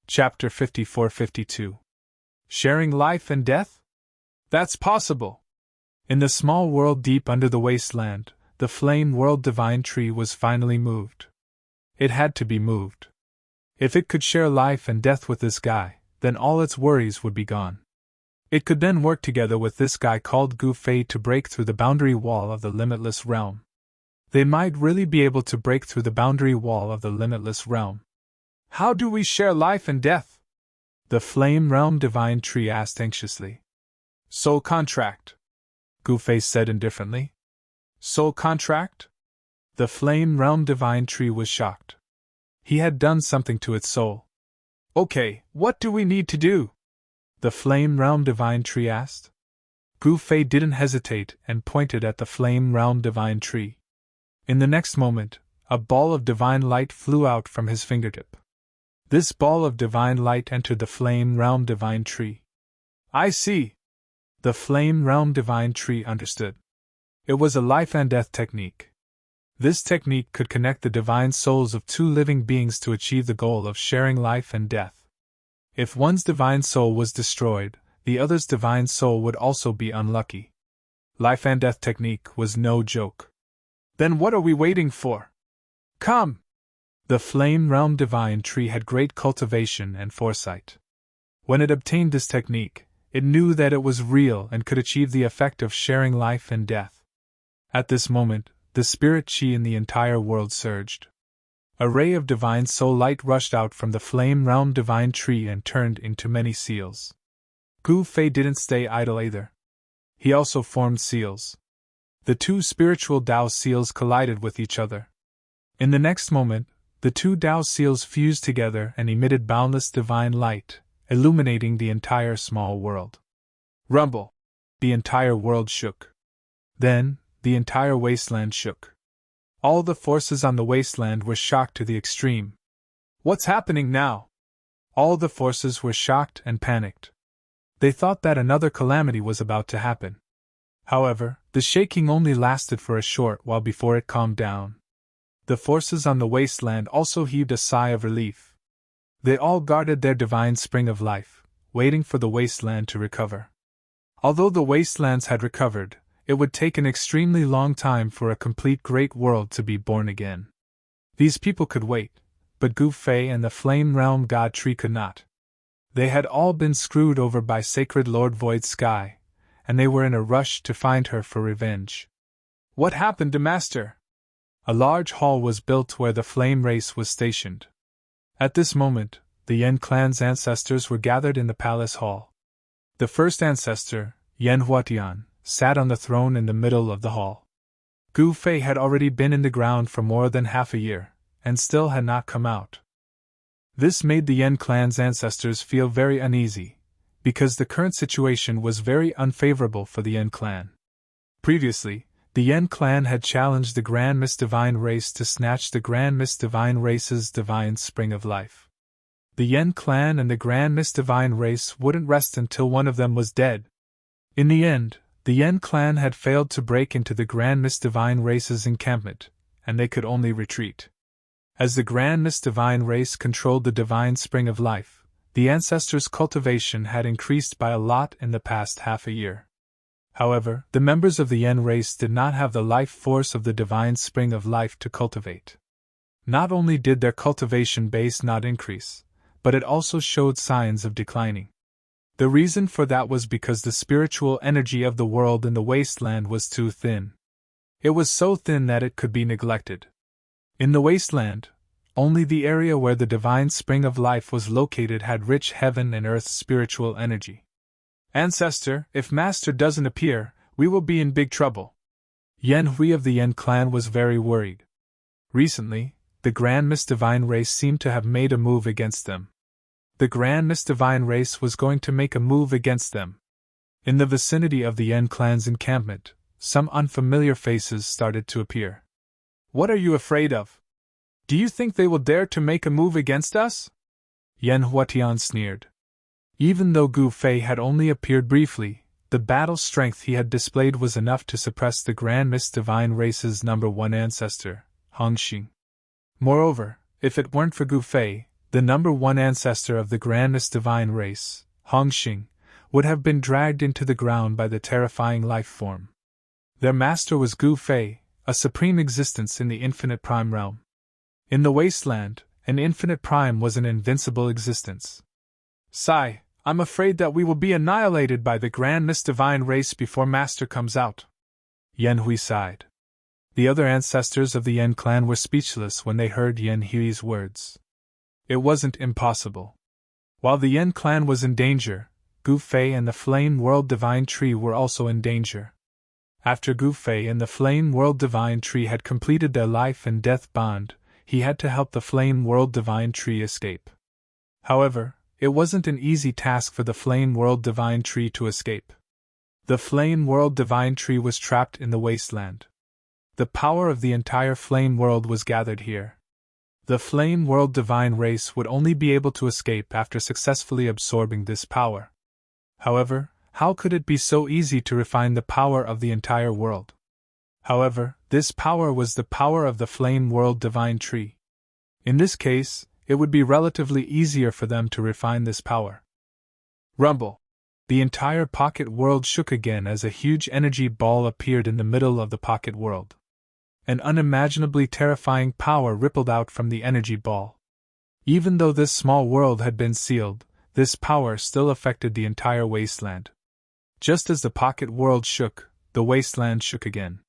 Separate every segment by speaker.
Speaker 1: Chapter 54-52. Sharing life and death? That's possible. In the small world deep under the wasteland, the flame world divine tree was finally moved. It had to be moved. If it could share life and death with this guy, then all its worries would be gone. It could then work together with this guy called Gu Fei to break through the boundary wall of the limitless realm. They might really be able to break through the boundary wall of the limitless realm. How do we share life and death? The flame realm divine tree asked anxiously. Soul contract, Gu Fei said indifferently. Soul contract? The flame realm divine tree was shocked. He had done something to its soul. Okay, what do we need to do? The flame realm divine tree asked. Gu Fei didn't hesitate and pointed at the flame realm divine tree. In the next moment, a ball of divine light flew out from his fingertip. This ball of divine light entered the flame realm divine tree. I see. The flame realm divine tree understood. It was a life and death technique. This technique could connect the divine souls of two living beings to achieve the goal of sharing life and death. If one's divine soul was destroyed, the other's divine soul would also be unlucky. Life and death technique was no joke. Then what are we waiting for? Come! The flame realm divine tree had great cultivation and foresight. When it obtained this technique, it knew that it was real and could achieve the effect of sharing life and death. At this moment, the spirit chi in the entire world surged. A ray of divine soul light rushed out from the flame realm divine tree and turned into many seals. Gu Fei didn't stay idle either. He also formed seals. The two spiritual Tao seals collided with each other. In the next moment, the two Tao seals fused together and emitted boundless divine light, illuminating the entire small world. Rumble! The entire world shook. Then, the entire wasteland shook. All the forces on the wasteland were shocked to the extreme. What's happening now? All the forces were shocked and panicked. They thought that another calamity was about to happen. However, the shaking only lasted for a short while before it calmed down. The forces on the wasteland also heaved a sigh of relief. They all guarded their divine spring of life, waiting for the wasteland to recover. Although the wastelands had recovered, it would take an extremely long time for a complete great world to be born again. These people could wait, but Gu Fei and the Flame Realm God Tree could not. They had all been screwed over by Sacred Lord Void Sky, and they were in a rush to find her for revenge. What happened to Master? A large hall was built where the flame race was stationed. At this moment, the Yen clan's ancestors were gathered in the palace hall. The first ancestor, Yen Huatian, sat on the throne in the middle of the hall. Gu Fei had already been in the ground for more than half a year, and still had not come out. This made the Yen clan's ancestors feel very uneasy, because the current situation was very unfavorable for the Yen clan. Previously, the Yen clan had challenged the Grand Mist Divine Race to snatch the Grand Mist Divine Race's divine spring of life. The Yen clan and the Grand Mist Divine Race wouldn't rest until one of them was dead. In the end, the Yen clan had failed to break into the Grand Mist Divine Race's encampment, and they could only retreat. As the Grand Mist Divine Race controlled the divine spring of life, the ancestors' cultivation had increased by a lot in the past half a year. However, the members of the Yen race did not have the life force of the divine spring of life to cultivate. Not only did their cultivation base not increase, but it also showed signs of declining. The reason for that was because the spiritual energy of the world in the wasteland was too thin. It was so thin that it could be neglected. In the wasteland, only the area where the divine spring of life was located had rich heaven and earth spiritual energy. Ancestor, if Master doesn't appear, we will be in big trouble. Yen Hui of the Yen clan was very worried. Recently, the Grand Mist Divine Race seemed to have made a move against them. The Grand Mist Divine Race was going to make a move against them. In the vicinity of the Yen clan's encampment, some unfamiliar faces started to appear. What are you afraid of? Do you think they will dare to make a move against us? Yen Huatian sneered. Even though Gu Fei had only appeared briefly, the battle strength he had displayed was enough to suppress the Grand Mist Divine Race's #1 ancestor, Hongxing. Moreover, if it weren't for Gu Fei, the the number one ancestor of the grandest divine race, Hongxing, would have been dragged into the ground by the terrifying life form. Their master was Gu Fei, a supreme existence in the infinite prime realm. In the wasteland, an infinite prime was an invincible existence. Sigh, I'm afraid that we will be annihilated by the grandest divine race before master comes out. Yan Hui sighed. The other ancestors of the Yan clan were speechless when they heard Yan Hui's words. It wasn't impossible. While the Yan clan was in danger, Gu Fei and the Flame World Divine Tree were also in danger. After Gu Fei and the Flame World Divine Tree had completed their life and death bond, he had to help the Flame World Divine Tree escape. However, it wasn't an easy task for the Flame World Divine Tree to escape. The Flame World Divine Tree was trapped in the wasteland. The power of the entire Flame World was gathered here. The Flame World Divine Race would only be able to escape after successfully absorbing this power. However, how could it be so easy to refine the power of the entire world? However, this power was the power of the Flame World Divine Tree. In this case, it would be relatively easier for them to refine this power. Rumble! The entire pocket world shook again as a huge energy ball appeared in the middle of the pocket world. An unimaginably terrifying power rippled out from the energy ball. Even though this small world had been sealed, this power still affected the entire wasteland. Just as the pocket world shook, the wasteland shook again.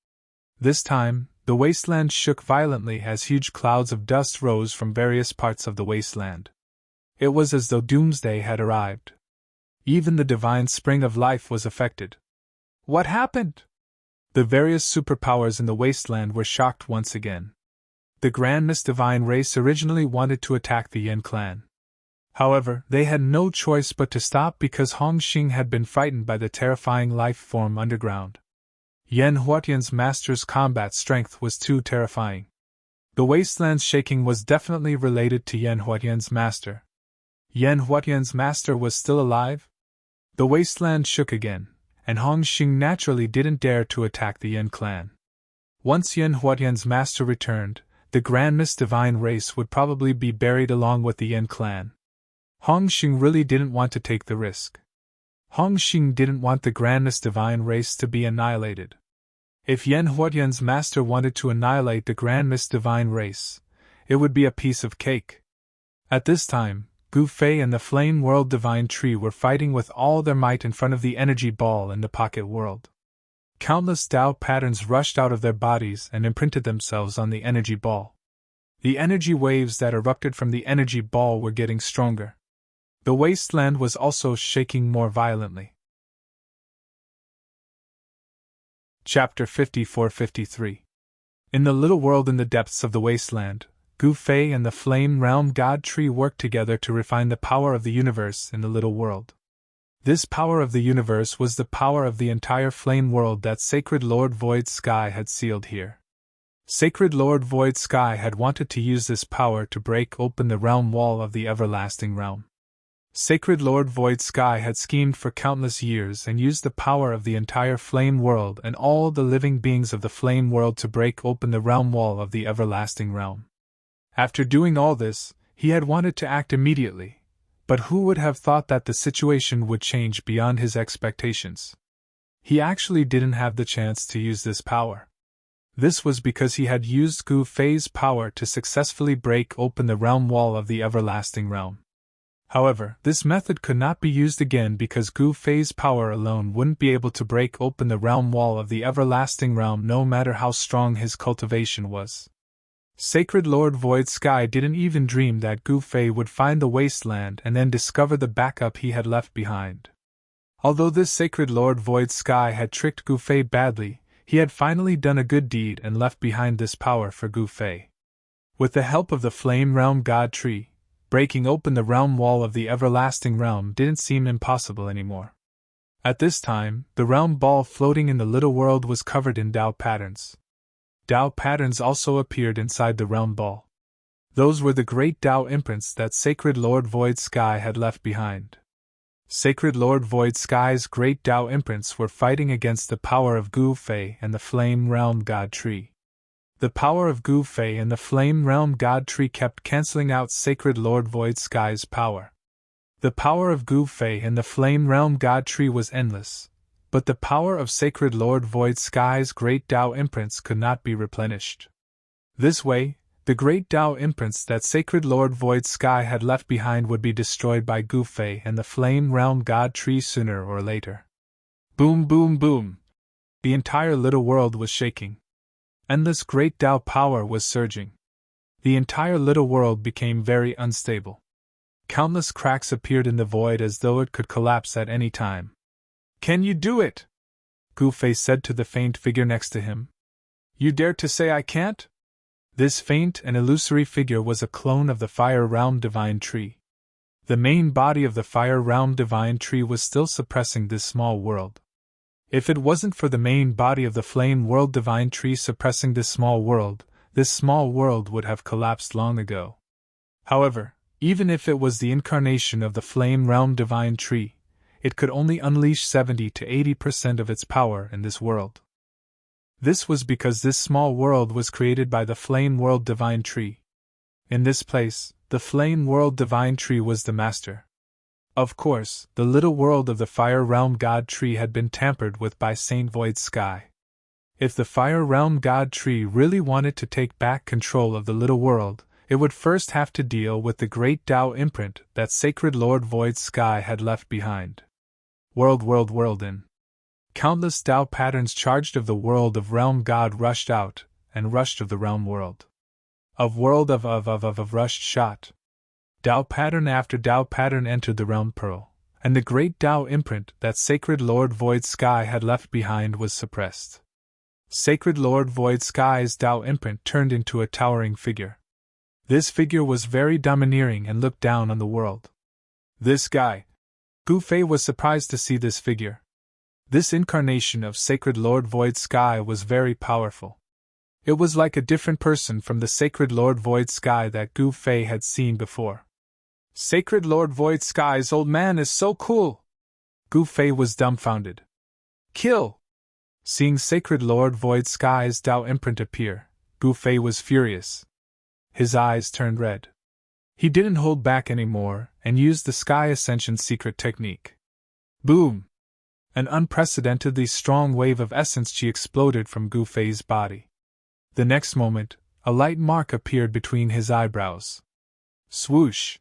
Speaker 1: This time, the wasteland shook violently as huge clouds of dust rose from various parts of the wasteland. It was as though doomsday had arrived. Even the divine spring of life was affected. What happened? The various superpowers in the wasteland were shocked once again. The grandest divine race originally wanted to attack the Yan clan. However, they had no choice but to stop because Hongxing had been frightened by the terrifying life form underground. Yan Huatian's master's combat strength was too terrifying. The wasteland's shaking was definitely related to Yan Huatian's master. Yan Huatian's master was still alive? The wasteland shook again, and Hongxing naturally didn't dare to attack the Yan clan. Once Yan Huatian's master returned, the grandest divine race would probably be buried along with the Yan clan. Hongxing really didn't want to take the risk. Hongxing didn't want the grandest divine race to be annihilated. If Yan Huatian's master wanted to annihilate the grandest divine race, it would be a piece of cake. At this time, Gu Fei and the Flame World Divine Tree were fighting with all their might in front of the energy ball in the pocket world. Countless Tao patterns rushed out of their bodies and imprinted themselves on the energy ball. The energy waves that erupted from the energy ball were getting stronger. The wasteland was also shaking more violently. Chapter 54-53. In the little world in the depths of the wasteland, Gu Fei and the Flame Realm God Tree worked together to refine the power of the universe in the little world. This power of the universe was the power of the entire flame world that Sacred Lord Void Sky had sealed here. Sacred Lord Void Sky had wanted to use this power to break open the realm wall of the everlasting realm. Sacred Lord Void Sky had schemed for countless years and used the power of the entire flame world and all the living beings of the flame world to break open the realm wall of the everlasting realm. After doing all this, he had wanted to act immediately, but who would have thought that the situation would change beyond his expectations? He actually didn't have the chance to use this power. This was because he had used Gu Fei's power to successfully break open the realm wall of the everlasting realm. However, this method could not be used again because Gu Fei's power alone wouldn't be able to break open the realm wall of the everlasting realm no matter how strong his cultivation was. Sacred Lord Void Sky didn't even dream that Gu Fei would find the wasteland and then discover the backup he had left behind. Although this Sacred Lord Void Sky had tricked Gu Fei badly, he had finally done a good deed and left behind this power for Gu Fei. With the help of the Flame Realm God Tree, breaking open the realm wall of the everlasting realm didn't seem impossible anymore. At this time, the realm ball floating in the little world was covered in Tao patterns. Tao patterns also appeared inside the realm ball. Those were the great Tao imprints that Sacred Lord Void Sky had left behind. Sacred Lord Void Sky's great Tao imprints were fighting against the power of Gu Fei and the Flame Realm God Tree. The power of Gu Fei and the Flame Realm God Tree kept canceling out Sacred Lord Void Sky's power. The power of Gu Fei and the Flame Realm God Tree was endless, but the power of Sacred Lord Void Sky's great Tao imprints could not be replenished. This way, the great Tao imprints that Sacred Lord Void Sky had left behind would be destroyed by Gu Fei and the Flame Realm God Tree sooner or later. Boom, boom, boom! The entire little world was shaking. Endless great Tao power was surging. The entire little world became very unstable. Countless cracks appeared in the void as though it could collapse at any time. Can you do it? Gu Fei said to the faint figure next to him. You dare to say I can't? This faint and illusory figure was a clone of the Fire Realm Divine Tree. The main body of the Fire Realm Divine Tree was still suppressing this small world. If it wasn't for the main body of the Flame World Divine Tree suppressing this small world would have collapsed long ago. However, even if it was the incarnation of the Flame Realm Divine Tree, it could only unleash 70 to 80% of its power in this world. This was because this small world was created by the Flame World Divine Tree. In this place, the Flame World Divine Tree was the master. Of course, the little world of the Fire Realm God Tree had been tampered with by Saint Void Sky. If the Fire Realm God Tree really wanted to take back control of the little world, it would first have to deal with the great Tao imprint that Sacred Lord Void Sky had left behind. World in. Countless Tao patterns charged of the world of Realm God rushed out, and rushed of the Realm World. Of rushed shot. Tao pattern after Tao pattern entered the Realm Pearl, and the great Tao imprint that Sacred Lord Void Sky had left behind was suppressed. Sacred Lord Void Sky's Tao imprint turned into a towering figure. This figure was very domineering and looked down on the world. This guy. Gu Fei was surprised to see this figure. This incarnation of Sacred Lord Void Sky was very powerful. It was like a different person from the Sacred Lord Void Sky that Gu Fei had seen before. Sacred Lord Void Sky's old man is so cool! Gu Fei was dumbfounded. Kill! Seeing Sacred Lord Void Sky's Tao imprint appear, Gu Fei was furious. His eyes turned red. He didn't hold back anymore and used the Sky Ascension secret technique. Boom! An unprecedentedly strong wave of essence chi exploded from Gu Fei's body. The next moment, a light mark appeared between his eyebrows. Swoosh!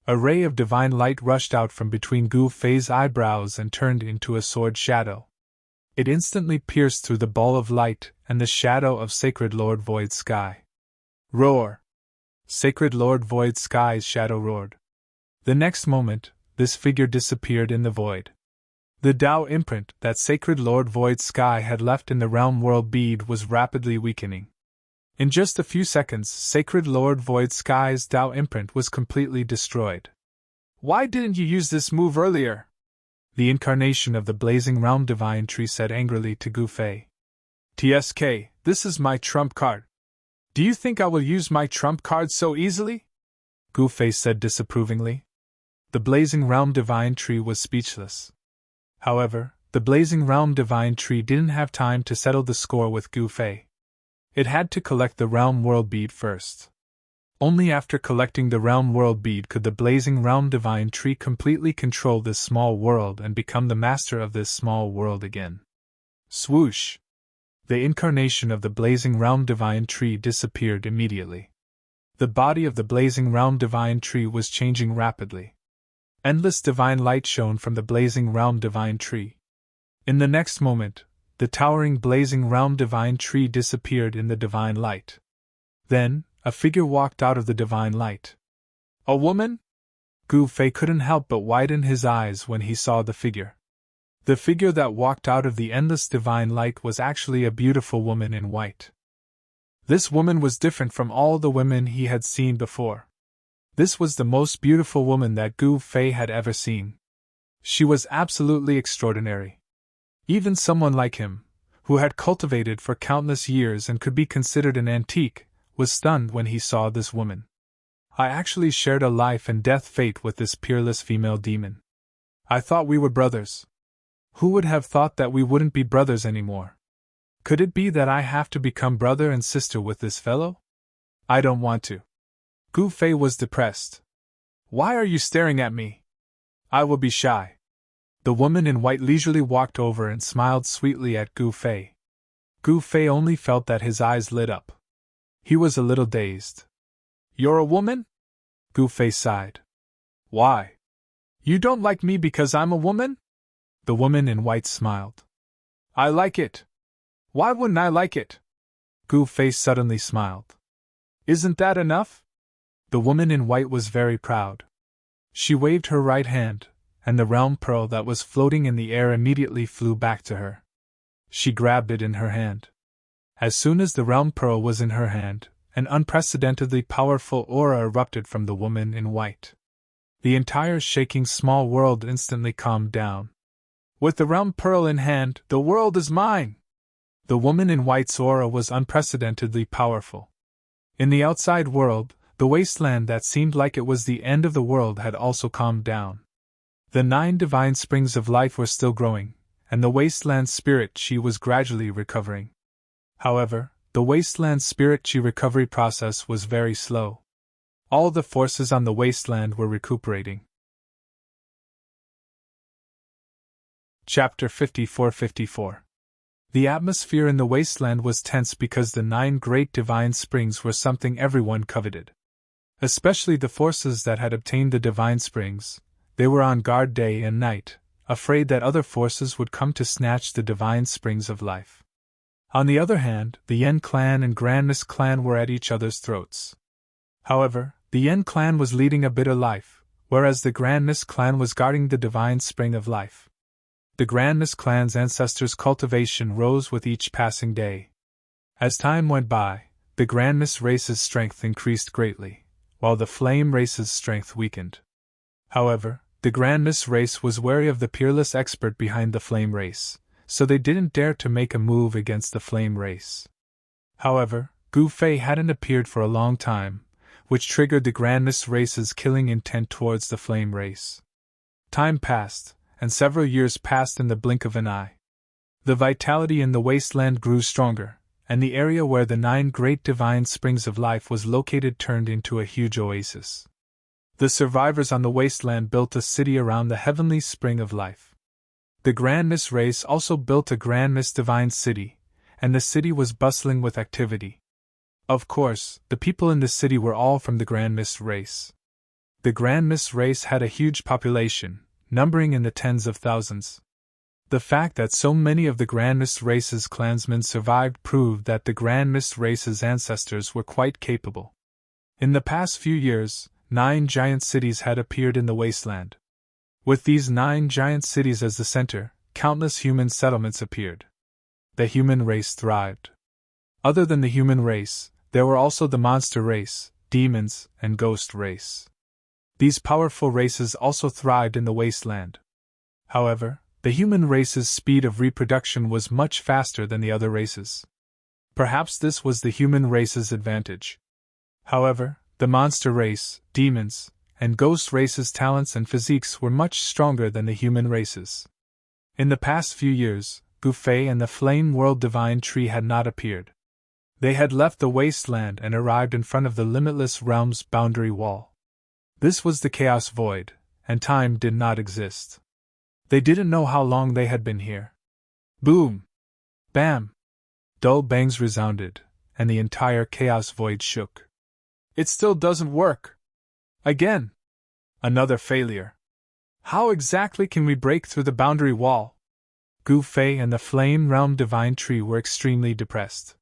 Speaker 1: A ray of divine light rushed out from between Gu Fei's eyebrows and turned into a sword shadow. It instantly pierced through the ball of light and the shadow of Sacred Lord Void Sky. Roar! Sacred Lord Void Sky's shadow roared. The next moment, this figure disappeared in the void. The Tao imprint that Sacred Lord Void Sky had left in the Realm World bead was rapidly weakening. In just a few seconds, Sacred Lord Void Sky's Tao imprint was completely destroyed. Why didn't you use this move earlier? The incarnation of the Blazing Realm Divine Tree said angrily to Gu Fei. TSK, this is my trump card. Do you think I will use my trump card so easily? Gu Fei said disapprovingly. The Blazing Realm Divine Tree was speechless. However, the Blazing Realm Divine Tree didn't have time to settle the score with Gu Fei. It had to collect the Realm World Bead first. Only after collecting the Realm World Bead could the Blazing Realm Divine Tree completely control this small world and become the master of this small world again. Swoosh! The incarnation of the Blazing Realm Divine Tree disappeared immediately. The body of the Blazing Realm Divine Tree was changing rapidly. Endless divine light shone from the Blazing Realm Divine Tree. In the next moment, the towering Blazing Realm Divine Tree disappeared in the divine light. Then, a figure walked out of the divine light. A woman? Gu Fei couldn't help but widen his eyes when he saw the figure. The figure that walked out of the endless divine light was actually a beautiful woman in white. This woman was different from all the women he had seen before. This was the most beautiful woman that Gu Fei had ever seen. She was absolutely extraordinary. Even someone like him, who had cultivated for countless years and could be considered an antique, was stunned when he saw this woman. I actually shared a life and death fate with this peerless female demon. I thought we were brothers. Who would have thought that we wouldn't be brothers anymore? Could it be that I have to become brother and sister with this fellow? I don't want to. Gu Fei was depressed. Why are you staring at me? I will be shy. The woman in white leisurely walked over and smiled sweetly at Gu Fei. Gu Fei only felt that his eyes lit up. He was a little dazed. You're a woman? Gu Fei sighed. Why? You don't like me because I'm a woman? The woman in white smiled. I like it. Why wouldn't I like it? Gu Fei suddenly smiled. Isn't that enough? The woman in white was very proud. She waved her right hand, and the realm pearl that was floating in the air immediately flew back to her. She grabbed it in her hand. As soon as the realm pearl was in her hand, an unprecedentedly powerful aura erupted from the woman in white. The entire shaking small world instantly calmed down. With the realm pearl in hand, the world is mine! The woman in white's aura was unprecedentedly powerful. In the outside world, the wasteland that seemed like it was the end of the world had also calmed down. The 9 divine springs of life were still growing, and the wasteland spirit chi was gradually recovering. However, the wasteland spirit chi recovery process was very slow. All the forces on the wasteland were recuperating. Chapter 54-54. The atmosphere in the wasteland was tense because the 9 great divine springs were something everyone coveted. Especially the forces that had obtained the divine springs. They were on guard day and night, afraid that other forces would come to snatch the divine springs of life. On the other hand, the Yen clan and Grandness clan were at each other's throats. However, the Yen clan was leading a bitter life, whereas the Grandness clan was guarding the divine spring of life. The Grandness clan's ancestors' cultivation rose with each passing day. As time went by, the Grandness race's strength increased greatly, while the Flame race's strength weakened. However, the Grandness race was wary of the peerless expert behind the Flame race, so they didn't dare to make a move against the Flame race. However, Gu Fei hadn't appeared for a long time, which triggered the Grandness race's killing intent towards the Flame race. Time passed, and several years passed in the blink of an eye. The vitality in the wasteland grew stronger, and the area where the 9 great divine springs of life was located turned into a huge oasis. The survivors on the wasteland built a city around the heavenly spring of life. The Grand Mist race also built a Grand Mist divine city, and the city was bustling with activity. Of course, the people in the city were all from the Grand Mist race. The Grand Mist race had a huge population, numbering in the tens of thousands. The fact that so many of the Grand Mist race's clansmen survived proved that the Grand Mist race's ancestors were quite capable. In the past few years, 9 giant cities had appeared in the wasteland. With these 9 giant cities as the center, countless human settlements appeared. The human race thrived. Other than the human race, there were also the monster race, demons, and ghost race. These powerful races also thrived in the wasteland. However, the human race's speed of reproduction was much faster than the other races. Perhaps this was the human race's advantage. However, the monster race, demons, and ghost race's talents and physiques were much stronger than the human race's. In the past few years, Gu Fei and the Flame World Divine Tree had not appeared. They had left the wasteland and arrived in front of the Limitless Realm's boundary wall. This was the Chaos Void, and time did not exist. They didn't know how long they had been here. Boom! Bam! Dull bangs resounded, and the entire Chaos Void shook. It still doesn't work. Again! Another failure. How exactly can we break through the boundary wall? Gu Fei and the Flame Realm Divine Tree were extremely depressed.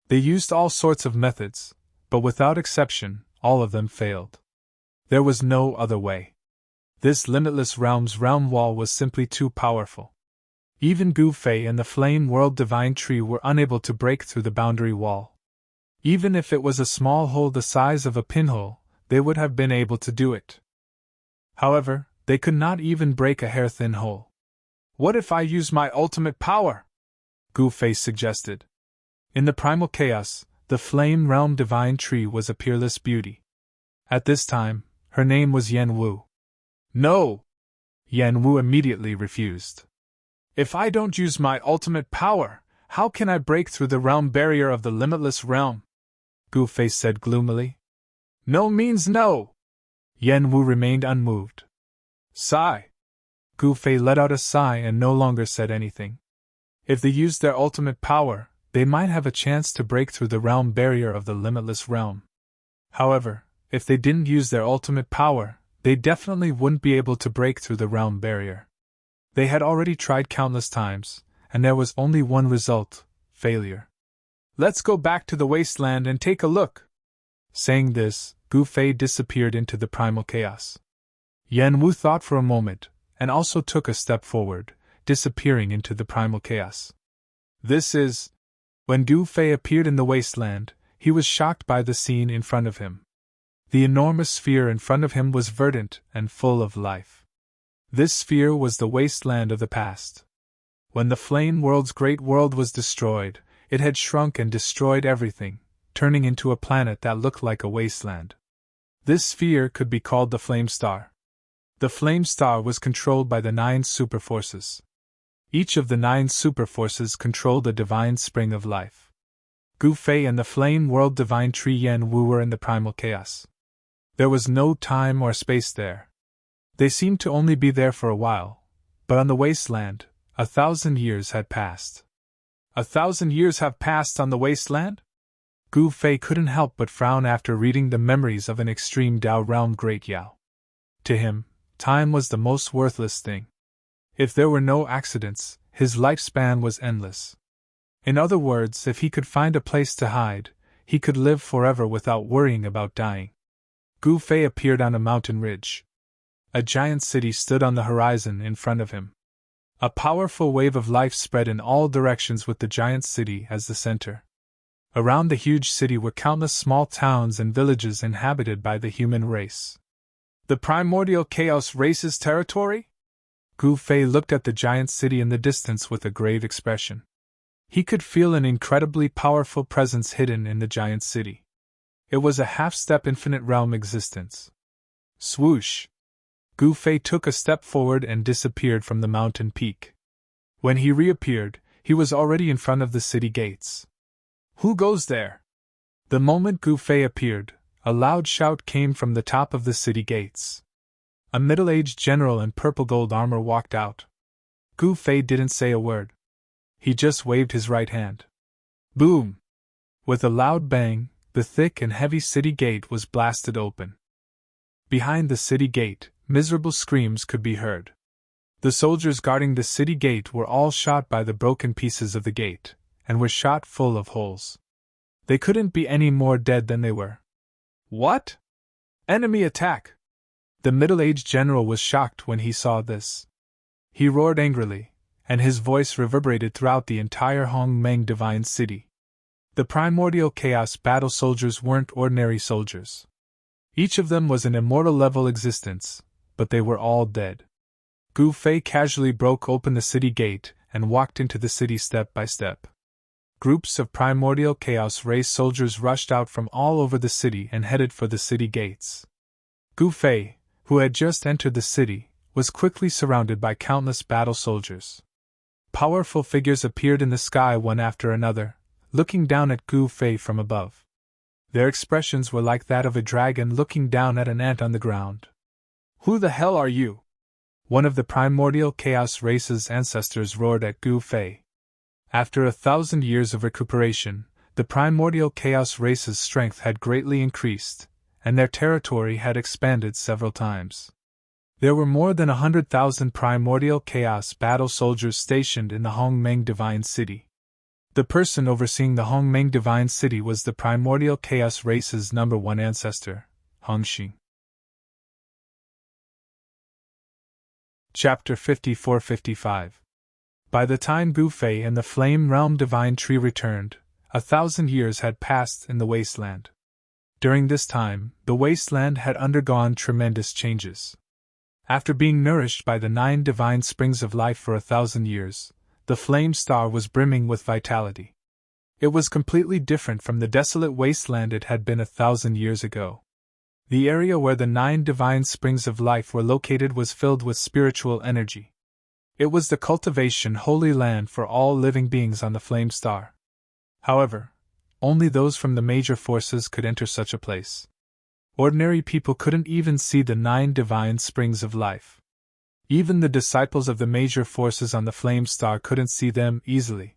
Speaker 1: They used all sorts of methods, but without exception, all of them failed. There was no other way. This Limitless Realm's realm wall was simply too powerful. Even Gu Fei and the Flame World Divine Tree were unable to break through the boundary wall. Even if it was a small hole the size of a pinhole, they would have been able to do it. However, they could not even break a hair-thin hole. What if I use my ultimate power? Gu Fei suggested. In the primal chaos, the Flame Realm Divine Tree was a peerless beauty. At this time, her name was Yan Wu. No! Yan Wu immediately refused. If I don't use my ultimate power, How can I break through the realm barrier of the limitless realm? Gu Fei said gloomily. No means no! Yen Wu remained unmoved. Sigh. Gu Fei let out a sigh and no longer said anything. If they used their ultimate power, they might have a chance to break through the realm barrier of the limitless realm. However, if they didn't use their ultimate power, they definitely wouldn't be able to break through the realm barrier. They had already tried countless times, and there was only one result: failure. Let's go back to the wasteland and take a look. Saying this, Gu Fei disappeared into the primal chaos. Yen Wu thought for a moment, and also took a step forward, disappearing into the primal chaos. This is... When Gu Fei appeared in the wasteland, he was shocked by the scene in front of him. The enormous sphere in front of him was verdant and full of life. This sphere was the wasteland of the past. When the flame world's great world was destroyed, it had shrunk and destroyed everything, turning into a planet that looked like a wasteland. This sphere could be called the Flame Star. The Flame Star was controlled by the 9 superforces. Each of the 9 superforces controlled a divine spring of life. Gu Fei and the Flame World Divine Tree Yen Wu were in the primal chaos. There was no time or space there. They seemed to only be there for a while, but on the wasteland, 1,000 years had passed. 1,000 years have passed on the wasteland? Gu Fei couldn't help but frown after reading the memories of an extreme Dao realm great Yao. To him, time was the most worthless thing. If there were no accidents, his lifespan was endless. In other words, if he could find a place to hide, he could live forever without worrying about dying. Gu Fei appeared on a mountain ridge. A giant city stood on the horizon in front of him. A powerful wave of life spread in all directions with the giant city as the center. Around the huge city were countless small towns and villages inhabited by the human race. The primordial chaos race's territory? Gu Fei looked at the giant city in the distance with a grave expression. He could feel an incredibly powerful presence hidden in the giant city. It was a half-step infinite realm existence. Swoosh! Gu Fei took a step forward and disappeared from the mountain peak. When he reappeared, he was already in front of the city gates. Who goes there? The moment Gu Fei appeared, a loud shout came from the top of the city gates. A middle-aged general in purple gold armor walked out. Gu Fei didn't say a word. He just waved his right hand. Boom! With a loud bang, the thick and heavy city gate was blasted open. Behind the city gate, miserable screams could be heard. The soldiers guarding the city gate were all shot by the broken pieces of the gate, and were shot full of holes. They couldn't be any more dead than they were. What? Enemy attack! The middle-aged general was shocked when he saw this. He roared angrily, and his voice reverberated throughout the entire Hongmeng Divine City. The primordial chaos battle soldiers weren't ordinary soldiers. Each of them was an immortal-level existence, but they were all dead. Gu Fei casually broke open the city gate and walked into the city step by step. Groups of primordial chaos race soldiers rushed out from all over the city and headed for the city gates. Gu Fei, who had just entered the city, was quickly surrounded by countless battle soldiers. Powerful figures appeared in the sky one after another, looking down at Gu Fei from above. Their expressions were like that of a dragon looking down at an ant on the ground. Who the hell are you? One of the primordial chaos race's ancestors roared at Gu Fei. After 1,000 years of recuperation, the primordial chaos race's strength had greatly increased, and their territory had expanded several times. There were more than 100,000 primordial chaos battle soldiers stationed in the Hongmeng Divine City. The person overseeing the Hongmeng Divine City was the primordial chaos race's #1 ancestor, Hongxing. Chapter 54-55. By the time Gu Fei and the Flame Realm Divine Tree returned, 1,000 years had passed in the wasteland. During this time, the wasteland had undergone tremendous changes. After being nourished by the 9 divine springs of life for 1,000 years, the Flame Star was brimming with vitality. It was completely different from the desolate wasteland it had been 1,000 years ago. The area where the 9 divine springs of life were located was filled with spiritual energy. It was the cultivation holy land for all living beings on the flame star. However, only those from the major forces could enter such a place. Ordinary people couldn't even see the 9 divine springs of life. Even the disciples of the major forces on the flame star couldn't see them easily.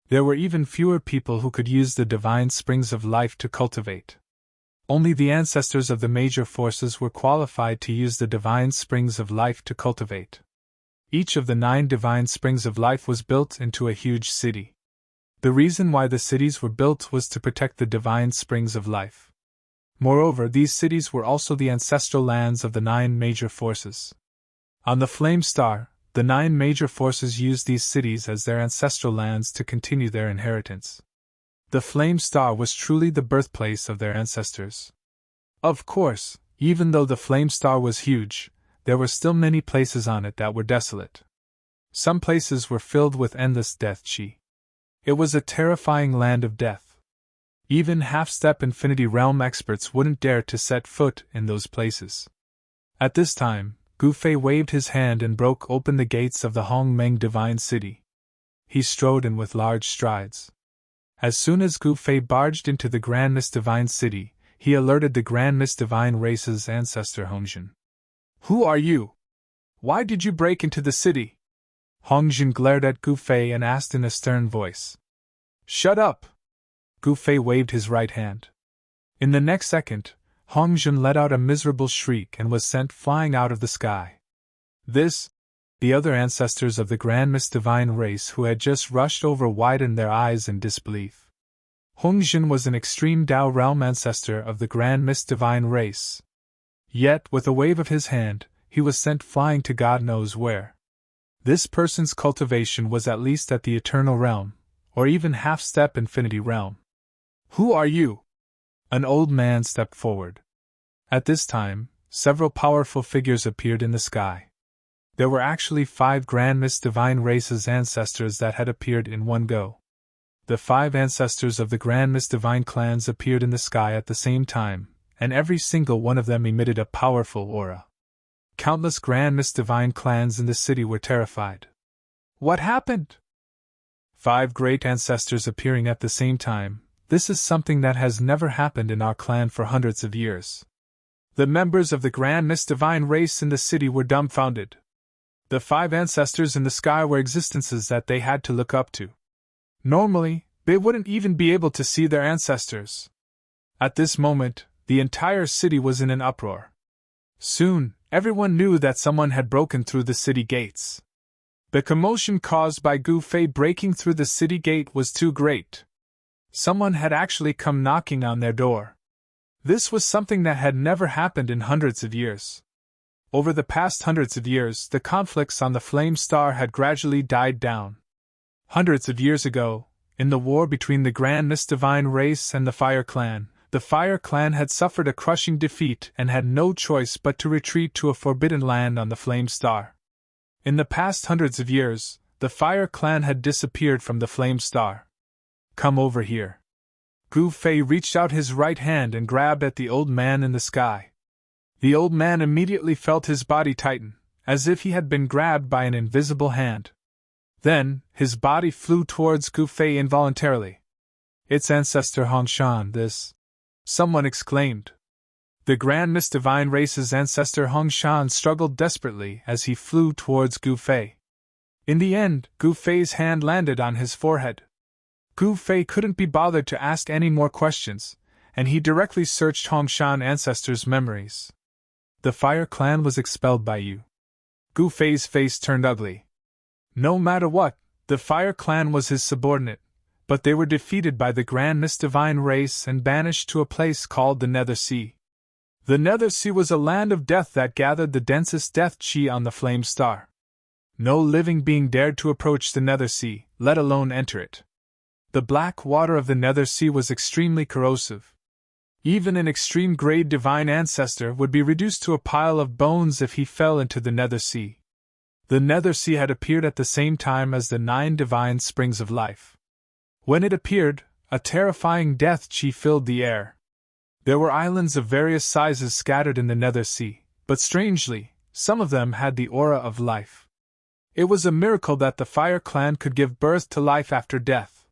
Speaker 1: There were even fewer people who could use the divine springs of life to cultivate. Only the ancestors of the major forces were qualified to use the divine springs of life to cultivate. Each of the 9 divine springs of life was built into a huge city. The reason why the cities were built was to protect the divine springs of life. Moreover, these cities were also the ancestral lands of the 9 major forces. On the flame star, the 9 major forces used these cities as their ancestral lands to continue their inheritance. The flame star was truly the birthplace of their ancestors. Of course, even though the flame star was huge, there were still many places on it that were desolate. Some places were filled with endless death chi. It was a terrifying land of death. Even half-step infinity realm experts wouldn't dare to set foot in those places. At this time, Gu Fei waved his hand and broke open the gates of the Hongmeng Divine City. He strode in with large strides. As soon as Gu Fei barged into the Grand Mist Divine City, he alerted the Grand Mist Divine Race's ancestor Hongjin. "Who are you? Why did you break into the city?" Hongjin glared at Gu Fei and asked in a stern voice. "Shut up!" Gu Fei waved his right hand. In the next second, Hongjin let out a miserable shriek and was sent flying out of the sky. The other ancestors of the Grand Mist Divine Race who had just rushed over widened their eyes in disbelief. Hongjin was an extreme Dao realm ancestor of the Grand Mist Divine Race. Yet, with a wave of his hand, he was sent flying to God knows where. This person's cultivation was at least at the Eternal Realm, or even half-step Infinity Realm. "Who are you?" An old man stepped forward. At this time, several powerful figures appeared in the sky. There were actually 5 Grand Mist Divine Race's ancestors that had appeared in one go. The 5 ancestors of the Grand Mist Divine clans appeared in the sky at the same time, and every single one of them emitted a powerful aura. Countless Grand Mist Divine clans in the city were terrified. What happened? 5 great ancestors appearing at the same time. This is something that has never happened in our clan for hundreds of years. The members of the Grand Mist Divine Race in the city were dumbfounded. The 5 ancestors in the sky were existences that they had to look up to. Normally, they wouldn't even be able to see their ancestors. At this moment, the entire city was in an uproar. Soon, everyone knew that someone had broken through the city gates. The commotion caused by Gu Fei breaking through the city gate was too great. Someone had actually come knocking on their door. This was something that had never happened in hundreds of years. Over the past hundreds of years, the conflicts on the Flame Star had gradually died down. Hundreds of years ago, in the war between the Grand Mist Divine Race and the Fire Clan had suffered a crushing defeat and had no choice but to retreat to a forbidden land on the Flame Star. In the past hundreds of years, the Fire Clan had disappeared from the Flame Star. "Come over here." Gu Fei reached out his right hand and grabbed at the old man in the sky. The old man immediately felt his body tighten, as if he had been grabbed by an invisible hand. Then, his body flew towards Gu Fei involuntarily. "It's ancestor Hongshan, this!" someone exclaimed. The Grand Mist Divine Race's ancestor Hongshan struggled desperately as he flew towards Gu Fei. In the end, Gu Fei's hand landed on his forehead. Gu Fei couldn't be bothered to ask any more questions, and he directly searched Hongshan ancestors' memories. "The Fire Clan was expelled by you." Gu Fei's face turned ugly. No matter what, the Fire Clan was his subordinate, but they were defeated by the Grand Mist Divine Race and banished to a place called the Nether Sea. The Nether Sea was a land of death that gathered the densest death chi on the Flame Star. No living being dared to approach the Nether Sea, let alone enter it. The black water of the Nether Sea was extremely corrosive. Even an extreme-grade divine ancestor would be reduced to a pile of bones if he fell into the Nether Sea. The Nether Sea had appeared at the same time as the 9 divine springs of life. When it appeared, a terrifying death chi filled the air. There were islands of various sizes scattered in the Nether Sea, but strangely, some of them had the aura of life. It was a miracle that the Fire Clan could give birth to life after death.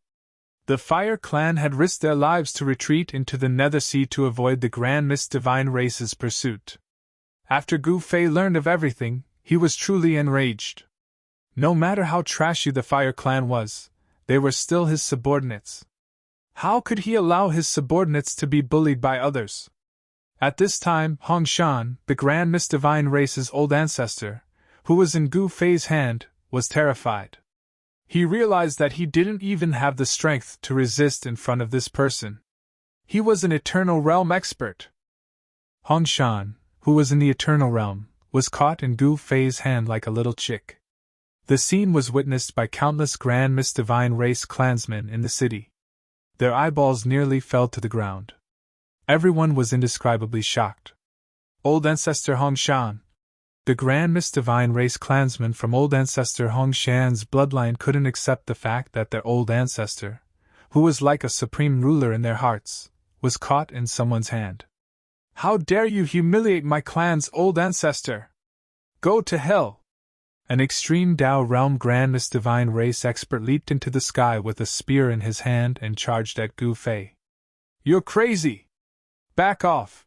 Speaker 1: The Fire Clan had risked their lives to retreat into the Nether Sea to avoid the Grand Mist Divine Race's pursuit. After Gu Fei learned of everything, he was truly enraged. No matter how trashy the Fire Clan was, they were still his subordinates. How could he allow his subordinates to be bullied by others? At this time, Hong Shan, the Grand Mist Divine Race's old ancestor, who was in Gu Fei's hand, was terrified. He realized that he didn't even have the strength to resist in front of this person. He was an Eternal Realm expert. Hong Shan, who was in the Eternal Realm, was caught in Gu Fei's hand like a little chick. The scene was witnessed by countless Grand Mist Divine Race clansmen in the city. Their eyeballs nearly fell to the ground. Everyone was indescribably shocked. Old Ancestor Hong Shan, the Grand Mist Divine Race clansmen from Old Ancestor Hong Shan's bloodline, couldn't accept the fact that their old ancestor, who was like a supreme ruler in their hearts, was caught in someone's hand. How dare you humiliate my clan's old ancestor? Go to hell! An extreme Tao Realm Grand Mist Divine Race expert leaped into the sky with a spear in his hand and charged at Gu Fei. You're crazy! Back off!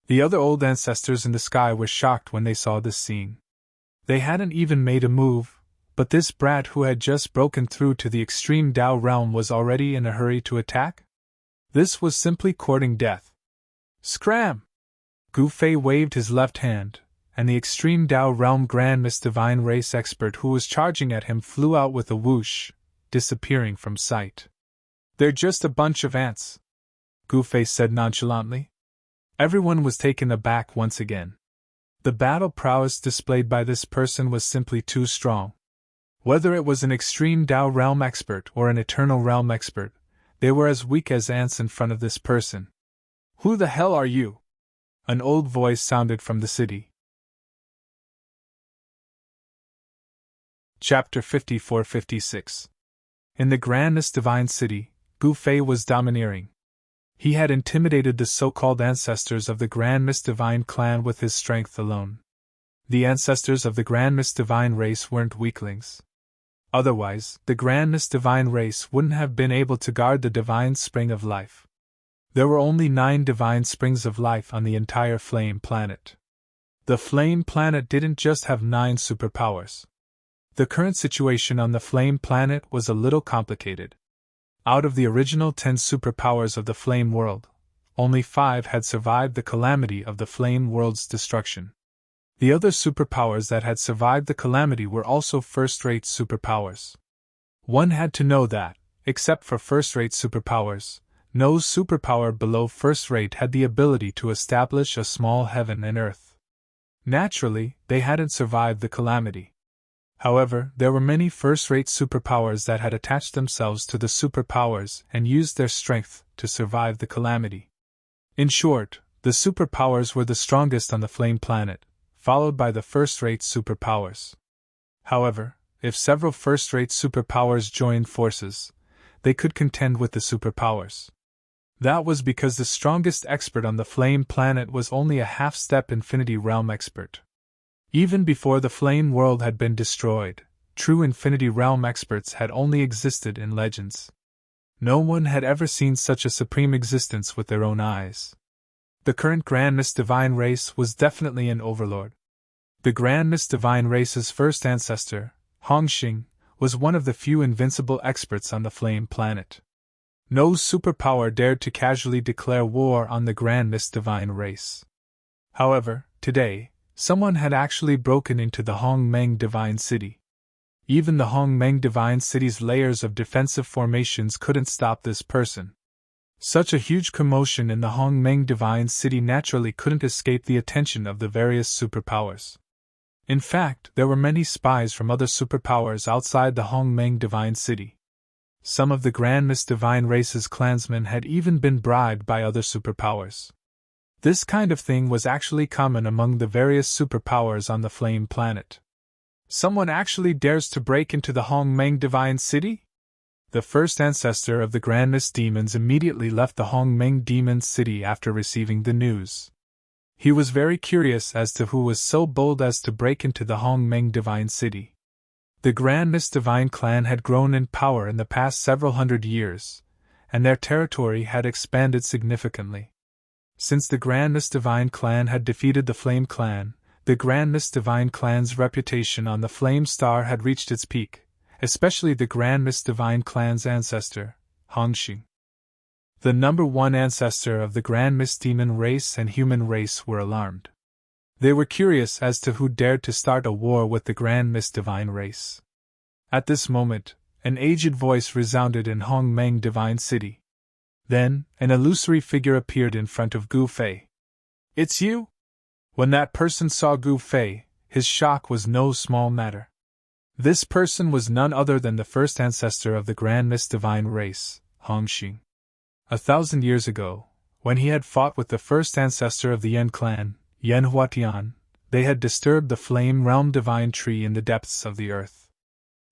Speaker 1: The other old ancestors in the sky were shocked when they saw this scene. They hadn't even made a move, but this brat who had just broken through to the extreme Tao realm was already in a hurry to attack? This was simply courting death. Scram! Gu Fei waved his left hand, and the extreme Tao realm Grand Mist Divine Race expert who was charging at him flew out with a whoosh, disappearing from sight. They're just a bunch of ants, Gu Fei said nonchalantly. Everyone was taken aback once again. The battle prowess displayed by this person was simply too strong. Whether it was an extreme Tao realm expert or an eternal realm expert, they were as weak as ants in front of this person. Who the hell are you? An old voice sounded from the city. Chapter 54-56. In the Grand Mist Divine City, Gu Fei was domineering. He had intimidated the so-called ancestors of the Grand Mist Divine clan with his strength alone. The ancestors of the Grand Mist Divine race weren't weaklings. Otherwise, the Grand Mist Divine race wouldn't have been able to guard the Divine Spring of Life. There were only 9 Divine Springs of Life on the entire Flame Planet. The Flame Planet didn't just have 9 superpowers. The current situation on the Flame Planet was a little complicated. Out of the original 10 superpowers of the Flame World, only 5 had survived the calamity of the Flame World's destruction. The other superpowers that had survived the calamity were also first-rate superpowers. One had to know that, except for first-rate superpowers, no superpower below first-rate had the ability to establish a small heaven and earth. Naturally, they hadn't survived the calamity. However, there were many first-rate superpowers that had attached themselves to the superpowers and used their strength to survive the calamity. In short, the superpowers were the strongest on the Flame Planet, followed by the first-rate superpowers. However, if several first-rate superpowers joined forces, they could contend with the superpowers. That was because the strongest expert on the Flame Planet was only a half-step Infinity Realm expert. Even before the Flame World had been destroyed, true Infinity Realm experts had only existed in legends. No one had ever seen such a supreme existence with their own eyes. The current Grand Mist Divine race was definitely an overlord. The Grand Mist Divine race's first ancestor, Hong Xing, was one of the few invincible experts on the Flame Planet. No superpower dared to casually declare war on the Grand Mist Divine race. However, today, someone had actually broken into the Hong Meng Divine City. Even the Hong Meng Divine City's layers of defensive formations couldn't stop this person. Such a huge commotion in the Hong Meng Divine City naturally couldn't escape the attention of the various superpowers. In fact, there were many spies from other superpowers outside the Hong Meng Divine City. Some of the Grand Mist Divine race's clansmen had even been bribed by other superpowers. This kind of thing was actually common among the various superpowers on the Flame Planet. Someone actually dares to break into the Hong Meng Divine City? The first ancestor of the Grand Mist Demons immediately left the Hong Meng Demon City after receiving the news. He was very curious as to who was so bold as to break into the Hong Meng Divine City. The Grand Mist Divine clan had grown in power in the past several hundred years, and their territory had expanded significantly. Since the Grand Mist Divine clan had defeated the Flame clan, the Grand Mist Divine clan's reputation on the Flame Star had reached its peak, especially the Grand Mist Divine clan's ancestor, Hongxing. The number one ancestor of the Grand Mist Demon race and human race were alarmed. They were curious as to who dared to start a war with the Grand Mist Divine race. At this moment, an aged voice resounded in Hongmeng Divine City. Then, an illusory figure appeared in front of Gu Fei. "It's you?" When that person saw Gu Fei, his shock was no small matter. This person was none other than the first ancestor of the Grand Mist Divine race, Hongxing. 1,000 years ago, when he had fought with the first ancestor of the Yan clan, Yan Huatian, they had disturbed the Flame Realm Divine Tree in the depths of the earth.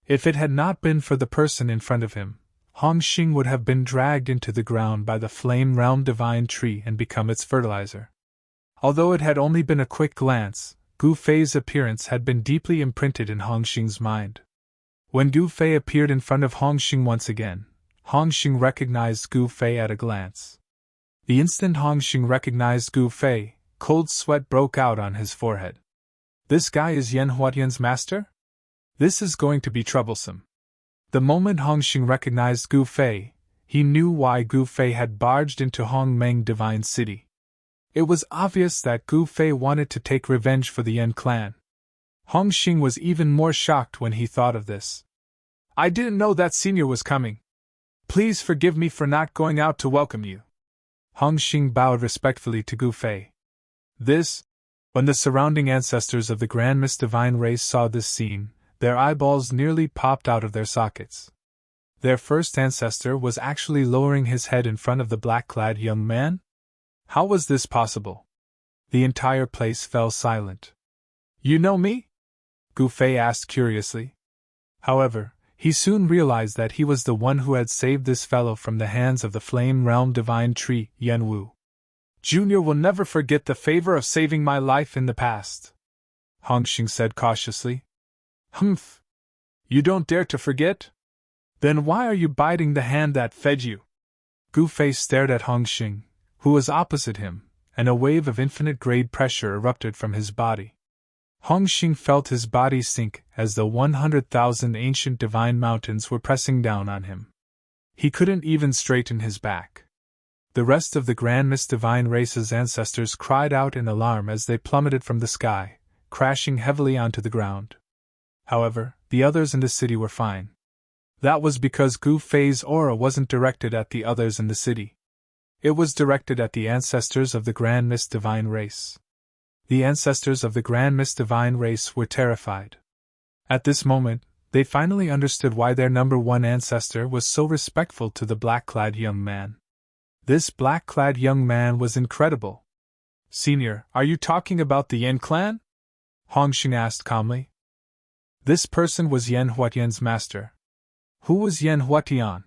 Speaker 1: If it had not been for the person in front of him, Hongxing would have been dragged into the ground by the Flame Realm Divine Tree and become its fertilizer. Although it had only been a quick glance, Gu Fei's appearance had been deeply imprinted in Hongxing's mind. When Gu Fei appeared in front of Hongxing once again, Hongxing recognized Gu Fei at a glance. The instant Hongxing recognized Gu Fei, cold sweat broke out on his forehead. "This guy is Yan Huatian's master? This is going to be troublesome." The moment Hongxing recognized Gu Fei, he knew why Gu Fei had barged into Hongmeng Divine City. It was obvious that Gu Fei wanted to take revenge for the Yan clan. Hongxing was even more shocked when he thought of this. "I didn't know that senior was coming. Please forgive me for not going out to welcome you." Hongxing bowed respectfully to Gu Fei. When the surrounding ancestors of the Grand Mist Divine race saw this scene, their eyeballs nearly popped out of their sockets. Their first ancestor was actually lowering his head in front of the black-clad young man? How was this possible? The entire place fell silent. "You know me?" Gu Fei asked curiously. However, he soon realized that he was the one who had saved this fellow from the hands of the Flame Realm Divine Tree, Yan Wu. "Junior will never forget the favor of saving my life in the past," Hongxing said cautiously. "Humph! You don't dare to forget? Then why are you biting the hand that fed you?" Gu Fei stared at Hongxing, who was opposite him, and a wave of infinite grade pressure erupted from his body. Hongxing felt his body sink as though 100,000 ancient divine mountains were pressing down on him. He couldn't even straighten his back. The rest of the Grand Mist Divine race's ancestors cried out in alarm as they plummeted from the sky, crashing heavily onto the ground. However, the others in the city were fine. That was because Gu Fei's aura wasn't directed at the others in the city. It was directed at the ancestors of the Grand Mist Divine race. The ancestors of the Grand Mist Divine race were terrified. At this moment, they finally understood why their number one ancestor was so respectful to the black-clad young man. This black-clad young man was incredible. "Senior, are you talking about the Yan clan?" Hongxing asked calmly. This person was Yan Huatian's master. Who was Yan Huatian?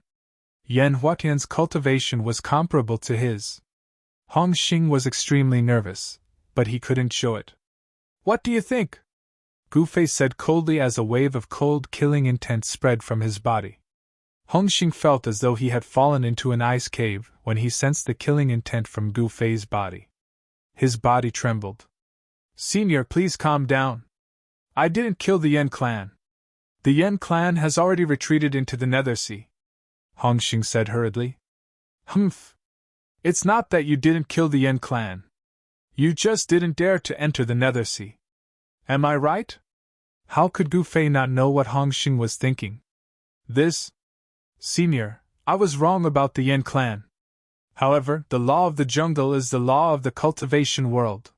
Speaker 1: Yan Huatian's cultivation was comparable to his. Hongxing was extremely nervous, but he couldn't show it. "What do you think?" Gu Fei said coldly as a wave of cold killing intent spread from his body. Hongxing felt as though he had fallen into an ice cave when he sensed the killing intent from Gu Fei's body. His body trembled. "Senior, please calm down. I didn't kill the Yan clan. The Yan clan has already retreated into the Nethersea," Hongxing said hurriedly. "Humph! It's not that you didn't kill the Yan clan. You just didn't dare to enter the Nethersea. Am I right?" How could Gu Fei not know what Hongxing was thinking? "Senior, I was wrong about the Yan clan. However, the law of the jungle is the law of the cultivation world.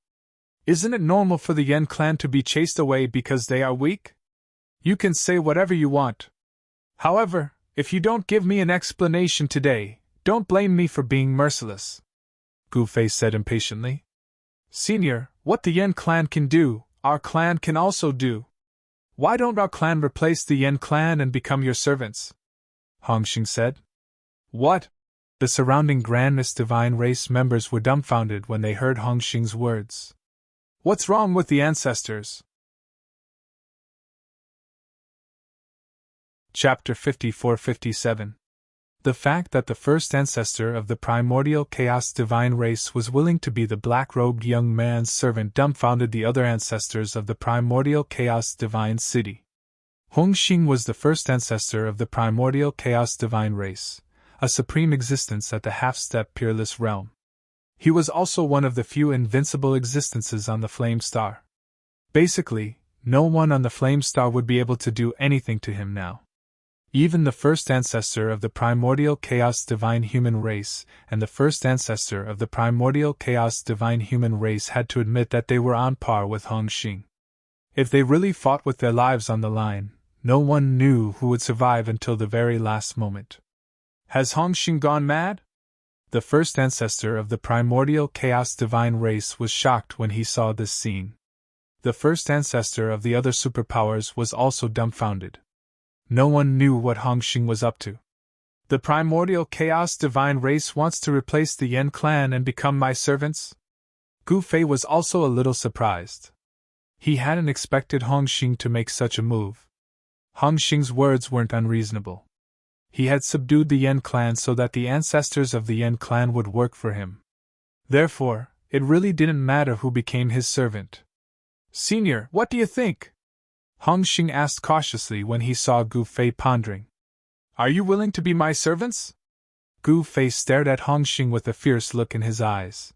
Speaker 1: Isn't it normal for the Yan clan to be chased away because they are weak? You can say whatever you want. However, if you don't give me an explanation today, don't blame me for being merciless," Gu Fei said impatiently. "Senior, what the Yan clan can do, our clan can also do. Why don't our clan replace the Yan clan and become your servants?" Hongxing said. "What?" The surrounding Grand Mist Divine race members were dumbfounded when they heard Hongxing's words. "What's wrong with the ancestors?" Chapter 54-57. The fact that the first ancestor of the primordial chaos divine race was willing to be the black-robed young man's servant dumbfounded the other ancestors of the primordial chaos divine city. Hongxing was the first ancestor of the primordial chaos divine race, a supreme existence at the half-step peerless realm. He was also one of the few invincible existences on the Flame Star. Basically, no one on the Flame Star would be able to do anything to him now. Even the first ancestor of the primordial chaos divine human race and the first ancestor of the primordial chaos divine human race had to admit that they were on par with Hongxing. If they really fought with their lives on the line, no one knew who would survive until the very last moment. Has Hongxing gone mad? The first ancestor of the primordial chaos divine race was shocked when he saw this scene. The first ancestor of the other superpowers was also dumbfounded. No one knew what Hongxing was up to. The primordial chaos divine race wants to replace the Yen clan and become my servants? Gu Fei was also a little surprised. He hadn't expected Hongxing to make such a move. Hongxing's words weren't unreasonable. He had subdued the Yen clan so that the ancestors of the Yen clan would work for him. Therefore, it really didn't matter who became his servant. Senior, what do you think? Hongxing asked cautiously when he saw Gu Fei pondering. Are you willing to be my servants? Gu Fei stared at Hongxing with a fierce look in his eyes.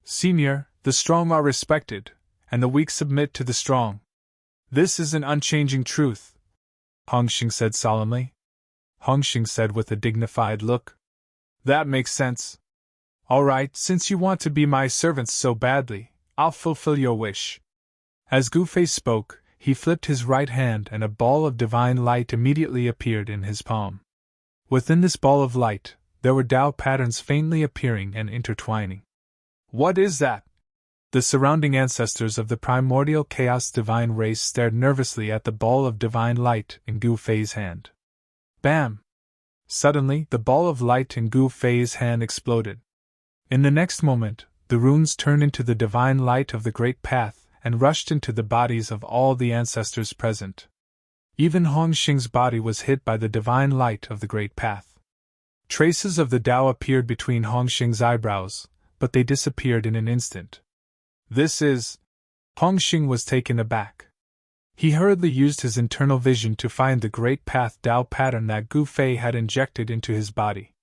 Speaker 1: Senior, the strong are respected, and the weak submit to the strong. This is an unchanging truth, Hongxing said solemnly. Hongxing said with a dignified look. That makes sense. All right, since you want to be my servants so badly, I'll fulfill your wish. As Gu Fei spoke, he flipped his right hand and a ball of divine light immediately appeared in his palm. Within this ball of light, there were Tao patterns faintly appearing and intertwining. What is that? The surrounding ancestors of the primordial chaos divine race stared nervously at the ball of divine light in Gu Fei's hand. Bam! Suddenly, the ball of light in Gu Fei's hand exploded. In the next moment, the runes turned into the divine light of the Great Path and rushed into the bodies of all the ancestors present. Even Hongxing's body was hit by the divine light of the Great Path. Traces of the Tao appeared between Hongxing's eyebrows, but they disappeared in an instant. This is... Hongxing was taken aback. He hurriedly used his internal vision to find the Great Path Tao pattern that Gu Fei had injected into his body.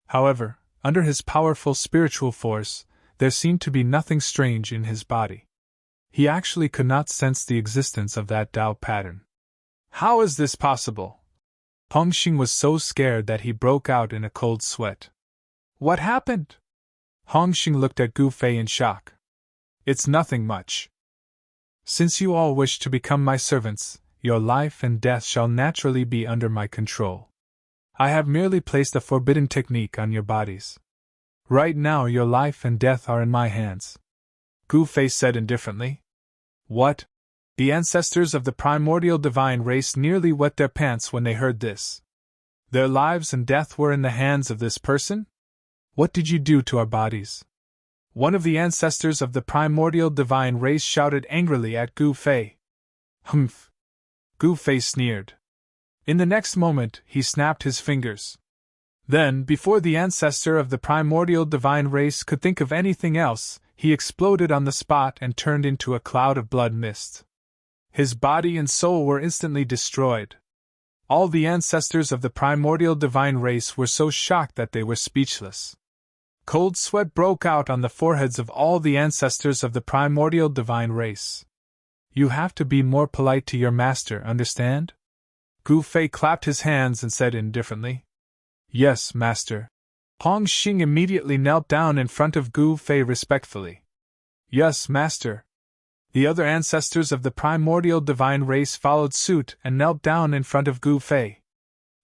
Speaker 1: However, under his powerful spiritual force, there seemed to be nothing strange in his body. He actually could not sense the existence of that Tao pattern. How is this possible? Hongxing was so scared that he broke out in a cold sweat. What happened? Hongxing looked at Gu Fei in shock. It's nothing much. Since you all wish to become my servants, your life and death shall naturally be under my control. I have merely placed a forbidden technique on your bodies. Right now your life and death are in my hands. Gu Fei said indifferently. What? The ancestors of the primordial divine race nearly wet their pants when they heard this. Their lives and death were in the hands of this person? What did you do to our bodies? One of the ancestors of the primordial divine race shouted angrily at Gu Fei. Humph! Gu Fei sneered. In the next moment, he snapped his fingers. Then, before the ancestor of the primordial divine race could think of anything else, he exploded on the spot and turned into a cloud of blood mist. His body and soul were instantly destroyed. All the ancestors of the primordial divine race were so shocked that they were speechless. Cold sweat broke out on the foreheads of all the ancestors of the primordial divine race. You have to be more polite to your master, understand? Gu Fei clapped his hands and said indifferently. Yes, master. Hongxing immediately knelt down in front of Gu Fei respectfully. Yes, master. The other ancestors of the primordial divine race followed suit and knelt down in front of Gu Fei.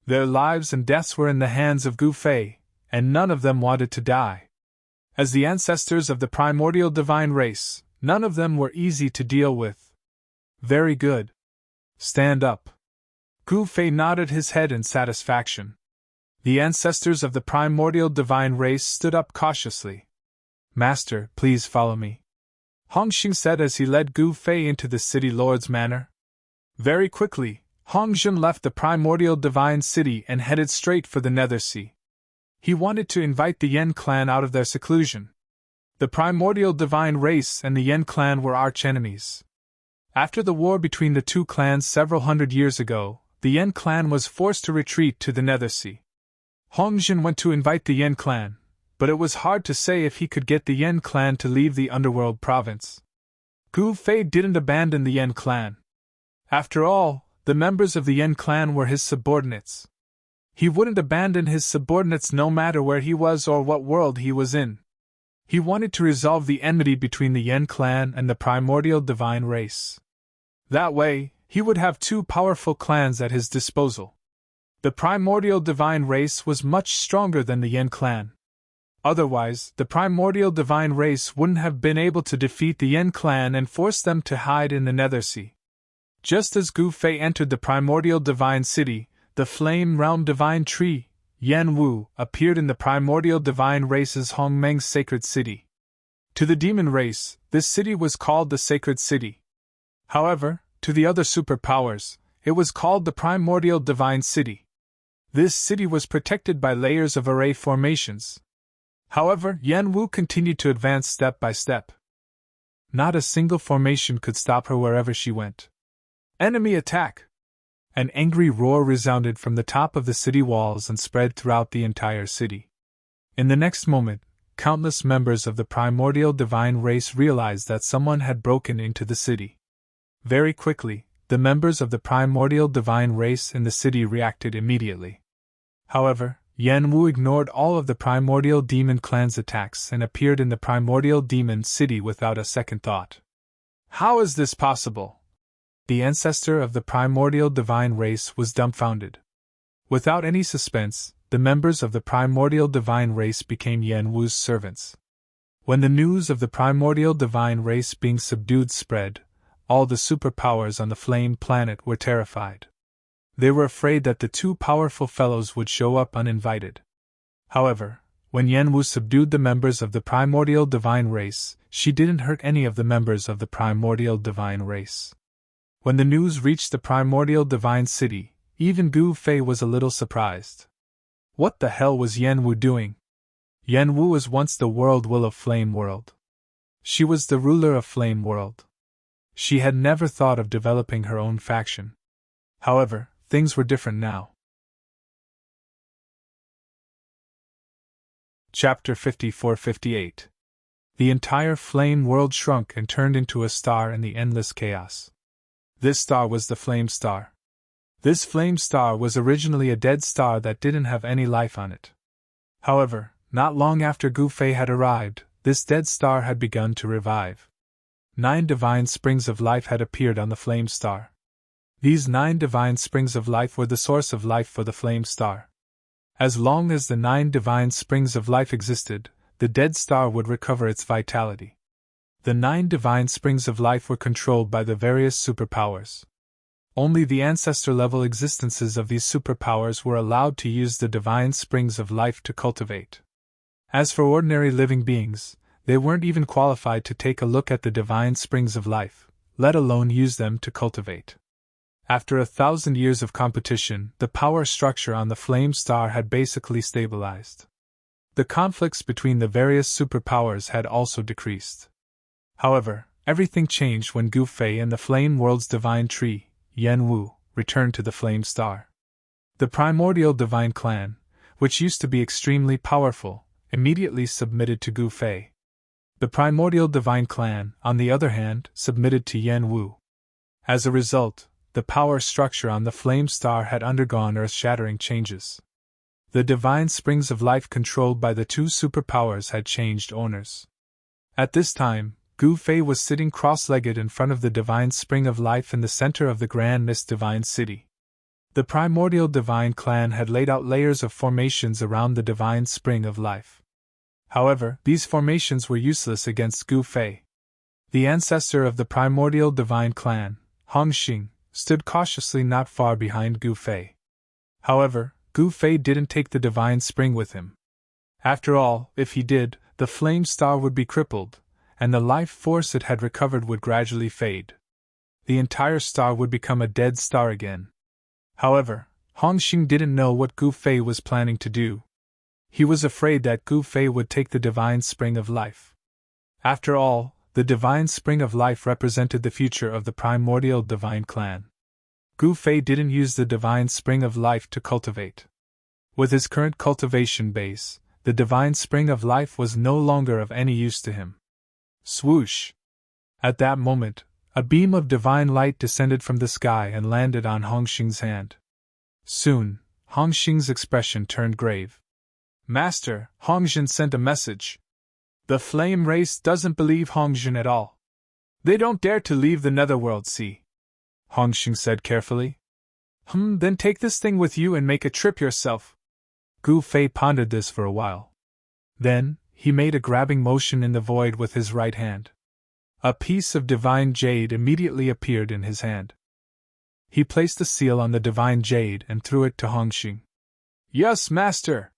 Speaker 1: Their lives and deaths were in the hands of Gu Fei, and none of them wanted to die. As the ancestors of the primordial divine race, none of them were easy to deal with. Very good. Stand up. Gu Fei nodded his head in satisfaction. The ancestors of the primordial divine race stood up cautiously. Master, please follow me, Hongxing said as he led Gu Fei into the city lord's manor. Very quickly, Hongjun left the primordial divine city and headed straight for the Nether Sea. He wanted to invite the Yen clan out of their seclusion. The primordial divine race and the Yen clan were arch-enemies. After the war between the two clans several hundred years ago, the Yen clan was forced to retreat to the Nether Sea. Hongjun went to invite the Yen clan, but it was hard to say if he could get the Yen clan to leave the underworld province. Gu Fei didn't abandon the Yen clan. After all, the members of the Yen clan were his subordinates. He wouldn't abandon his subordinates no matter where he was or what world he was in. He wanted to resolve the enmity between the Yen clan and the primordial divine race. That way, he would have two powerful clans at his disposal. The primordial divine race was much stronger than the Yen clan. Otherwise, the primordial divine race wouldn't have been able to defeat the Yen clan and force them to hide in the Nether Sea. Just as Gu Fei entered the primordial divine city, the flame realm divine tree, Yen Wu, appeared in the primordial divine race's Hongmeng's sacred city. To the demon race, this city was called the sacred city. However, to the other superpowers, it was called the primordial divine city. This city was protected by layers of array formations. However, Yen Wu continued to advance step by step. Not a single formation could stop her wherever she went. Enemy attack! An angry roar resounded from the top of the city walls and spread throughout the entire city. In the next moment, countless members of the primordial divine race realized that someone had broken into the city. Very quickly, the members of the primordial divine race in the city reacted immediately. However, Yen Wu ignored all of the primordial demon clan's attacks and appeared in the primordial demon city without a second thought. How is this possible? The ancestor of the primordial divine race was dumbfounded. Without any suspense, the members of the primordial divine race became Yen Wu's servants. When the news of the primordial divine race being subdued spread, all the superpowers on the flame planet were terrified. They were afraid that the two powerful fellows would show up uninvited. However, when Yen Wu subdued the members of the primordial divine race, she didn't hurt any of the members of the primordial divine race. When the news reached the primordial divine city, even Gu Fei was a little surprised. What the hell was Yen Wu doing? Yen Wu was once the world will of Flame World. She was the ruler of Flame World. She had never thought of developing her own faction. However, things were different now. Chapter 54-58. The entire flame world shrunk and turned into a star in the endless chaos. This star was the Flame Star. This flame star was originally a dead star that didn't have any life on it. However, not long after Gu Fei had arrived, this dead star had begun to revive. 9 divine springs of life had appeared on the flame star. These 9 divine springs of life were the source of life for the flame star. As long as the 9 divine springs of life existed, the dead star would recover its vitality. The 9 divine springs of life were controlled by the various superpowers. Only the ancestor-level existences of these superpowers were allowed to use the divine springs of life to cultivate. As for ordinary living beings, they weren't even qualified to take a look at the divine springs of life, let alone use them to cultivate. After 1,000 years of competition, the power structure on the flame star had basically stabilized. The conflicts between the various superpowers had also decreased. However, everything changed when Gu Fei and the flame world's divine tree, Yen Wu, returned to the flame star. The primordial divine clan, which used to be extremely powerful, immediately submitted to Gu Fei. The primordial divine clan, on the other hand, submitted to Yen Wu. As a result, the power structure on the flame star had undergone earth-shattering changes. The divine springs of life controlled by the 2 superpowers had changed owners. At this time, Gu Fei was sitting cross-legged in front of the divine spring of life in the center of the Grand Mist Divine City. The primordial divine clan had laid out layers of formations around the divine spring of life. However, these formations were useless against Gu Fei. The ancestor of the primordial divine clan, Hongxing, stood cautiously not far behind Gu Fei. However, Gu Fei didn't take the divine spring with him. After all, if he did, the flame star would be crippled, and the life force it had recovered would gradually fade. The entire star would become a dead star again. However, Hongxing didn't know what Gu Fei was planning to do. He was afraid that Gu Fei would take the divine spring of life. After all, the divine spring of life represented the future of the primordial divine clan. Gu Fei didn't use the divine spring of life to cultivate. With his current cultivation base, the divine spring of life was no longer of any use to him. Swoosh! At that moment, a beam of divine light descended from the sky and landed on Hongxing's hand. Soon, Hongxing's expression turned grave. Master, Hongxing sent a message. The flame race doesn't believe Hongxing at all. They don't dare to leave the netherworld sea. Hongxing said carefully. Then take this thing with you and make a trip yourself. Gu Fei pondered this for a while. Then, he made a grabbing motion in the void with his right hand. A piece of divine jade immediately appeared in his hand. He placed the seal on the divine jade and threw it to Hongxing. Yes, master!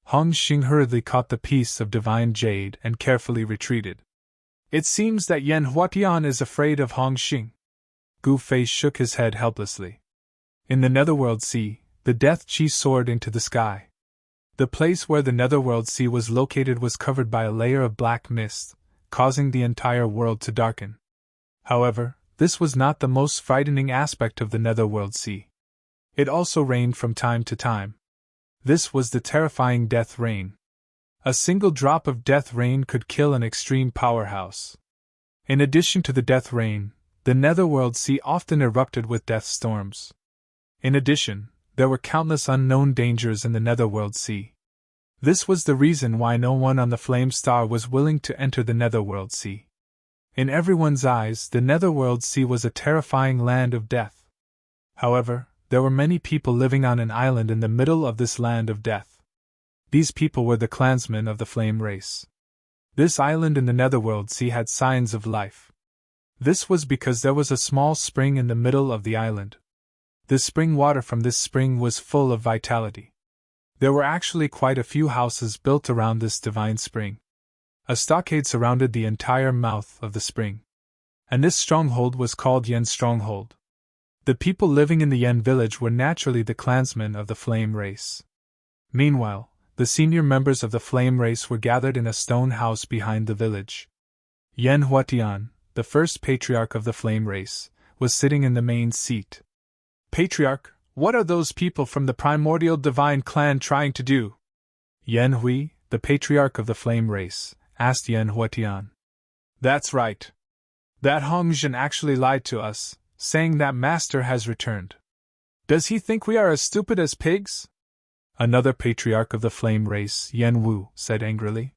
Speaker 1: Hongxing hurriedly caught the piece of divine jade and carefully retreated. It seems that Yan Huatian is afraid of Hongxing. Gu Fei shook his head helplessly. In the netherworld sea, the death chi soared into the sky. The place where the netherworld sea was located was covered by a layer of black mist, causing the entire world to darken. However, this was not the most frightening aspect of the netherworld sea. It also rained from time to time. This was the terrifying death rain. A single drop of death rain could kill an extreme powerhouse. In addition to the death rain, the netherworld sea often erupted with death storms. In addition, there were countless unknown dangers in the netherworld sea. This was the reason why no one on the Flame Star was willing to enter the netherworld sea. In everyone's eyes, the netherworld sea was a terrifying land of death. However, there were many people living on an island in the middle of this land of death. These people were the clansmen of the Flame race. This island in the netherworld sea had signs of life. This was because there was a small spring in the middle of the island. The spring water from this spring was full of vitality. There were actually quite a few houses built around this divine spring. A stockade surrounded the entire mouth of the spring. And this stronghold was called Yen Stronghold. The people living in the Yen village were naturally the clansmen of the Flame race. Meanwhile, the senior members of the Flame race were gathered in a stone house behind the village. Yen Huatian, the first patriarch of the Flame race, was sitting in the main seat. Patriarch, what are those people from the primordial divine clan trying to do? Yen Hui, the patriarch of the Flame race, asked Yen Huatian. That's right. That Hongxing actually lied to us, saying that master has returned. Does he think we are as stupid as pigs? Another patriarch of the Flame race, Yen Wu, said angrily.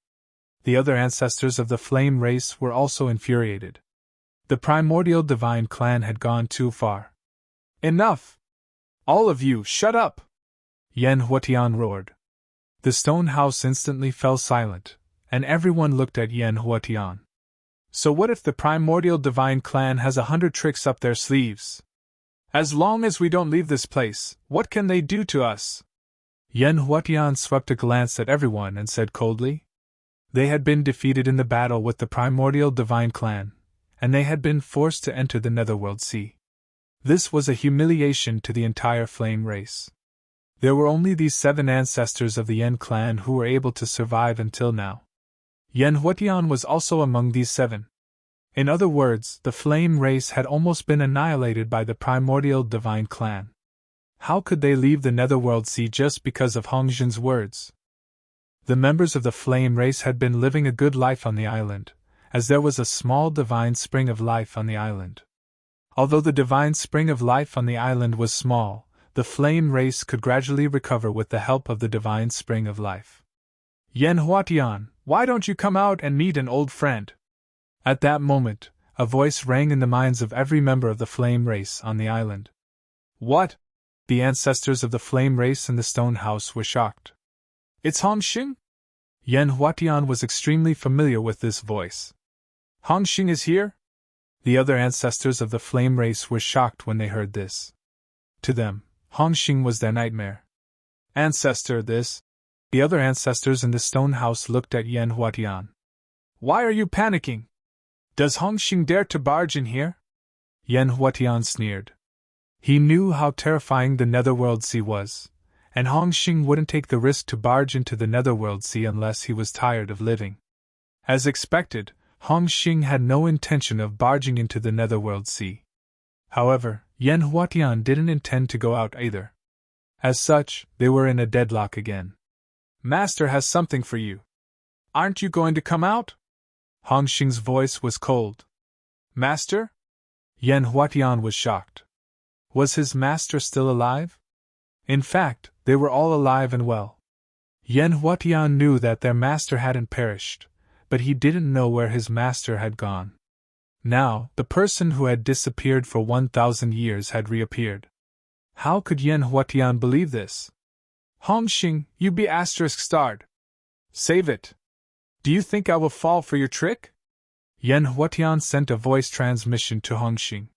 Speaker 1: The other ancestors of the Flame race were also infuriated. The primordial divine clan had gone too far. Enough! All of you, shut up! Yen Huatian roared. The stone house instantly fell silent, and everyone looked at Yen Huatian. So what if the primordial divine clan has 100 tricks up their sleeves? As long as we don't leave this place, what can they do to us? Yen Huatian swept a glance at everyone and said coldly. They had been defeated in the battle with the primordial divine clan, and they had been forced to enter the netherworld sea. This was a humiliation to the entire Flame race. There were only these 7 ancestors of the Yen clan who were able to survive until now. Yen Huatian was also among these 7. In other words, the Flame race had almost been annihilated by the primordial divine clan. How could they leave the netherworld sea just because of Hongxing's words? The members of the Flame race had been living a good life on the island, as there was a small divine spring of life on the island. Although the divine spring of life on the island was small, the Flame race could gradually recover with the help of the divine spring of life. Yen Huatian, why don't you come out and meet an old friend? At that moment, a voice rang in the minds of every member of the Flame race on the island. What? The ancestors of the Flame race in the stone house were shocked. It's Hongxing? Yen Huatian was extremely familiar with this voice. Hongxing is here? The other ancestors of the Flame race were shocked when they heard this. To them, Hongxing was their nightmare. Ancestor, this. The other ancestors in the stone house looked at Yen Huatian. Why are you panicking? Does Hongxing dare to barge in here? Yen Huatian sneered. He knew how terrifying the Netherworld Sea was, and Hong Xing wouldn't take the risk to barge into the Netherworld Sea unless he was tired of living. As expected, Hong Xing had no intention of barging into the Netherworld Sea. However, Yen Huatian didn't intend to go out either. As such, they were in a deadlock again. Master has something for you. Aren't you going to come out? Hong Xing's voice was cold. Master? Yen Huatian was shocked. Was his master still alive? In fact, they were all alive and well. Yen Huatian knew that their master hadn't perished, but he didn't know where his master had gone. Now, the person who had disappeared for 1,000 years had reappeared. How could Yen Huatian believe this? Hong Xing, you be ****. Save it. Do you think I will fall for your trick? Yen Huatian sent a voice transmission to Hong Xing.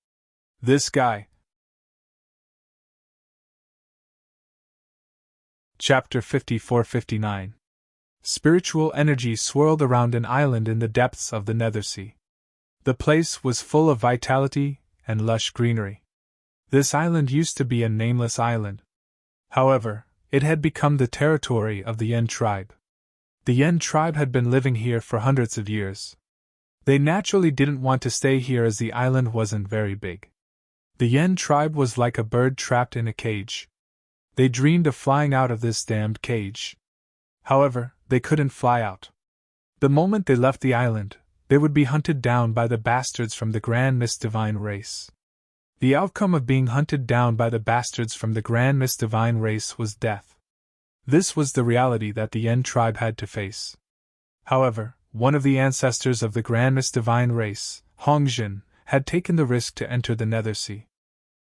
Speaker 1: This guy. Chapter 54-59. Spiritual energy swirled around an island in the depths of the Nethersea. The place was full of vitality and lush greenery. This island used to be a nameless island. However, it had become the territory of the Yen tribe. The Yen tribe had been living here for hundreds of years. They naturally didn't want to stay here as the island wasn't very big. The Yen tribe was like a bird trapped in a cage. They dreamed of flying out of this damned cage. However, they couldn't fly out. The moment they left the island, they would be hunted down by the bastards from the Grand Mist Divine race. The outcome of being hunted down by the bastards from the Grand Mist Divine race was death. This was the reality that the Yen tribe had to face. However, one of the ancestors of the Grand Mist Divine race, Hong Jin, had taken the risk to enter the Nethersea.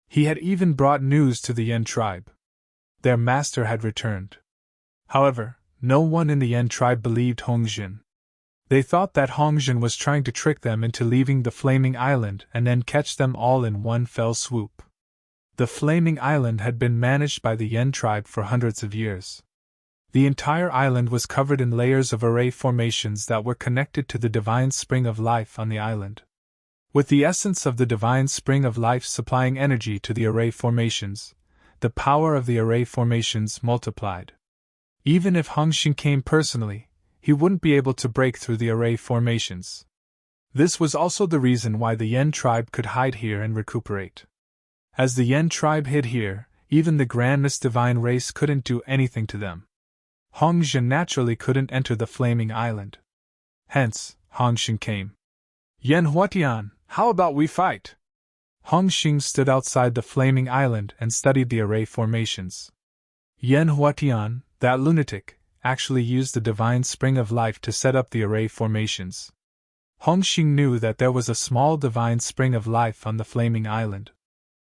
Speaker 1: He had even brought news to the Yen tribe. Their master had returned. However, no one in the Yen tribe believed Hong Jin. They thought that Hong Jin was trying to trick them into leaving the Flaming Island and then catch them all in one fell swoop. The Flaming Island had been managed by the Yen tribe for hundreds of years. The entire island was covered in layers of array formations that were connected to the divine spring of life on the island. With the essence of the divine spring of life supplying energy to the array formations, the power of the array formations multiplied. Even if Hong Xing came personally, he wouldn't be able to break through the array formations. This was also the reason why the Yen tribe could hide here and recuperate. As the Yen tribe hid here, even the Grand Mist Divine race couldn't do anything to them. Hong Jin naturally couldn't enter the Flaming Island. Hence, Hong Xing came. Yen Huatian, how about we fight? Hong Xing stood outside the Flaming Island and studied the array formations. Yen Huatian, that lunatic, actually used the divine spring of life to set up the array formations. Hong Xing knew that there was a small divine spring of life on the Flaming Island.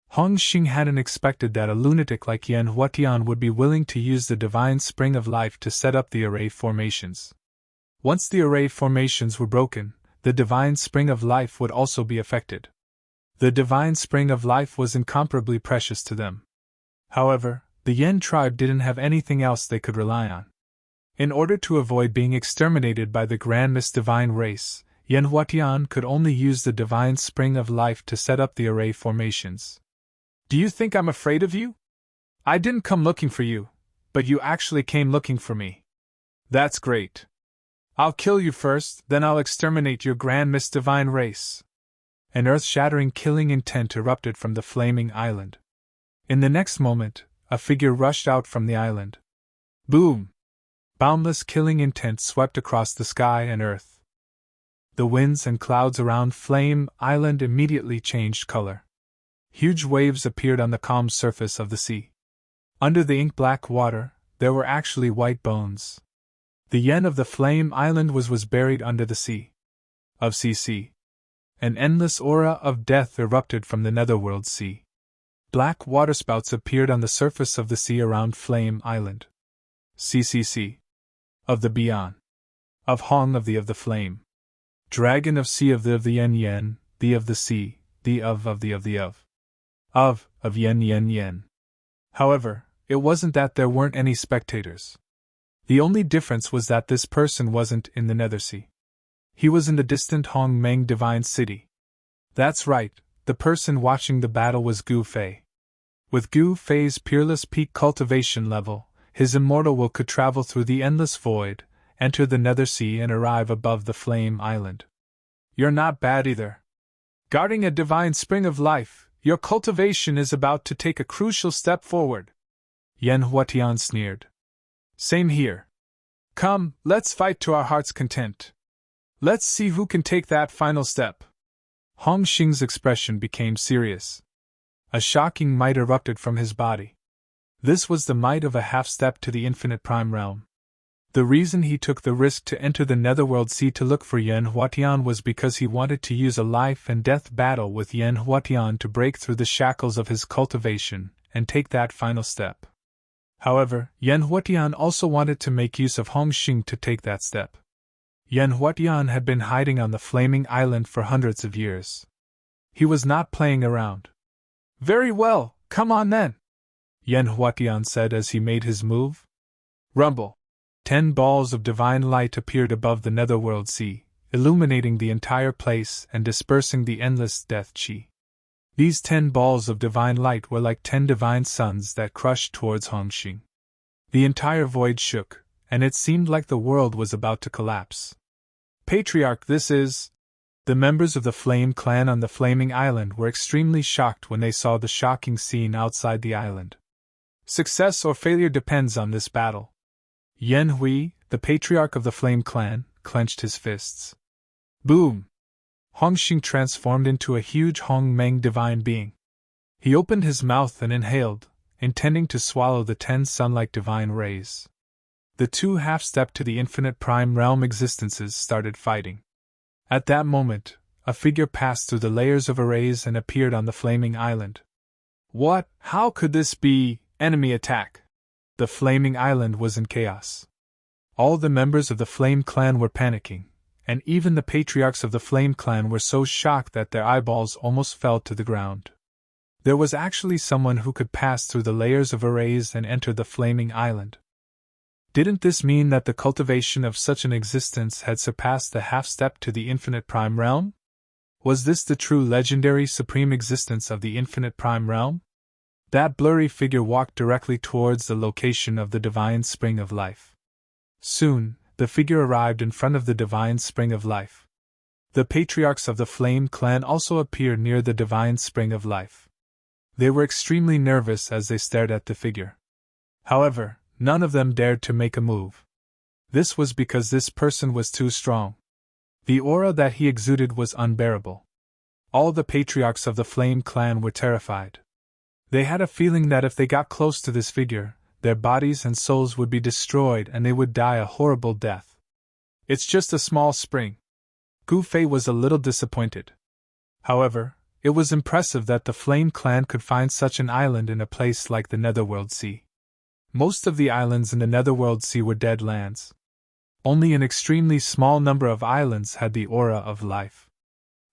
Speaker 1: Hong Xing hadn't expected that a lunatic like Yen Huatian would be willing to use the divine spring of life to set up the array formations. Once the array formations were broken, the divine spring of life would also be affected. The divine spring of life was incomparably precious to them. However, the Yen tribe didn't have anything else they could rely on. In order to avoid being exterminated by the Grand Mist Divine race, Yen Huatian could only use the divine spring of life to set up the array formations. Do you think I'm afraid of you? I didn't come looking for you, but you actually came looking for me. That's great. I'll kill you first, then I'll exterminate your Grand Mist Divine race. An earth-shattering killing intent erupted from the Flaming Island. In the next moment, a figure rushed out from the island. Boom! Boundless killing intent swept across the sky and earth. The winds and clouds around Flame Island immediately changed color. Huge waves appeared on the calm surface of the sea. Under the ink-black water, there were actually white bones. The Yen of the Flame Island was buried under the sea. Of CC. An endless aura of death erupted from the Netherworld Sea. Black waterspouts appeared on the surface of the sea around Flame Island. CCC. Of the Beyond. Of Hong of the Flame. Dragon of Sea of the Yen, the of the Sea, the of the of Yen. However, it wasn't that there weren't any spectators. The only difference was that this person wasn't in the Nethersea. He was in the distant Hong Meng Divine City. That's right, the person watching the battle was Gu Fei. With Gu Fei's peerless peak cultivation level, his immortal will could travel through the endless void, enter the nether sea and arrive above the flame island. You're not bad either. Guarding a divine spring of life, your cultivation is about to take a crucial step forward. Yen Huatian sneered. Same here. Come, let's fight to our heart's content. Let's see who can take that final step. Hong Xing's expression became serious. A shocking might erupted from his body. This was the might of a half-step to the infinite prime realm. The reason he took the risk to enter the netherworld sea to look for Yen Huatian was because he wanted to use a life-and-death battle with Yen Huatian to break through the shackles of his cultivation and take that final step. However, Yen Huatian also wanted to make use of Hong Xing to take that step. Yen Huatian had been hiding on the flaming island for hundreds of years. He was not playing around. Very well, come on then, Yen Huatian said as he made his move. Rumble. 10 balls of divine light appeared above the netherworld sea, illuminating the entire place and dispersing the endless death chi. These 10 balls of divine light were like 10 divine suns that crushed towards Hong Xing. The entire void shook, and it seemed like the world was about to collapse. Patriarch, this is... The members of the Flame clan on the Flaming Island were extremely shocked when they saw the shocking scene outside the island. Success or failure depends on this battle. Yen Hui, the patriarch of the Flame clan, clenched his fists. Boom! Hong Xing transformed into a huge Hong Meng divine being. He opened his mouth and inhaled, intending to swallow the 10 sun-like divine rays. The two half-step to the infinite prime realm existences started fighting. At that moment, a figure passed through the layers of arrays and appeared on the flaming island. What? How could this be? Enemy attack! The flaming island was in chaos. All the members of the Flame clan were panicking, and even the patriarchs of the Flame clan were so shocked that their eyeballs almost fell to the ground. There was actually someone who could pass through the layers of arrays and enter the flaming island. Didn't this mean that the cultivation of such an existence had surpassed the half-step to the infinite prime realm? Was this the true legendary supreme existence of the infinite prime realm? That blurry figure walked directly towards the location of the divine spring of life. Soon, the figure arrived in front of the divine spring of life. The patriarchs of the Flame clan also appeared near the divine spring of life. They were extremely nervous as they stared at the figure. However, none of them dared to make a move. This was because this person was too strong. The aura that he exuded was unbearable. All the patriarchs of the Flame clan were terrified. They had a feeling that if they got close to this figure, their bodies and souls would be destroyed and they would die a horrible death. It's just a small spring. Gu Fei was a little disappointed. However, it was impressive that the Flame clan could find such an island in a place like the Netherworld Sea. Most of the islands in the Netherworld Sea were dead lands. Only an extremely small number of islands had the aura of life.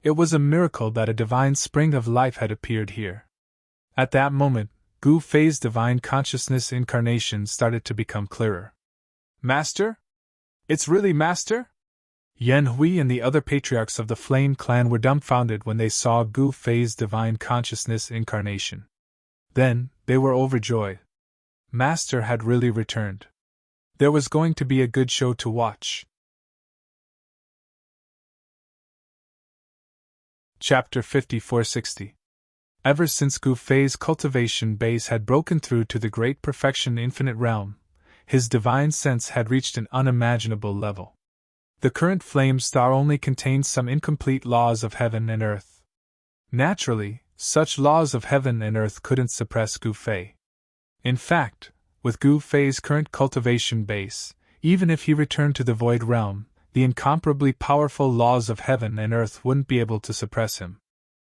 Speaker 1: It was a miracle that a divine spring of life had appeared here. At that moment, Gu Fei's divine consciousness incarnation started to become clearer. Master? It's really Master? Yen Hui and the other patriarchs of the Flame clan were dumbfounded when they saw Gu Fei's divine consciousness incarnation. Then, they were overjoyed. Master had really returned. There was going to be a good show to watch. Chapter 5460. Ever since Gu Fei's cultivation base had broken through to the great perfection infinite realm, his divine sense had reached an unimaginable level. The current flame star only contained some incomplete laws of heaven and earth. Naturally, such laws of heaven and earth couldn't suppress Gu Fei. In fact, with Gu Fei's current cultivation base, even if he returned to the void realm, the incomparably powerful laws of heaven and earth wouldn't be able to suppress him.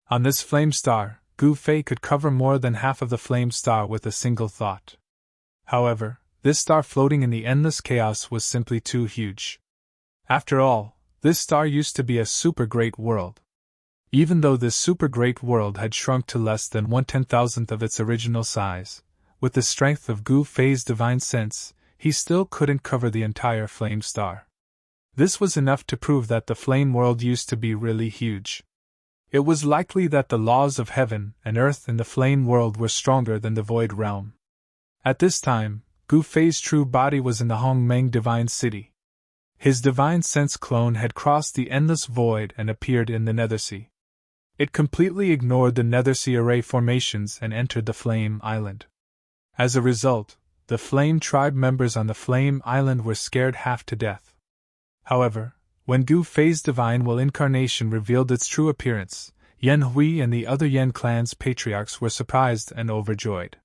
Speaker 1: On this flame star, Gu Fei could cover more than half of the flame star with a single thought. However, this star floating in the endless chaos was simply too huge. After all, this star used to be a super great world. Even though this super great world had shrunk to less than 1/10,000th of its original size, with the strength of Gu Fei's divine sense, he still couldn't cover the entire flame star. This was enough to prove that the flame world used to be really huge. It was likely that the laws of heaven and earth in the flame world were stronger than the void realm. At this time, Gu Fei's true body was in the Hongmeng Divine City. His divine sense clone had crossed the endless void and appeared in the Nethersea. It completely ignored the Nethersea array formations and entered the Flame Island. As a result, the Flame tribe members on the Flame Island were scared half to death. However, when Gu Fei's divine will incarnation revealed its true appearance, Yan Hui and the other Yan clan's patriarchs were surprised and overjoyed.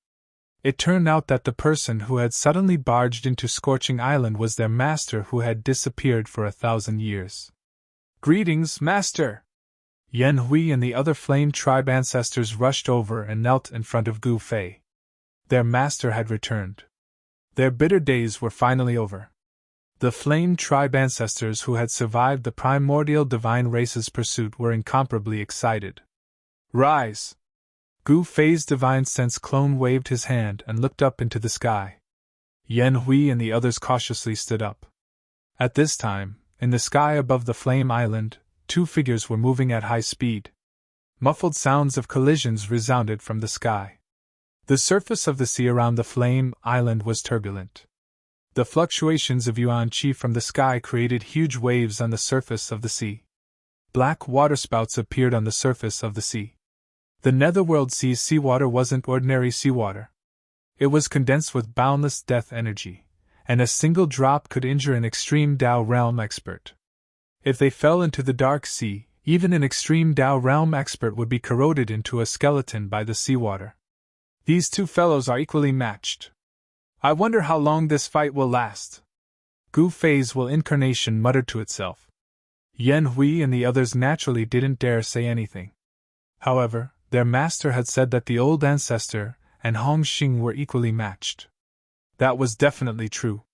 Speaker 1: It turned out that the person who had suddenly barged into Scorching Island was their master who had disappeared for 1,000 years. "Greetings, master!" Yan Hui and the other Flame tribe ancestors rushed over and knelt in front of Gu Fei. Their master had returned. Their bitter days were finally over. The Flame tribe ancestors who had survived the primordial divine race's pursuit were incomparably excited. "Rise!" Gu Fei's divine sense clone waved his hand and looked up into the sky. Yan Hui and the others cautiously stood up. At this time, in the sky above the Flame Island, two figures were moving at high speed. Muffled sounds of collisions resounded from the sky. The surface of the sea around the Flame Island was turbulent. The fluctuations of yuan qi from the sky created huge waves on the surface of the sea. Black waterspouts appeared on the surface of the sea. The Netherworld Sea's seawater wasn't ordinary seawater. It was condensed with boundless death energy, and a single drop could injure an extreme Dao realm expert. If they fell into the dark sea, even an extreme Dao realm expert would be corroded into a skeleton by the seawater. These two fellows are equally matched. I wonder how long this fight will last. Gu Fei's will incarnation muttered to itself. Yan Hui and the others naturally didn't dare say anything. However, their master had said that the old ancestor and Hong Xing were equally matched. That was definitely true.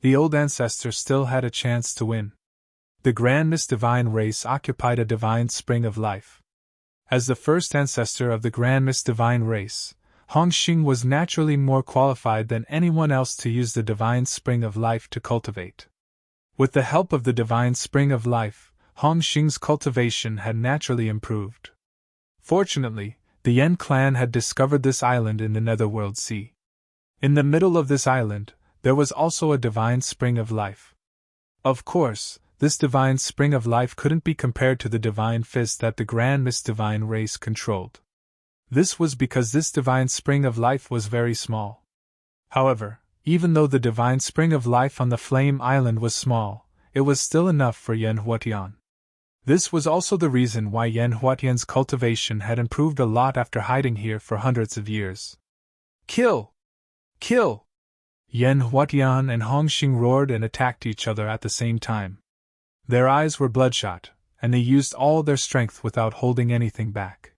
Speaker 1: The old ancestor still had a chance to win. The grandest divine race occupied a divine spring of life. As the first ancestor of the grandest divine race, Hong Xing was naturally more qualified than anyone else to use the divine spring of life to cultivate. With the help of the divine spring of life, Hong Xing's cultivation had naturally improved. Fortunately, the Yan clan had discovered this island in the Netherworld Sea. In the middle of this island, there was also a divine spring of life. Of course, this divine spring of life couldn't be compared to the divine fist that the Grand Mist divine race controlled. This was because this divine spring of life was very small. However, even though the divine spring of life on the Flame Island was small, it was still enough for Yan Huatian. This was also the reason why Yan Huatian's cultivation had improved a lot after hiding here for hundreds of years. "Kill! Kill!" Yan Huatian and Hong Xing roared and attacked each other at the same time. Their eyes were bloodshot, and they used all their strength without holding anything back.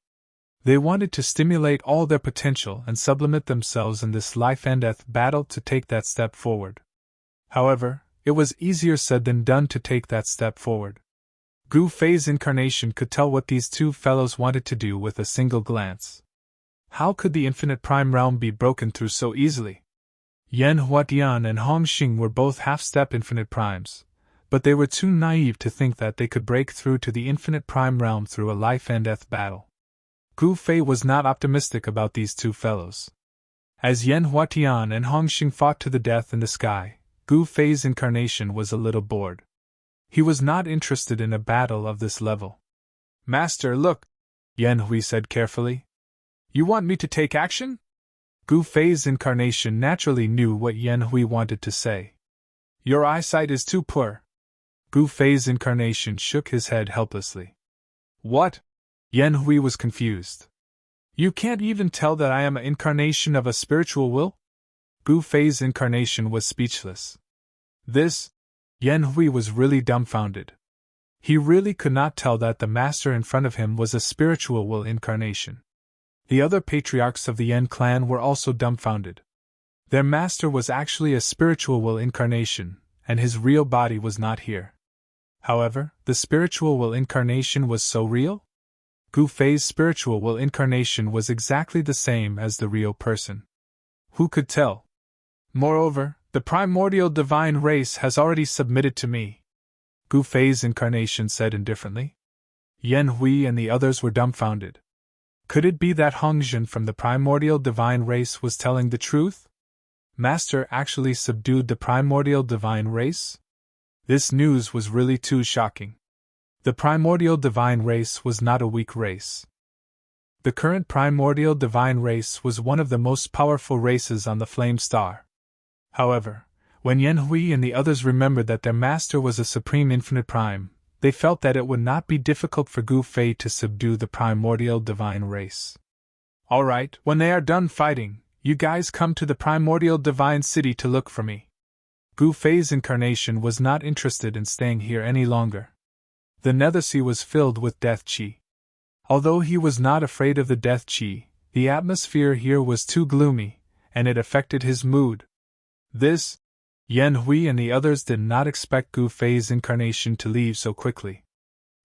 Speaker 1: They wanted to stimulate all their potential and sublimate themselves in this life and death battle to take that step forward. However, it was easier said than done to take that step forward. Gu Fei's incarnation could tell what these two fellows wanted to do with a single glance. How could the infinite prime realm be broken through so easily? Yan Huatian and Hong Xing were both half-step infinite primes, but they were too naive to think that they could break through to the infinite prime realm through a life-and-death battle. Gu Fei was not optimistic about these two fellows. As Yan Huatian and Hong Xing fought to the death in the sky, Gu Fei's incarnation was a little bored. He was not interested in a battle of this level. "Master, look," Yan Hui said carefully. "You want me to take action?" Gu Fei's incarnation naturally knew what Yan Hui wanted to say. "Your eyesight is too poor." Gu Fei's incarnation shook his head helplessly. "What?" Yan Hui was confused. "You can't even tell that I am an incarnation of a spiritual will?" Gu Fei's incarnation was speechless. Yan Hui was really dumbfounded. He really could not tell that the master in front of him was a spiritual will incarnation. The other patriarchs of the Yan clan were also dumbfounded. Their master was actually a spiritual will incarnation, and his real body was not here. However, the spiritual will incarnation was so real? Gu Fei's spiritual will incarnation was exactly the same as the real person. Who could tell? Moreover, the primordial divine race has already submitted to me, Gu Fei's incarnation said indifferently. Yan Hui and the others were dumbfounded. Could it be that Hongzhen from the primordial divine race was telling the truth? Master actually subdued the primordial divine race? This news was really too shocking. The primordial divine race was not a weak race. The current primordial divine race was one of the most powerful races on the Flame Star. However, when Yan Hui and the others remembered that their master was a supreme infinite prime, they felt that it would not be difficult for Gu Fei to subdue the primordial divine race. Alright, when they are done fighting, you guys come to the primordial divine city to look for me. Gu Fei's incarnation was not interested in staying here any longer. The Nethersea was filled with death qi. Although he was not afraid of the death qi, the atmosphere here was too gloomy, and it affected his mood. Yan Hui and the others did not expect Gu Fei's incarnation to leave so quickly.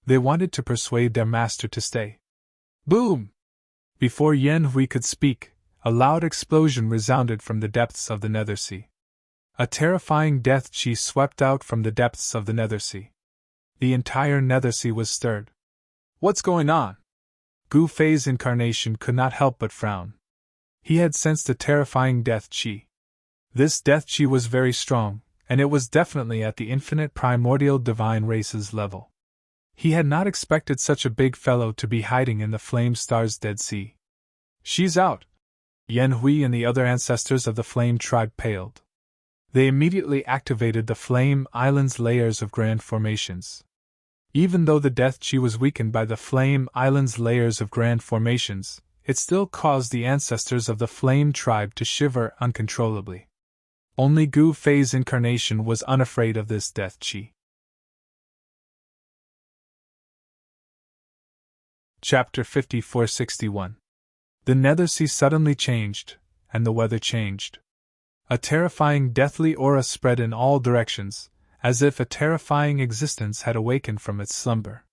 Speaker 1: They wanted to persuade their master to stay. Boom! Before Yan Hui could speak, a loud explosion resounded from the depths of the Nethersea. A terrifying death qi swept out from the depths of the Nethersea. The entire Nethersea was stirred. What's going on? Gu Fei's incarnation could not help but frown. He had sensed a terrifying death qi. This death qi was very strong, and it was definitely at the infinite primordial divine race's level. He had not expected such a big fellow to be hiding in the Flame Star's Dead Sea. She's out! Yan Hui and the other ancestors of the Flame tribe paled. They immediately activated the Flame Island's layers of grand formations. Even though the death qi was weakened by the Flame Island's layers of grand formations, it still caused the ancestors of the Flame tribe to shiver uncontrollably. Only Gu Fei's incarnation was unafraid of this death qi. Chapter 5461. The Nethersea suddenly changed, and the weather changed. A terrifying deathly aura spread in all directions, as if a terrifying existence had awakened from its slumber.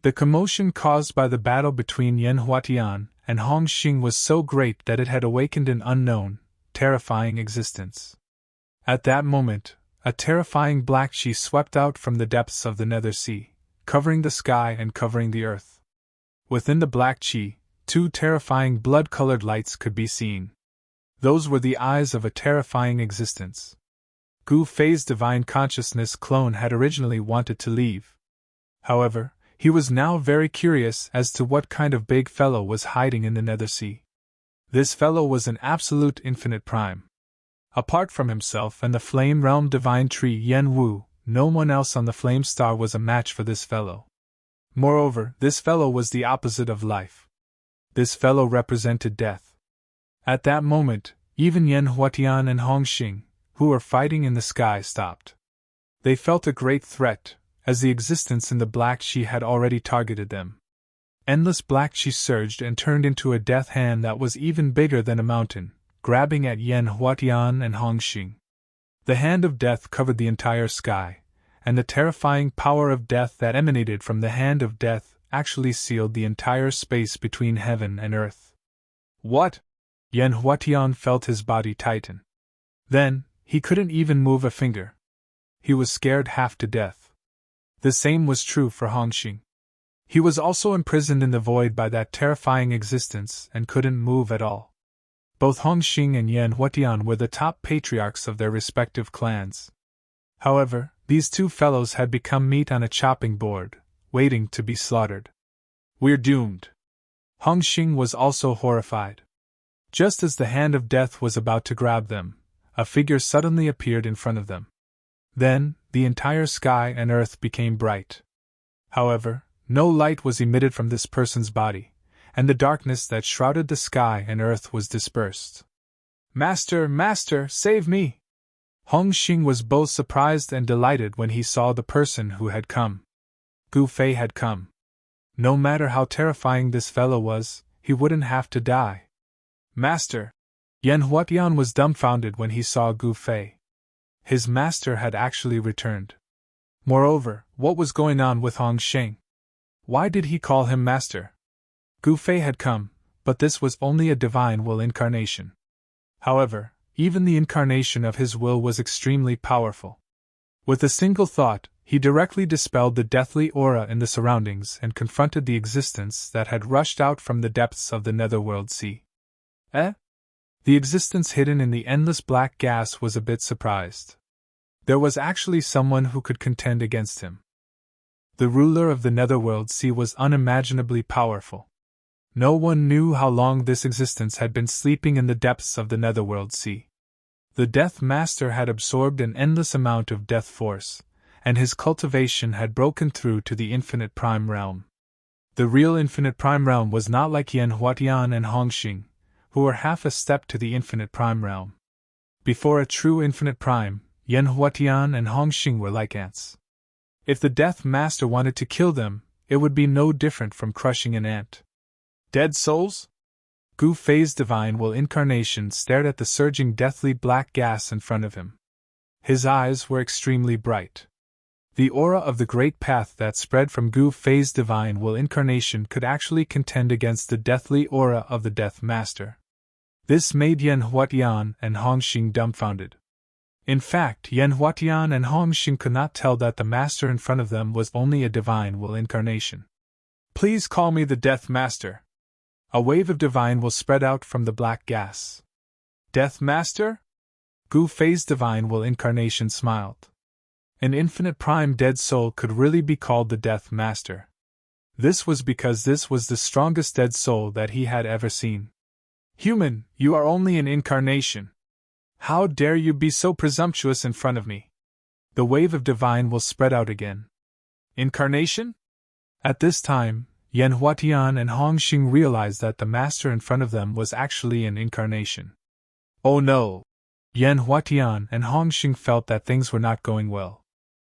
Speaker 1: The commotion caused by the battle between Yan Huatian and Hong Xing was so great that it had awakened an unknown, terrifying existence. At that moment, a terrifying black qi swept out from the depths of the Nethersea, covering the sky and covering the earth. Within the black qi, two terrifying blood-colored lights could be seen. Those were the eyes of a terrifying existence. Gu Fei's divine consciousness clone had originally wanted to leave. However, he was now very curious as to what kind of big fellow was hiding in the Nethersea. This fellow was an absolute infinite prime. Apart from himself and the Flame Realm Divine Tree Yan Wu, no one else on the Flame Star was a match for this fellow. Moreover, this fellow was the opposite of life. This fellow represented death. At that moment, even Yan Huatian and Hong Xing, who were fighting in the sky, stopped. They felt a great threat, as the existence in the black qi had already targeted them. Endless black qi surged and turned into a death hand that was even bigger than a mountain, grabbing at Yan Huatian and Hong Xing. The hand of death covered the entire sky, and the terrifying power of death that emanated from the hand of death actually sealed the entire space between heaven and earth. What? Yan Huatian felt his body tighten. Then, he couldn't even move a finger. He was scared half to death. The same was true for Hong Xing. He was also imprisoned in the void by that terrifying existence and couldn't move at all. Both Hong Xing and Yan Huatian were the top patriarchs of their respective clans. However, these two fellows had become meat on a chopping board, waiting to be slaughtered. We're doomed. Hong Xing was also horrified. Just as the hand of death was about to grab them, a figure suddenly appeared in front of them. Then, the entire sky and earth became bright. However, no light was emitted from this person's body, and the darkness that shrouded the sky and earth was dispersed. Master, Master, save me! Hong Xing was both surprised and delighted when he saw the person who had come. Gu Fei had come. No matter how terrifying this fellow was, he wouldn't have to die. Master! Yan Huatian was dumbfounded when he saw Gu Fei. His master had actually returned. Moreover, what was going on with Hong Xing? Why did he call him master? Gu Fei had come, but this was only a divine will incarnation. However, even the incarnation of his will was extremely powerful. With a single thought, He directly dispelled the deathly aura in the surroundings and confronted the existence that had rushed out from the depths of the netherworld sea. Eh? The existence hidden in the endless black gas was a bit surprised. There was actually someone who could contend against him. The ruler of the netherworld sea was unimaginably powerful. No one knew how long this existence had been sleeping in the depths of the netherworld sea. The Death Master had absorbed an endless amount of death force, and his cultivation had broken through to the infinite prime realm. The real infinite prime realm was not like Yan Huatian and Hongxing, who were half a step to the infinite prime realm. Before a true infinite prime, Yan Huatian and Hongxing were like ants. If the Death Master wanted to kill them, it would be no different from crushing an ant. Dead souls? Gu Fei's divine will incarnation stared at the surging deathly black gas in front of him. His eyes were extremely bright. The aura of the great path that spread from Gu Fei's divine will incarnation could actually contend against the deathly aura of the Death Master. This made Yan Huatian and Hongxing dumbfounded. In fact, Yan Huatian and Hongxing could not tell that the Master in front of them was only a divine will incarnation. Please call me the Death Master. A wave of divine will spread out from the black gas. Death Master? Gu Fei's divine will incarnation smiled. An infinite prime dead soul could really be called the Death Master. This was because this was the strongest dead soul that he had ever seen. Human, you are only an incarnation. How dare you be so presumptuous in front of me? The wave of divine will spread out again. Incarnation? At this time, Yan Huatian and Hongxing realized that the Master in front of them was actually an incarnation. Oh no! Yan Huatian and Hongxing felt that things were not going well.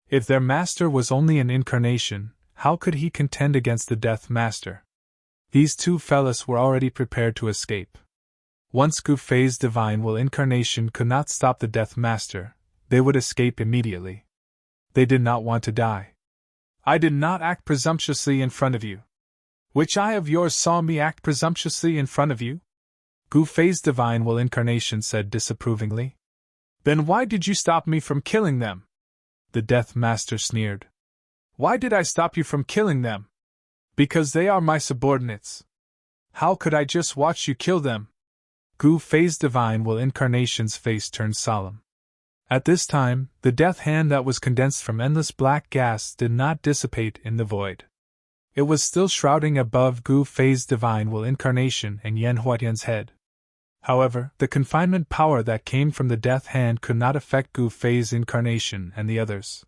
Speaker 1: If their Master was only an incarnation, how could he contend against the Death Master? These two fellas were already prepared to escape. Once Gu Fei's divine will incarnation could not stop the Death Master, they would escape immediately. They did not want to die. I did not act presumptuously in front of you. Which eye of yours saw me act presumptuously in front of you? Gu Fei's divine will incarnation said disapprovingly. Then why did you stop me from killing them? The Death Master sneered. Why did I stop you from killing them? Because they are my subordinates. How could I just watch you kill them? Gu Fei's divine will incarnation's face turned solemn. At this time, the death hand that was condensed from endless black gas did not dissipate in the void. It was still shrouding above Gu Fei's divine will incarnation and Yan Huatian's head. However, the confinement power that came from the death hand could not affect Gu Fei's incarnation and the others.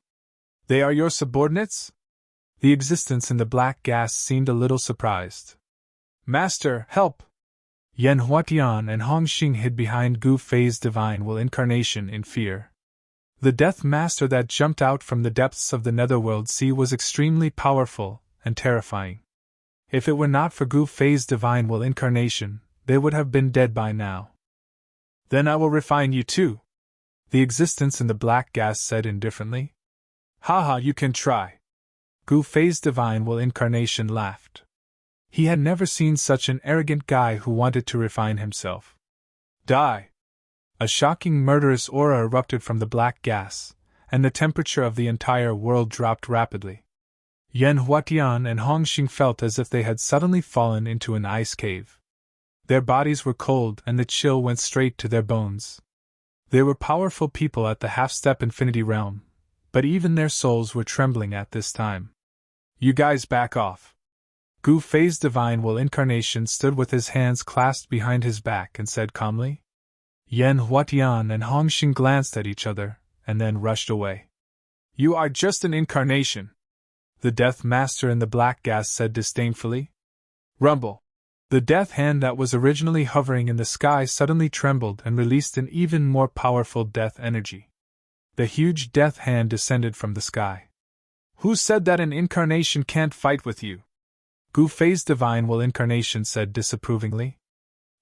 Speaker 1: They are your subordinates? The existence in the black gas seemed a little surprised. Master, help! Yan Huatian and Hongxing hid behind Gu Fei's divine will incarnation in fear. The Death Master that jumped out from the depths of the netherworld sea was extremely powerful and terrifying. If it were not for Gu Fei's divine will incarnation, they would have been dead by now. Then I will refine you too, the existence in the black gas said indifferently. Haha, you can try. Gu Fei's divine will incarnation laughed. He had never seen such an arrogant guy who wanted to refine himself. Die! A shocking murderous aura erupted from the black gas, and the temperature of the entire world dropped rapidly. Yan Huatian and Hongxing felt as if they had suddenly fallen into an ice cave. Their bodies were cold and the chill went straight to their bones. They were powerful people at the half-step infinity realm, but even their souls were trembling at this time. You guys back off. Gu Fei's divine will incarnation stood with his hands clasped behind his back and said calmly. Yan Huatian and Hongxing glanced at each other, and then rushed away. You are just an incarnation, the Death Master in the black gas said disdainfully. Rumble! The death hand that was originally hovering in the sky suddenly trembled and released an even more powerful death energy. The huge death hand descended from the sky. Who said that an incarnation can't fight with you? Gu Fei's divine will incarnation said disapprovingly.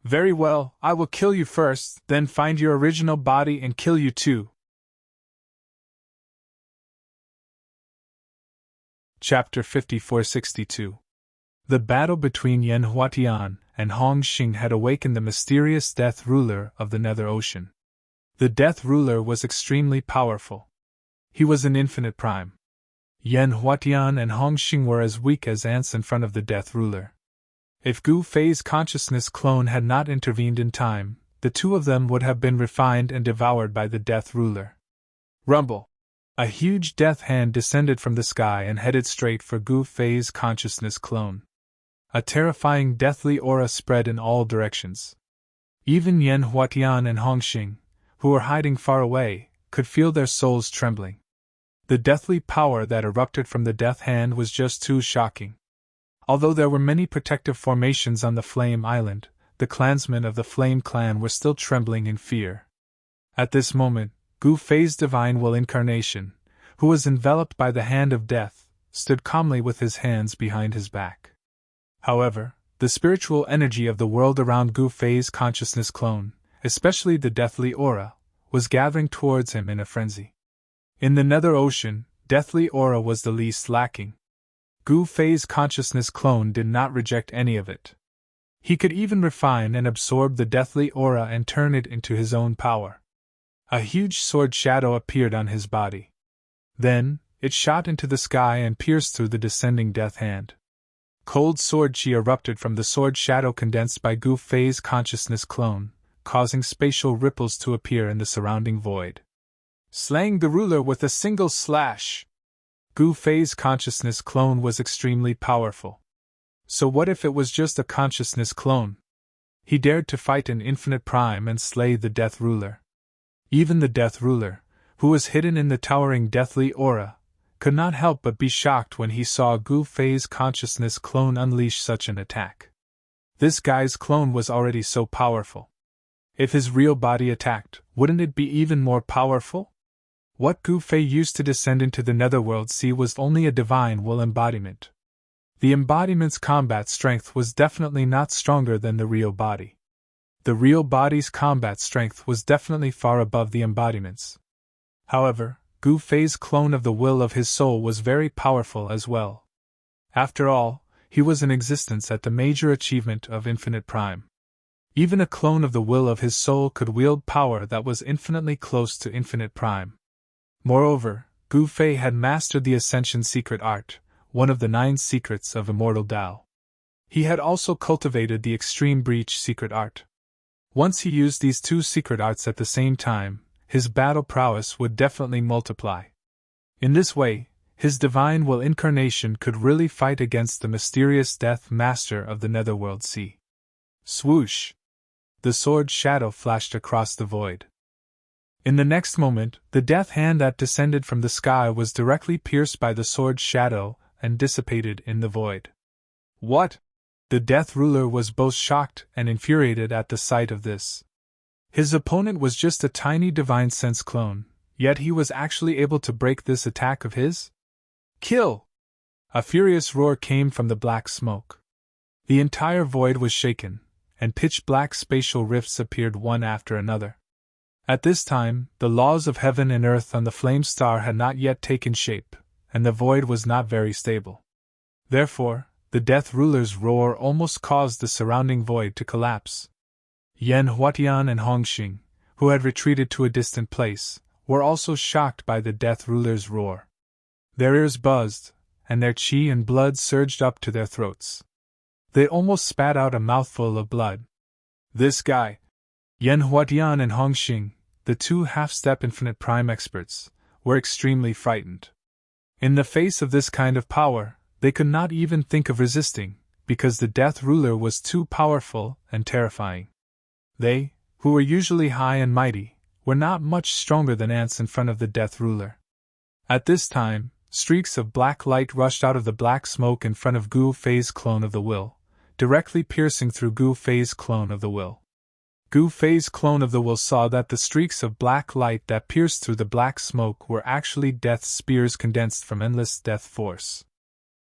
Speaker 1: Very well, I will kill you first, then find your original body and kill you too. Chapter 5462. The battle between Yan Huatian and Hongxing had awakened the mysterious Death Ruler of the Nether Ocean. The Death Ruler was extremely powerful. He was an infinite prime. Yan Huatian and Hong Xing were as weak as ants in front of the Death Ruler. If Gu Fei's consciousness clone had not intervened in time, the two of them would have been refined and devoured by the Death Ruler. Rumble! A huge death hand descended from the sky and headed straight for Gu Fei's consciousness clone. A terrifying deathly aura spread in all directions. Even Yan Huatian and Hong Xing, who were hiding far away, could feel their souls trembling. The deathly power that erupted from the death hand was just too shocking. Although there were many protective formations on the Flame Island, the clansmen of the Flame Clan were still trembling in fear. At this moment, Gu Fei's divine will incarnation, who was enveloped by the hand of death, stood calmly with his hands behind his back. However, the spiritual energy of the world around Gu Fei's consciousness clone, especially the deathly aura, was gathering towards him in a frenzy. In the nether ocean, deathly aura was the least lacking. Gu Fei's consciousness clone did not reject any of it. He could even refine and absorb the deathly aura and turn it into his own power. A huge sword shadow appeared on his body. Then, it shot into the sky and pierced through the descending death hand. Cold sword chi erupted from the sword shadow condensed by Gu Fei's consciousness clone, causing spatial ripples to appear in the surrounding void. Slaying the ruler with a single slash! Gu Fei's consciousness clone was extremely powerful. So what if it was just a consciousness clone? He dared to fight in Infinite Prime and slay the Death Ruler. Even the Death Ruler, who was hidden in the towering deathly aura, could not help but be shocked when he saw Gu Fei's consciousness clone unleash such an attack. This guy's clone was already so powerful. If his real body attacked, wouldn't it be even more powerful? What Gu Fei used to descend into the netherworld sea was only a divine will embodiment. The embodiment's combat strength was definitely not stronger than the real body. The real body's combat strength was definitely far above the embodiment's. However, Gu Fei's clone of the will of his soul was very powerful as well. After all, he was in existence at the major achievement of Infinite Prime. Even a clone of the will of his soul could wield power that was infinitely close to Infinite Prime. Moreover, Gu Fei had mastered the Ascension Secret Art, one of the 9 secrets of Immortal Tao. He had also cultivated the Extreme Breach Secret Art. Once he used these 2 secret arts at the same time, his battle prowess would definitely multiply. In this way, his divine will incarnation could really fight against the mysterious Death Master of the Netherworld Sea. Swoosh! The sword shadow flashed across the void. In the next moment, the death hand that descended from the sky was directly pierced by the sword shadow and dissipated in the void. What? The Death Ruler was both shocked and infuriated at the sight of this. His opponent was just a tiny divine sense clone, yet he was actually able to break this attack of his? Kill! A furious roar came from the black smoke. The entire void was shaken, and pitch-black spatial rifts appeared one after another. At this time, the laws of heaven and earth on the flame star had not yet taken shape, and the void was not very stable. Therefore, the Death Ruler's roar almost caused the surrounding void to collapse. Yan Huatian and Hong Xing, who had retreated to a distant place, were also shocked by the Death Ruler's roar. Their ears buzzed, and their chi and blood surged up to their throats. They almost spat out a mouthful of blood. This guy, Yan Huatian and Hong Xing, the 2 half-step Infinite Prime experts, were extremely frightened. In the face of this kind of power, they could not even think of resisting, because the Death Ruler was too powerful and terrifying. They, who were usually high and mighty, were not much stronger than ants in front of the Death Ruler. At this time, streaks of black light rushed out of the black smoke in front of Gu Fei's clone of the will, directly piercing through Gu Fei's clone of the will. Gu Fei's clone of the will saw that the streaks of black light that pierced through the black smoke were actually death spears condensed from endless death force.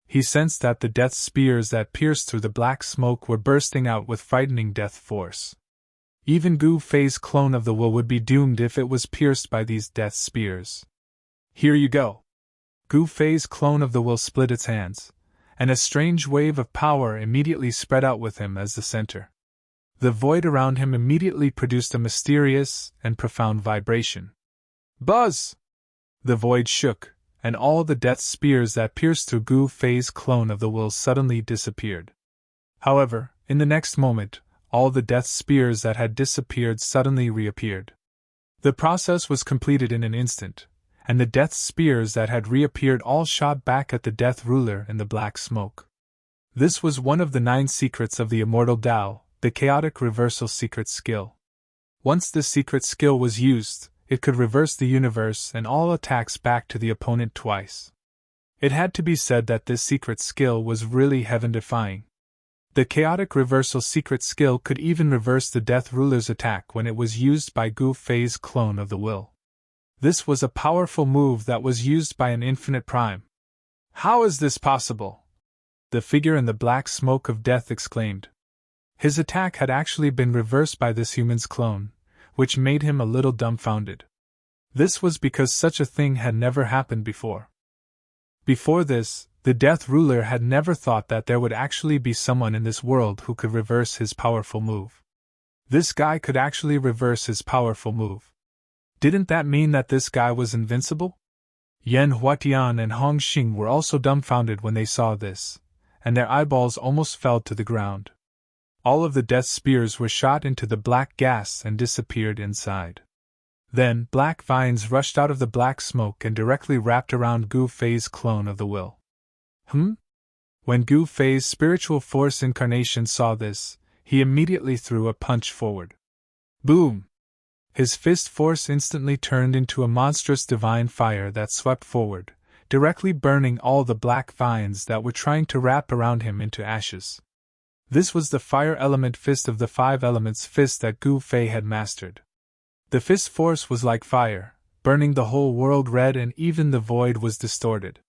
Speaker 1: He sensed that the death spears that pierced through the black smoke were bursting out with frightening death force. Even Gu Fei's clone of the will would be doomed if it was pierced by these death spears. Here you go! Gu Fei's clone of the will split its hands, and a strange wave of power immediately spread out with him as the center. The void around him immediately produced a mysterious and profound vibration. Buzz! The void shook, and all the death spears that pierced through Gu Fei's clone of the will suddenly disappeared. However, in the next moment, all the death spears that had disappeared suddenly reappeared. The process was completed in an instant, and the death spears that had reappeared all shot back at the death ruler in the black smoke. This was one of the 9 secrets of the immortal Tao, the chaotic reversal secret skill. Once this secret skill was used, it could reverse the universe and all attacks back to the opponent twice. It had to be said that this secret skill was really heaven-defying. The chaotic reversal secret skill could even reverse the Death Ruler's attack when it was used by Gu Fei's clone of the will. This was a powerful move that was used by an infinite prime. How is this possible? The figure in the black smoke of death exclaimed. His attack had actually been reversed by this human's clone, which made him a little dumbfounded. This was because such a thing had never happened before. Before this, the Death Ruler had never thought that there would actually be someone in this world who could reverse his powerful move. This guy could actually reverse his powerful move. Didn't that mean that this guy was invincible? Yan Huatian and Hong Xing were also dumbfounded when they saw this, and their eyeballs almost fell to the ground. All of the death spears were shot into the black gas and disappeared inside. Then, black vines rushed out of the black smoke and directly wrapped around Gu Fei's clone of the will. When Gu Fei's spiritual force incarnation saw this, he immediately threw a punch forward. Boom! His fist force instantly turned into a monstrous divine fire that swept forward, directly burning all the black vines that were trying to wrap around him into ashes. This was the fire element fist of the 5 elements fist that Gu Fei had mastered. The fist force was like fire, burning the whole world red, and even the void was distorted.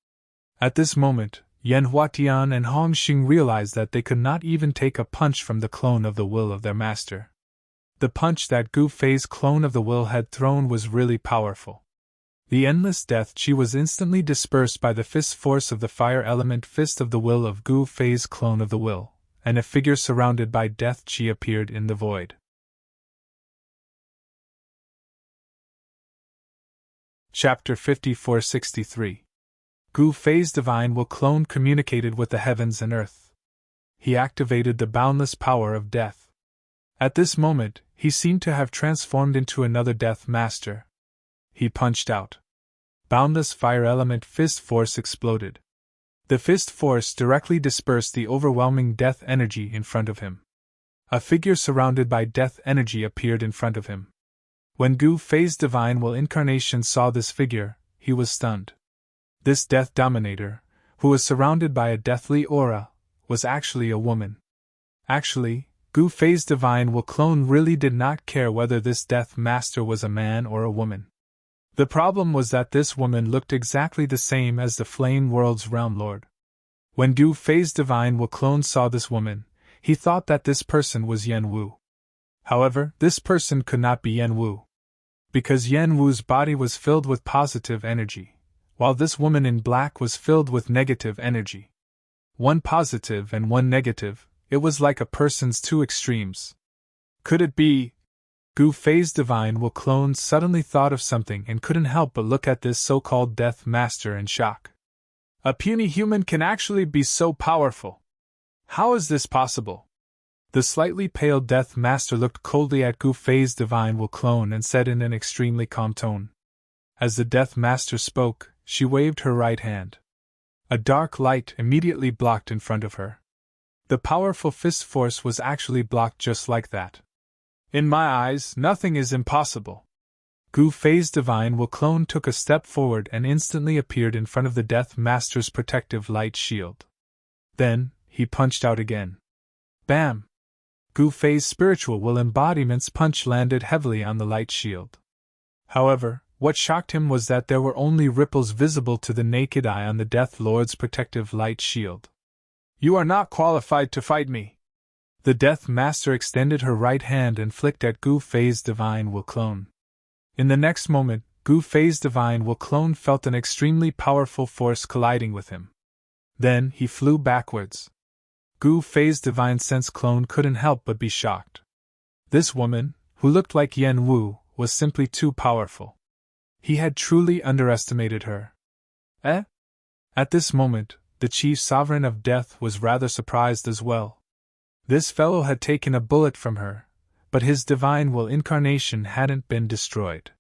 Speaker 1: At this moment, Yan Huatian and Hong Xing realized that they could not even take a punch from the clone of the will of their master. The punch that Gu Fei's clone of the will had thrown was really powerful. The endless death chi was instantly dispersed by the fist force of the fire element fist of the will of Gu Fei's clone of the will, and a figure surrounded by death chi appeared in the void. Chapter 5463. Gu Fei's divine will clone communicated with the heavens and earth. He activated the boundless power of death. At this moment, he seemed to have transformed into another death master. He punched out. Boundless fire element fist force exploded. The fist force directly dispersed the overwhelming death energy in front of him. A figure surrounded by death energy appeared in front of him. When Gu Fei's divine will incarnation saw this figure, he was stunned. This death dominator, who was surrounded by a deathly aura, was actually a woman. Actually, Gu Fei's divine will clone really did not care whether this death master was a man or a woman. The problem was that this woman looked exactly the same as the Flame World's Realm Lord. When Gu Fei's divine will clone saw this woman, he thought that this person was Yan Wu. However, this person could not be Yan Wu, because Yan Wu's body was filled with positive energy, while this woman in black was filled with negative energy. One positive and one negative, it was like a person's 2 extremes. Could it be? Gu Fei's divine will clone suddenly thought of something and couldn't help but look at this so-called death master in shock. A puny human can actually be so powerful. How is this possible? The slightly pale death master looked coldly at Gu Fei's divine will clone and said in an extremely calm tone. As the death master spoke, she waved her right hand. A dark light immediately blocked in front of her. The powerful fist force was actually blocked just like that. In my eyes, nothing is impossible. Gu Fei's divine will clone took a step forward and instantly appeared in front of the Death Master's protective light shield. Then, he punched out again. Bam! Gu Fei's spiritual will embodiment's punch landed heavily on the light shield. However, what shocked him was that there were only ripples visible to the naked eye on the Death Lord's protective light shield. You are not qualified to fight me. The Death Master extended her right hand and flicked at Gu Fei's divine will clone. In the next moment, Gu Fei's divine will clone felt an extremely powerful force colliding with him. Then he flew backwards. Gu Fei's divine sense clone couldn't help but be shocked. This woman, who looked like Yan Wu, was simply too powerful. He had truly underestimated her. Eh? At this moment, the chief sovereign of death was rather surprised as well. This fellow had taken a bullet from her, but his divine will incarnation hadn't been destroyed.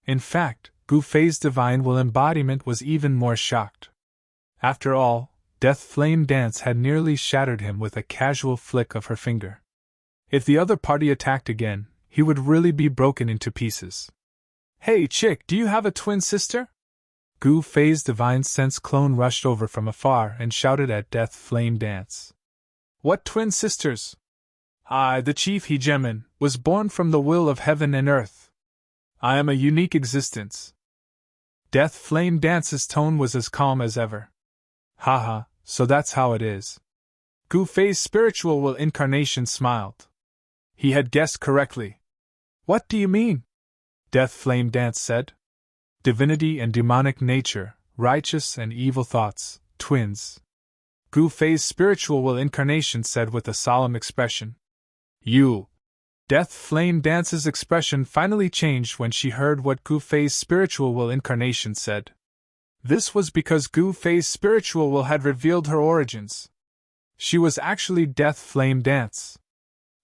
Speaker 1: In fact, Gu Fei's divine will embodiment was even more shocked. After all, Death Flame Dance had nearly shattered him with a casual flick of her finger. If the other party attacked again, he would really be broken into pieces. Hey chick, do you have a twin sister? Gu Fei's divine sense clone rushed over from afar and shouted at Death Flame Dance. What twin sisters? I, the chief Hegemon, was born from the will of heaven and earth. I am a unique existence. Death Flame Dance's tone was as calm as ever. Haha, so that's how it is. Gu Fei's spiritual will incarnation smiled. He had guessed correctly. What do you mean? Death Flame Dance said. Divinity and demonic nature, righteous and evil thoughts, twins. Gu Fei's spiritual will incarnation said with a solemn expression. You. Death Flame Dance's expression finally changed when she heard what Gu Fei's spiritual will incarnation said. This was because Gu Fei's spiritual will had revealed her origins. She was actually Death Flame Dance.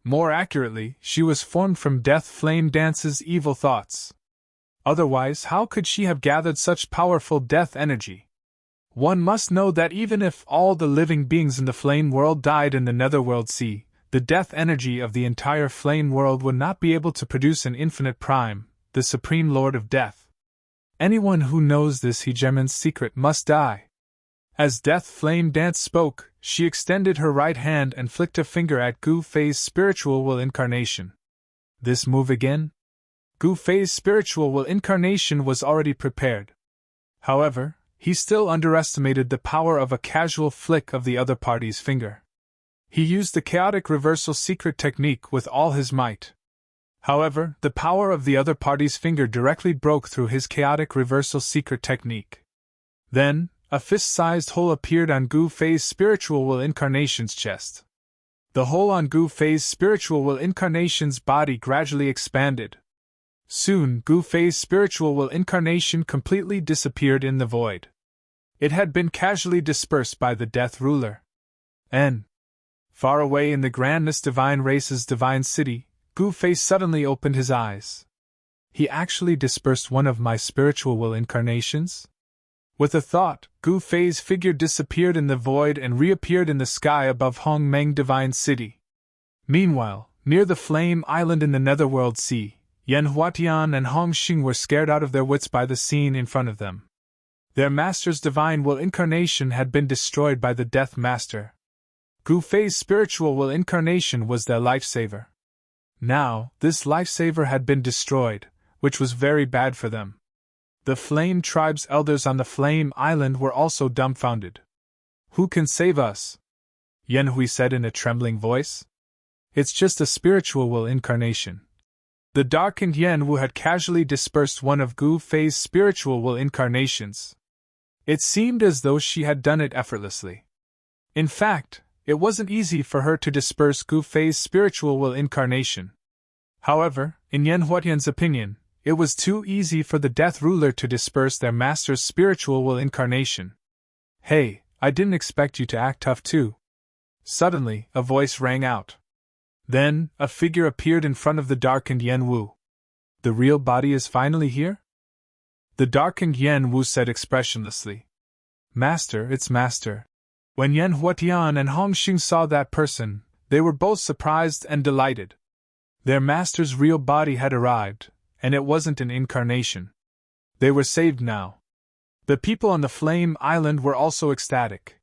Speaker 1: More accurately, she was formed from Death Flame Dance's evil thoughts. Otherwise, how could she have gathered such powerful death energy? One must know that even if all the living beings in the flame world died in the netherworld sea, the death energy of the entire flame world would not be able to produce an infinite prime, the supreme lord of death. Anyone who knows this Hegemon's secret must die. As Death Flame Dance spoke, she extended her right hand and flicked a finger at Gu Fei's spiritual will incarnation. This move again? Gu Fei's spiritual will incarnation was already prepared. However, he still underestimated the power of a casual flick of the other party's finger. He used the chaotic reversal secret technique with all his might. However, the power of the other party's finger directly broke through his chaotic reversal secret technique. Then, a fist-sized hole appeared on Gu Fei's spiritual will incarnation's chest. The hole on Gu Fei's spiritual will incarnation's body gradually expanded. Soon, Gu Fei's spiritual will incarnation completely disappeared in the void. It had been casually dispersed by the Death Ruler. Far away in the grandest divine race's divine city, Gu Fei suddenly opened his eyes. He actually dispersed one of my spiritual will incarnations? With a thought, Gu Fei's figure disappeared in the void and reappeared in the sky above Hong Meng Divine City. Meanwhile, near the Flame Island in the Netherworld Sea, Yan Huatian and Hong Xing were scared out of their wits by the scene in front of them. Their master's divine will incarnation had been destroyed by the Death Master. Gu Fei's spiritual will incarnation was their lifesaver. Now, this lifesaver had been destroyed, which was very bad for them. The Flame Tribe's elders on the Flame Island were also dumbfounded. Who can save us? Yan Hui said in a trembling voice. It's just a spiritual will incarnation. The darkened Yan Wu had casually dispersed one of Gu Fei's spiritual will incarnations. It seemed as though she had done it effortlessly. In fact, it wasn't easy for her to disperse Gu Fei's spiritual will incarnation. However, in Yan Huatian's opinion, it was too easy for the Death Ruler to disperse their master's spiritual will incarnation. Hey, I didn't expect you to act tough too. Suddenly, a voice rang out. Then, a figure appeared in front of the darkened Yan Wu. The real body is finally here? The darkened Yan Wu said expressionlessly. Master, it's Master. When Yan Huatian and Hong Xing saw that person, they were both surprised and delighted. Their master's real body had arrived, and it wasn't an incarnation. They were saved now. The people on the Flame Island were also ecstatic.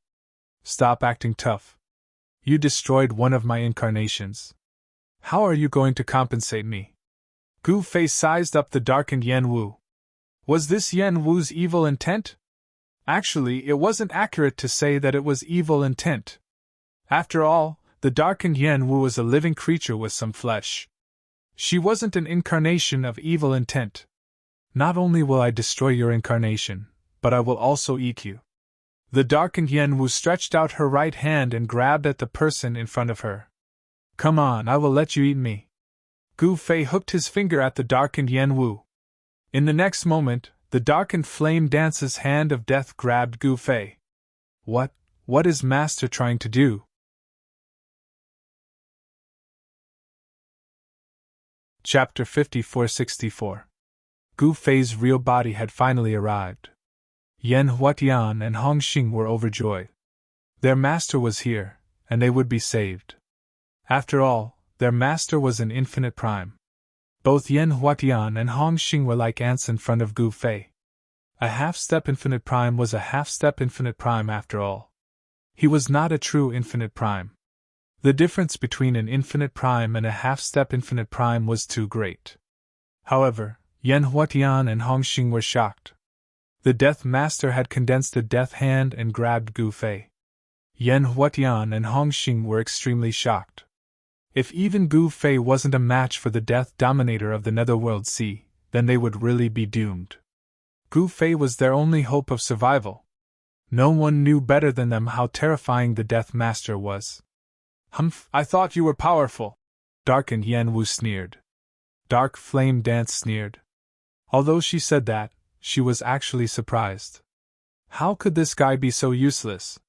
Speaker 1: Stop acting tough. You destroyed one of my incarnations. How are you going to compensate me? Gu Fei sized up the darkened Yan Wu. Was this Yan Wu's evil intent? Actually, it wasn't accurate to say that it was evil intent. After all, the darkened Yan Wu was a living creature with some flesh. She wasn't an incarnation of evil intent. Not only will I destroy your incarnation, but I will also eat you. The darkened Yan Wu stretched out her right hand and grabbed at the person in front of her. Come on, I will let you eat me. Gu Fei hooked his finger at the darkened Yan Wu. In the next moment, The darkened flame dance's hand of death grabbed Gu Fei. What is Master trying to do? Chapter 54-64. Gu Fei's real body had finally arrived. Yan Huatian and Hong Xing were overjoyed. Their master was here, and they would be saved. After all, their master was an infinite prime. Both Yan Huatian and Hong Xing were like ants in front of Gu Fei. A half-step infinite prime was a half-step infinite prime after all. He was not a true infinite prime. The difference between an infinite prime and a half-step infinite prime was too great. However, Yan Huatian and Hong Xing were shocked. The Death Master had condensed a death hand and grabbed Gu Fei. Yan Huatian and Hong Xing were extremely shocked. If even Gu Fei wasn't a match for the Death Dominator of the Netherworld Sea, then they would really be doomed. Gu Fei was their only hope of survival. No one knew better than them how terrifying the Death Master was. Humph, I thought you were powerful. Darkened Yan Wu sneered. Dark Flame Dance sneered. Although she said that, she was actually surprised. How could this guy be so useless?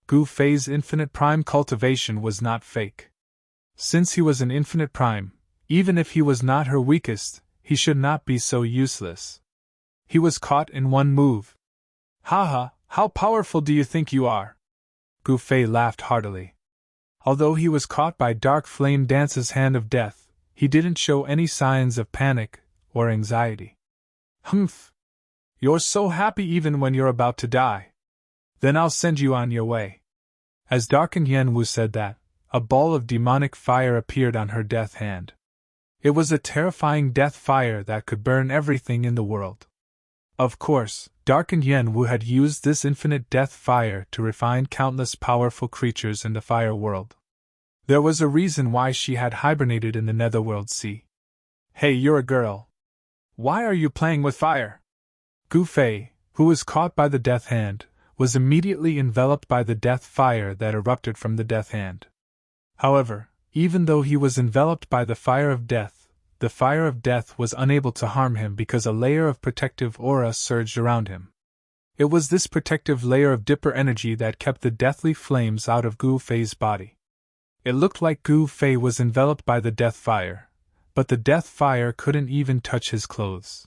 Speaker 1: Gu Fei's infinite prime cultivation was not fake. Since he was an infinite prime, even if he was not her weakest, he should not be so useless. He was caught in one move. Haha, how powerful do you think you are? Gu Fei laughed heartily. Although he was caught by Dark Flame Dance's hand of death, he didn't show any signs of panic or anxiety. Humph! You're so happy even when you're about to die. Then I'll send you on your way. As Darkened Yan Wu said that, a ball of demonic fire appeared on her death hand. It was a terrifying death fire that could burn everything in the world. Of course, Darkened Yan Wu had used this infinite death fire to refine countless powerful creatures in the fire world. There was a reason why she had hibernated in the Netherworld Sea. Hey, you're a girl. Why are you playing with fire? Gu Fei, who was caught by the death hand, was immediately enveloped by the death fire that erupted from the death hand. However, even though he was enveloped by the fire of death, the fire of death was unable to harm him because a layer of protective aura surged around him. It was this protective layer of Dipper energy that kept the deathly flames out of Gu Fei's body. It looked like Gu Fei was enveloped by the death fire, but the death fire couldn't even touch his clothes.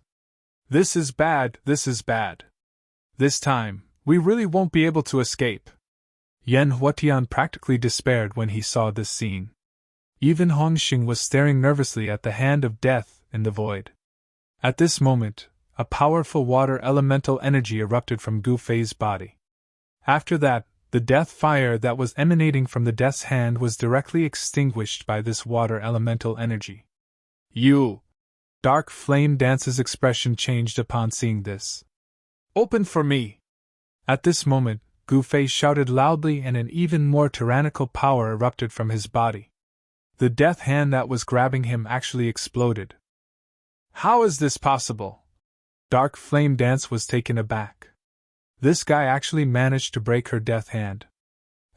Speaker 1: This is bad, this is bad. This time, we really won't be able to escape. Yan Huatian practically despaired when he saw this scene. Even Hong Xing was staring nervously at the hand of death in the void. At this moment, a powerful water elemental energy erupted from Gu Fei's body. After that, the death fire that was emanating from the death's hand was directly extinguished by this water elemental energy. You! Dark Flame Dance's expression changed upon seeing this. Open for me! At this moment, Gu Fei shouted loudly and an even more tyrannical power erupted from his body. The death hand that was grabbing him actually exploded. How is this possible? Dark Flame Dance was taken aback. This guy actually managed to break her death hand.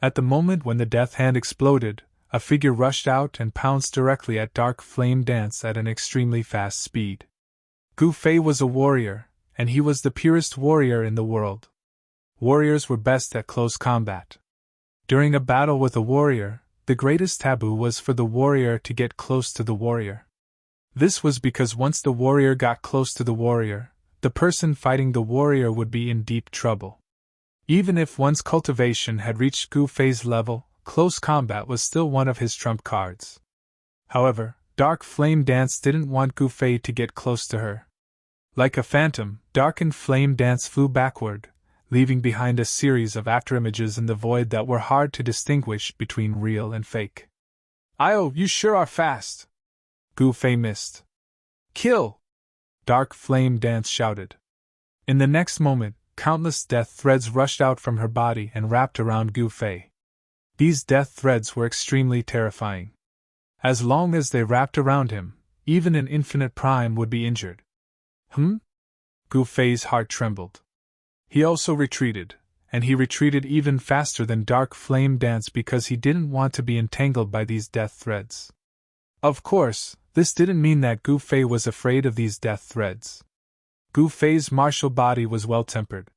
Speaker 1: At the moment when the death hand exploded, a figure rushed out and pounced directly at Dark Flame Dance at an extremely fast speed. Gu Fei was a warrior, and he was the purest warrior in the world. Warriors were best at close combat. During a battle with a warrior, the greatest taboo was for the warrior to get close to the warrior. This was because once the warrior got close to the warrior, the person fighting the warrior would be in deep trouble. Even if one's cultivation had reached Gu Fei's level, close combat was still one of his trump cards. However, Dark Flame Dance didn't want Gu Fei to get close to her. Like a phantom, Darkened Flame Dance flew backward, leaving behind a series of afterimages in the void that were hard to distinguish between real and fake. "Io, you sure are fast!" Gu Fei missed. "Kill!" Dark Flame Dance shouted. In the next moment, countless death threads rushed out from her body and wrapped around Gu Fei. These death threads were extremely terrifying. As long as they wrapped around him, even an infinite prime would be injured. Gu Fei's heart trembled. He also retreated, and he retreated even faster than Dark Flame Dance because he didn't want to be entangled by these death threads. Of course, this didn't mean that Gu Fei was afraid of these death threads. Gu Fei's martial body was well-tempered.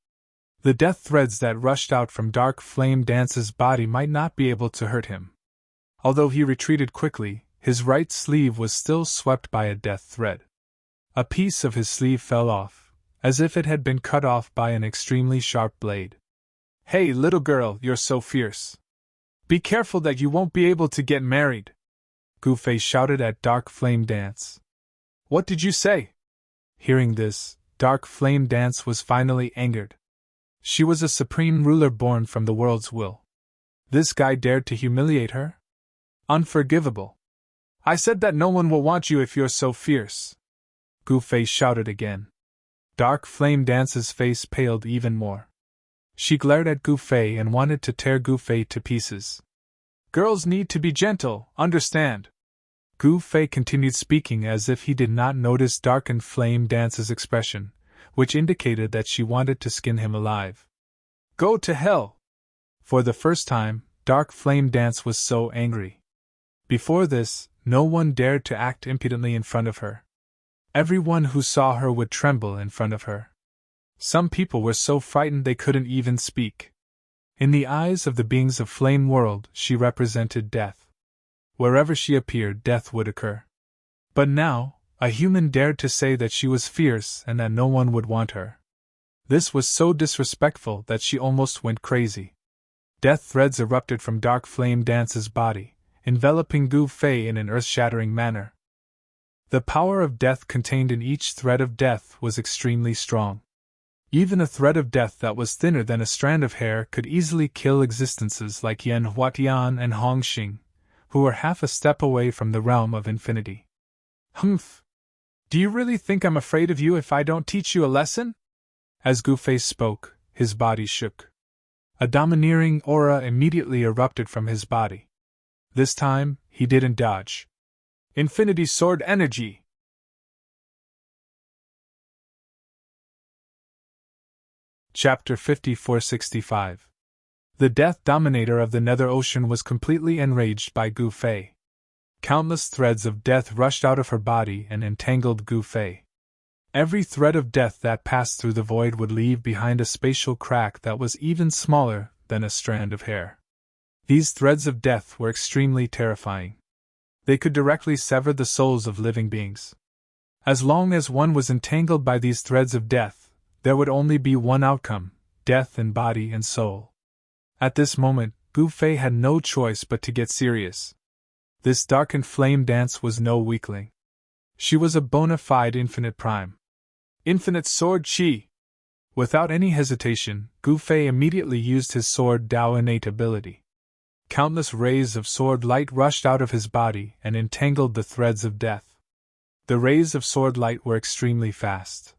Speaker 1: The death threads that rushed out from Dark Flame Dance's body might not be able to hurt him. Although he retreated quickly, his right sleeve was still swept by a death thread. A piece of his sleeve fell off, as if it had been cut off by an extremely sharp blade. "Hey, little girl, you're so fierce. Be careful that you won't be able to get married," Gu Fei shouted at Dark Flame Dance. "What did you say?" Hearing this, Dark Flame Dance was finally angered. She was a supreme ruler born from the world's will. This guy dared to humiliate her? Unforgivable. "I said that no one will want you if you're so fierce," Gu Fei shouted again. Dark Flame Dance's face paled even more. She glared at Gu Fei and wanted to tear Gu Fei to pieces. "Girls need to be gentle, understand?" Gu Fei continued speaking as if he did not notice Darkened Flame Dance's expression, which indicated that she wanted to skin him alive. "Go to hell!" For the first time, Dark Flame Dance was so angry. Before this, no one dared to act impudently in front of her. Everyone who saw her would tremble in front of her. Some people were so frightened they couldn't even speak. In the eyes of the beings of Flame World, she represented death. Wherever she appeared, death would occur. But now, a human dared to say that she was fierce and that no one would want her. This was so disrespectful that she almost went crazy. Death threads erupted from Dark Flame Dance's body, enveloping Gu Fei in an earth-shattering manner. The power of death contained in each thread of death was extremely strong. Even a thread of death that was thinner than a strand of hair could easily kill existences like Yan Huatian and Hong Xing, who were half a step away from the realm of infinity. "Humph! Do you really think I'm afraid of you if I don't teach you a lesson?" As Gu Fei spoke, his body shook. A domineering aura immediately erupted from his body. This time, he didn't dodge. Infinity Sword Energy! Chapter 5465. The Death Dominator of the Nether Ocean was completely enraged by Gu Fei. Countless threads of death rushed out of her body and entangled Gu Fei. Every thread of death that passed through the void would leave behind a spatial crack that was even smaller than a strand of hair. These threads of death were extremely terrifying. They could directly sever the souls of living beings. As long as one was entangled by these threads of death, there would only be one outcome: death in body and soul. At this moment, Gu Fei had no choice but to get serious. This Darkened Flame Dance was no weakling. She was a bona fide infinite prime. Infinite Sword Qi! Without any hesitation, Gu Fei immediately used his Sword Dao innate ability. Countless rays of sword light rushed out of his body and entangled the threads of death. The rays of sword light were extremely fast.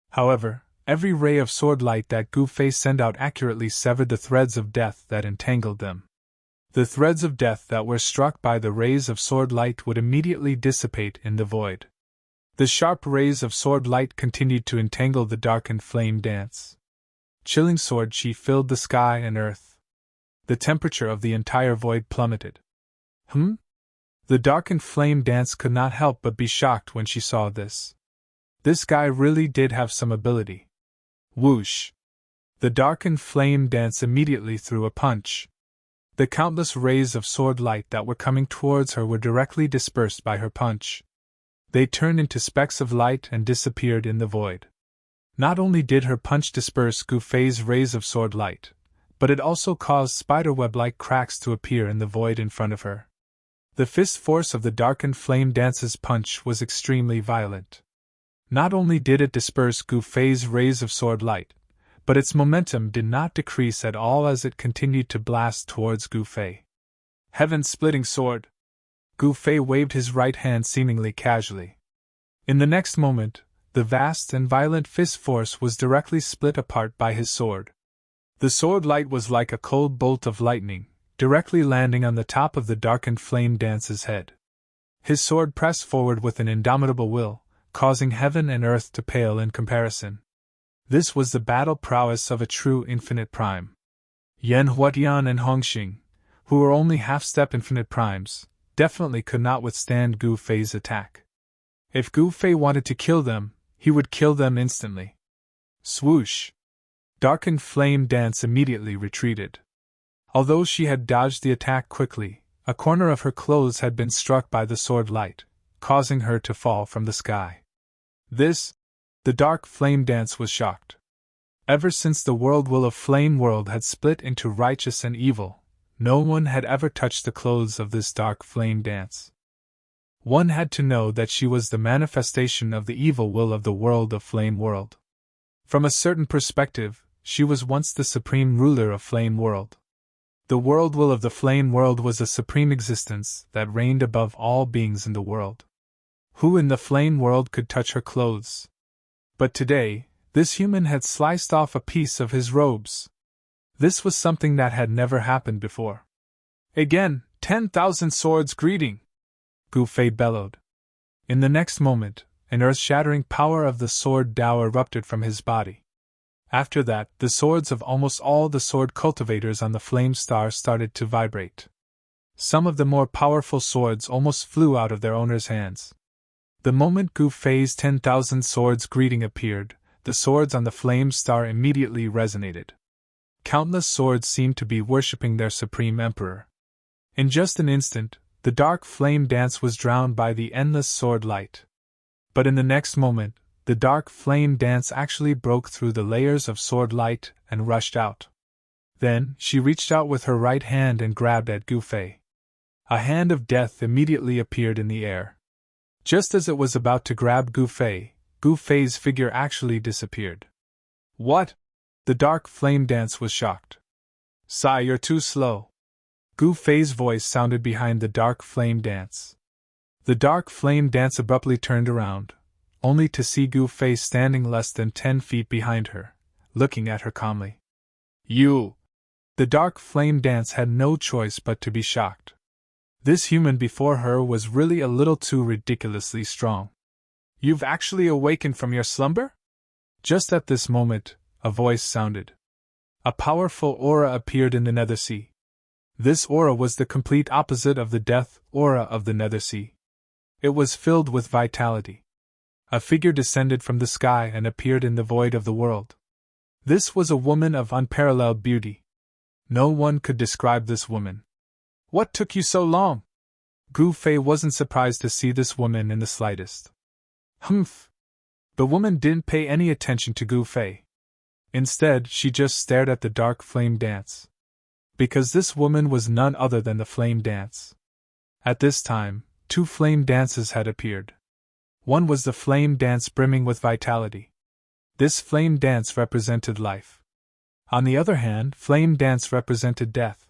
Speaker 1: However, every ray of sword light that Gu Fei sent out accurately severed the threads of death that entangled them. The threads of death that were struck by the rays of sword light would immediately dissipate in the void. The sharp rays of sword light continued to entangle the Darkened Flame Dance. Chilling sword qi filled the sky and earth. The temperature of the entire void plummeted. The Darkened Flame Dance could not help but be shocked when she saw this. This guy really did have some ability. Whoosh! The Darkened Flame Dance immediately threw a punch. The countless rays of sword light that were coming towards her were directly dispersed by her punch. They turned into specks of light and disappeared in the void. Not only did her punch disperse Gu Fei's rays of sword light, but it also caused spiderweb-like cracks to appear in the void in front of her. The fist force of the Darkened Flame Dance's punch was extremely violent. Not only did it disperse Gu Fei's rays of sword light, but its momentum did not decrease at all as it continued to blast towards Gu Fei. Heaven-splitting sword! Gu Fei waved his right hand seemingly casually. In the next moment, the vast and violent fist force was directly split apart by his sword. The sword light was like a cold bolt of lightning, directly landing on the top of the Darkened Flame Dance's head. His sword pressed forward with an indomitable will, causing heaven and earth to pale in comparison. This was the battle prowess of a true infinite prime. Yan Huatian and Hong Xing, who were only half-step infinite primes, definitely could not withstand Gu Fei's attack. If Gu Fei wanted to kill them, he would kill them instantly. Swoosh! Darkened flame dance immediately retreated. Although she had dodged the attack quickly, a corner of her clothes had been struck by the sword light, causing her to fall from the sky. The dark flame dance was shocked. Ever since the world will of flame world had split into righteous and evil, no one had ever touched the clothes of this dark flame dance. One had to know that she was the manifestation of the evil will of the world of flame world. From a certain perspective, she was once the supreme ruler of flame world. The world will of the flame world was a supreme existence that reigned above all beings in the world. Who in the flame world could touch her clothes? But today, this human had sliced off a piece of his robes. This was something that had never happened before. Again, 10,000 swords greeting! Gu Fei bellowed. In the next moment, an earth-shattering power of the sword Dao erupted from his body. After that, the swords of almost all the sword cultivators on the flame star started to vibrate. Some of the more powerful swords almost flew out of their owners' hands. The moment Gu Fei's 10,000 swords greeting appeared, the swords on the flame star immediately resonated. Countless swords seemed to be worshipping their supreme emperor. In just an instant, the dark flame dance was drowned by the endless sword light. But in the next moment, the dark flame dance actually broke through the layers of sword light and rushed out. Then, she reached out with her right hand and grabbed at Gu Fei. A hand of death immediately appeared in the air. Just as it was about to grab Gu Fei's figure actually disappeared. What? The dark flame dance was shocked. Sai, you're too slow. Gu Fei's voice sounded behind the dark flame dance. The dark flame dance abruptly turned around, only to see Gu Fei standing less than 10 feet behind her, looking at her calmly. You! The dark flame dance had no choice but to be shocked. This human before her was really a little too ridiculously strong. You've actually awakened from your slumber? Just at this moment, a voice sounded. A powerful aura appeared in the Nethersea. This aura was the complete opposite of the death aura of the Nethersea. It was filled with vitality. A figure descended from the sky and appeared in the void of the world. This was a woman of unparalleled beauty. No one could describe this woman. What took you so long? Gu Fei wasn't surprised to see this woman in the slightest. Humph! The woman didn't pay any attention to Gu Fei. Instead, she just stared at the dark flame dance. Because this woman was none other than the flame dance. At this time, 2 flame dances had appeared. One was the flame dance brimming with vitality. This flame dance represented life. On the other hand, flame dance represented death.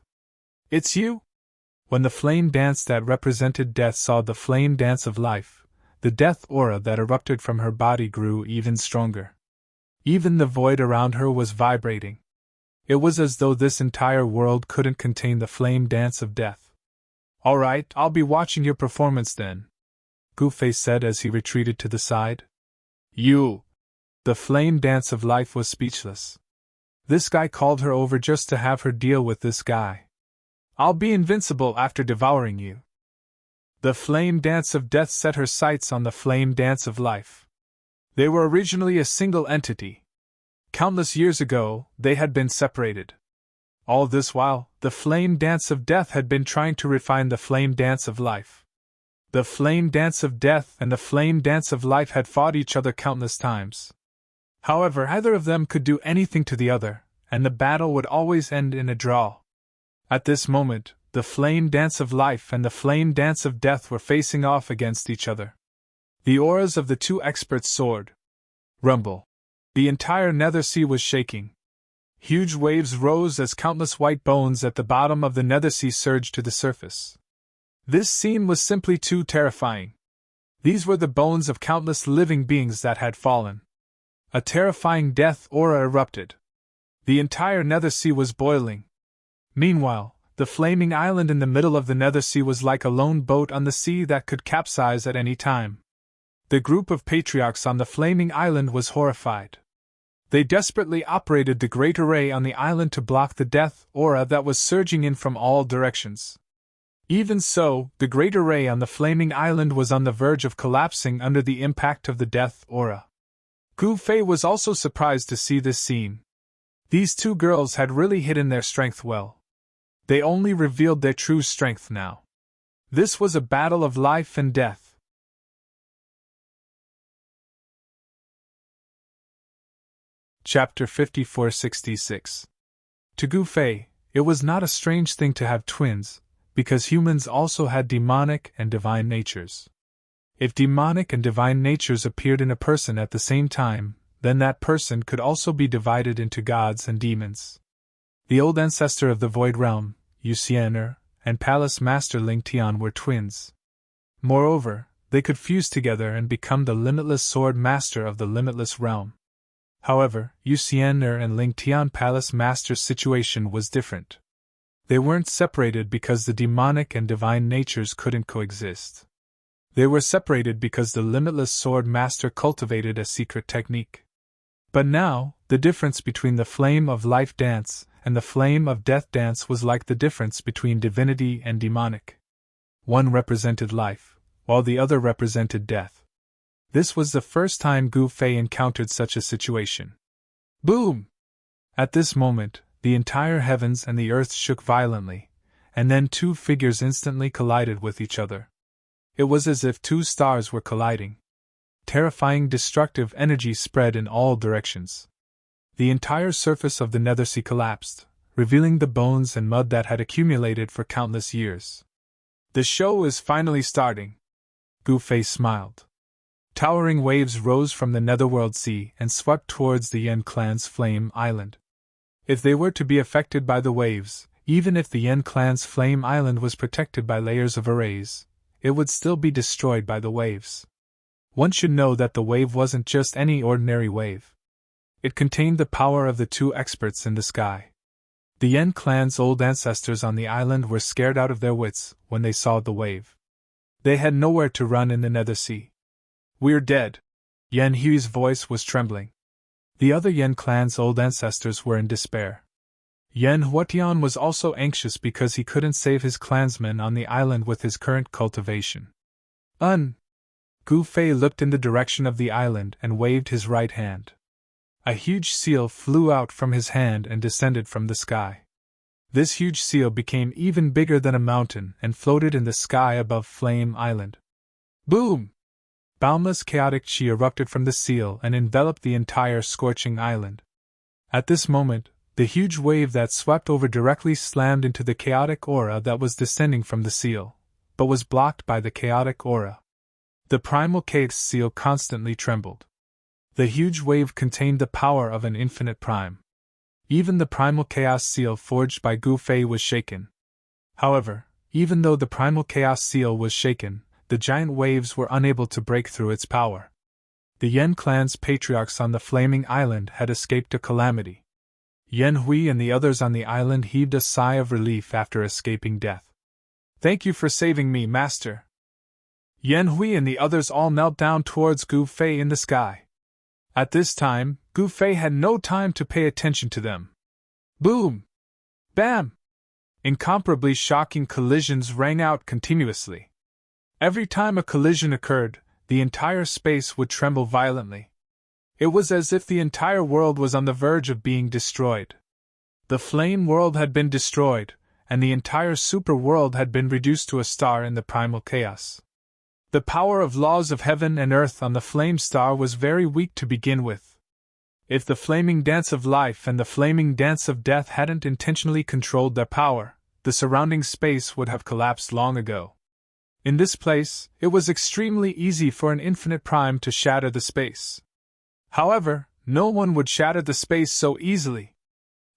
Speaker 1: It's you? When the flame dance that represented death saw the flame dance of life, the death aura that erupted from her body grew even stronger. Even the void around her was vibrating. It was as though this entire world couldn't contain the flame dance of death. All right, I'll be watching your performance then, Gu Fei said as he retreated to the side. You! The flame dance of life was speechless. This guy called her over just to have her deal with this guy. I'll be invincible after devouring you. The flame dance of death set her sights on the flame dance of life. They were originally a single entity. Countless years ago, they had been separated. All this while, the flame dance of death had been trying to refine the flame dance of life. The flame dance of death and the flame dance of life had fought each other countless times. However, neither of them could do anything to the other, and the battle would always end in a draw. At this moment, the flame dance of life and the flame dance of death were facing off against each other. The auras of the 2 experts soared. Rumble. The entire Nethersea was shaking. Huge waves rose as countless white bones at the bottom of the Nethersea surged to the surface. This scene was simply too terrifying. These were the bones of countless living beings that had fallen. A terrifying death aura erupted. The entire Nethersea was boiling. Meanwhile, the flaming island in the middle of the Nethersea was like a lone boat on the sea that could capsize at any time. The group of patriarchs on the flaming island was horrified. They desperately operated the great array on the island to block the death aura that was surging in from all directions. Even so, the great array on the flaming island was on the verge of collapsing under the impact of the death aura. Gu Fei was also surprised to see this scene. These two girls had really hidden their strength well. They only revealed their true strength now. This was a battle of life and death. Chapter 5466. To Gu Fei, it was not a strange thing to have twins, because humans also had demonic and divine natures. If demonic and divine natures appeared in a person at the same time, then that person could also be divided into gods and demons. The old ancestor of the Void Realm, Yu Xian'er, and Palace Master Ling Tian were twins. Moreover, they could fuse together and become the limitless sword master of the limitless realm. However, Yu Xian'er and Ling Tian Palace Master's situation was different. They weren't separated because the demonic and divine natures couldn't coexist. They were separated because the limitless sword master cultivated a secret technique. But now, the difference between the flame of life dance and the flame of death dance was like the difference between divinity and demonic. One represented life, while the other represented death. This was the first time Gu Fei encountered such a situation. Boom! At this moment, the entire heavens and the earth shook violently, and then two figures instantly collided with each other. It was as if two stars were colliding. Terrifying destructive energy spread in all directions. The entire surface of the Nethersea collapsed, revealing the bones and mud that had accumulated for countless years. The show is finally starting. Gu Fei smiled. Towering waves rose from the Netherworld Sea and swept towards the Yen clan's Flame Island. If they were to be affected by the waves, even if the Yen clan's Flame Island was protected by layers of arrays, it would still be destroyed by the waves. One should know that the wave wasn't just any ordinary wave. It contained the power of the two experts in the sky. The Yen clan's old ancestors on the island were scared out of their wits when they saw the wave. They had nowhere to run in the Nethersea. "We're dead." Yen Hui's voice was trembling. The other Yen clan's old ancestors were in despair. Yen Huatian was also anxious because he couldn't save his clansmen on the island with his current cultivation. Gu Fei looked in the direction of the island and waved his right hand. A huge seal flew out from his hand and descended from the sky. This huge seal became even bigger than a mountain and floated in the sky above Flame Island. Boom! Boundless chaotic chi erupted from the seal and enveloped the entire scorching island. At this moment, the huge wave that swept over directly slammed into the chaotic aura that was descending from the seal, but was blocked by the chaotic aura. The primal chaos seal constantly trembled. The huge wave contained the power of an infinite prime. Even the primal chaos seal forged by Gu Fei was shaken. However, even though the primal chaos seal was shaken, the giant waves were unable to break through its power. The Yen clan's patriarchs on the Flaming Island had escaped a calamity. Yen Hui and the others on the island heaved a sigh of relief after escaping death. "Thank you for saving me, Master." Yen Hui and the others all knelt down towards Gu Fei in the sky. At this time, Gu Fei had no time to pay attention to them. Boom! Bam! Incomparably shocking collisions rang out continuously. Every time a collision occurred, the entire space would tremble violently. It was as if the entire world was on the verge of being destroyed. The flame world had been destroyed, and the entire super world had been reduced to a star in the primal chaos. The power of laws of heaven and earth on the flame star was very weak to begin with. If the flaming dance of life and the flaming dance of death hadn't intentionally controlled their power, the surrounding space would have collapsed long ago. In this place, it was extremely easy for an infinite prime to shatter the space. However, no one would shatter the space so easily.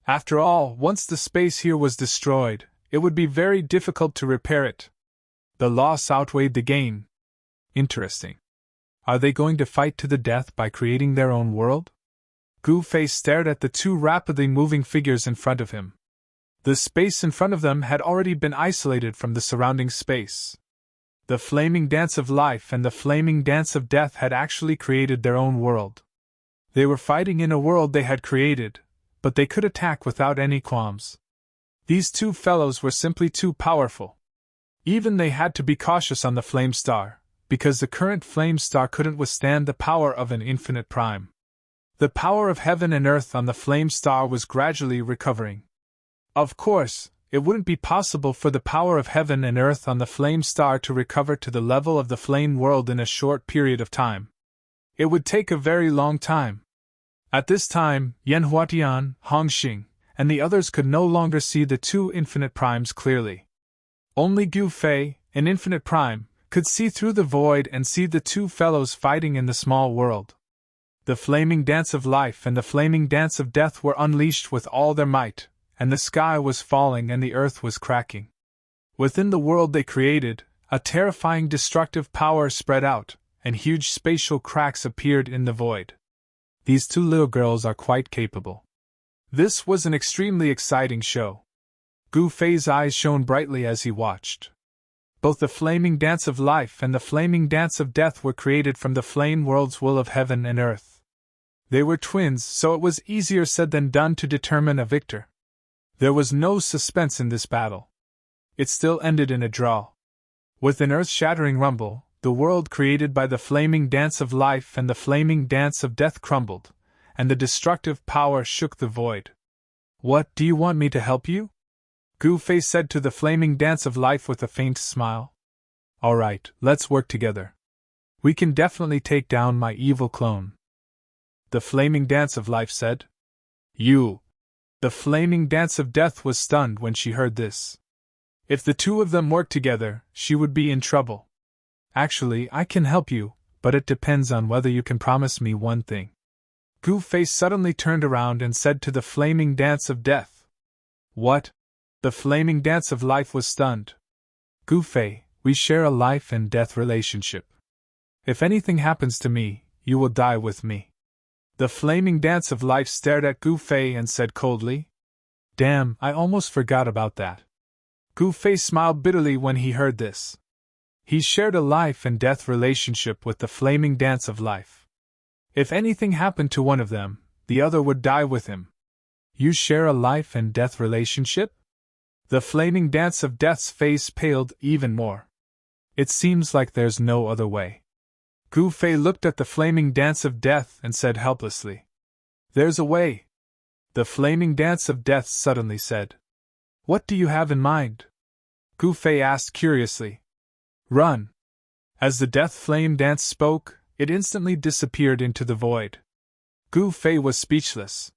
Speaker 1: After all, once the space here was destroyed, it would be very difficult to repair it. The loss outweighed the gain. Interesting. Are they going to fight to the death by creating their own world? Gu Fei stared at the two rapidly moving figures in front of him. The space in front of them had already been isolated from the surrounding space. The flaming dance of life and the flaming dance of death had actually created their own world. They were fighting in a world they had created, but they could attack without any qualms. These two fellows were simply too powerful. Even they had to be cautious on the flame star, because the current flame star couldn't withstand the power of an infinite prime. The power of heaven and earth on the flame star was gradually recovering. Of course, it wouldn't be possible for the power of heaven and earth on the flame star to recover to the level of the flame world in a short period of time. It would take a very long time. At this time, Yan Huatian, Hongxing, and the others could no longer see the two infinite primes clearly. Only Gu Fei, an infinite prime, could see through the void and see the two fellows fighting in the small world. The flaming dance of life and the flaming dance of death were unleashed with all their might, and the sky was falling and the earth was cracking. Within the world they created, a terrifying destructive power spread out, and huge spatial cracks appeared in the void. These two little girls are quite capable. This was an extremely exciting show. Gu Fei's eyes shone brightly as he watched. Both the flaming dance of life and the flaming dance of death were created from the flame world's will of heaven and earth. They were twins, so it was easier said than done to determine a victor. There was no suspense in this battle. It still ended in a draw. With an earth-shattering rumble, the world created by the flaming dance of life and the flaming dance of death crumbled, and the destructive power shook the void. "What, do you want me to help you?" Gu Fei said to the flaming dance of life with a faint smile. "All right, let's work together. We can definitely take down my evil clone." The flaming dance of life said. "You." The flaming dance of death was stunned when she heard this. If the two of them worked together, she would be in trouble. "Actually, I can help you, but it depends on whether you can promise me one thing." Gu Fei suddenly turned around and said to the flaming dance of death. "What?" The flaming dance of life was stunned. "Gu Fei, we share a life and death relationship. If anything happens to me, you will die with me." The flaming dance of life stared at Gu Fei and said coldly, "Damn, I almost forgot about that." Gu Fei smiled bitterly when he heard this. He shared a life and death relationship with the flaming dance of life. If anything happened to one of them, the other would die with him. "You share a life and death relationship?" The flaming dance of death's face paled even more. "It seems like there's no other way." Gu Fei looked at the flaming dance of death and said helplessly, "There's a way." The flaming dance of death suddenly said, "What do you have in mind?" Gu Fei asked curiously. "Run." As the death flame dance spoke, it instantly disappeared into the void. Gu Fei was speechless.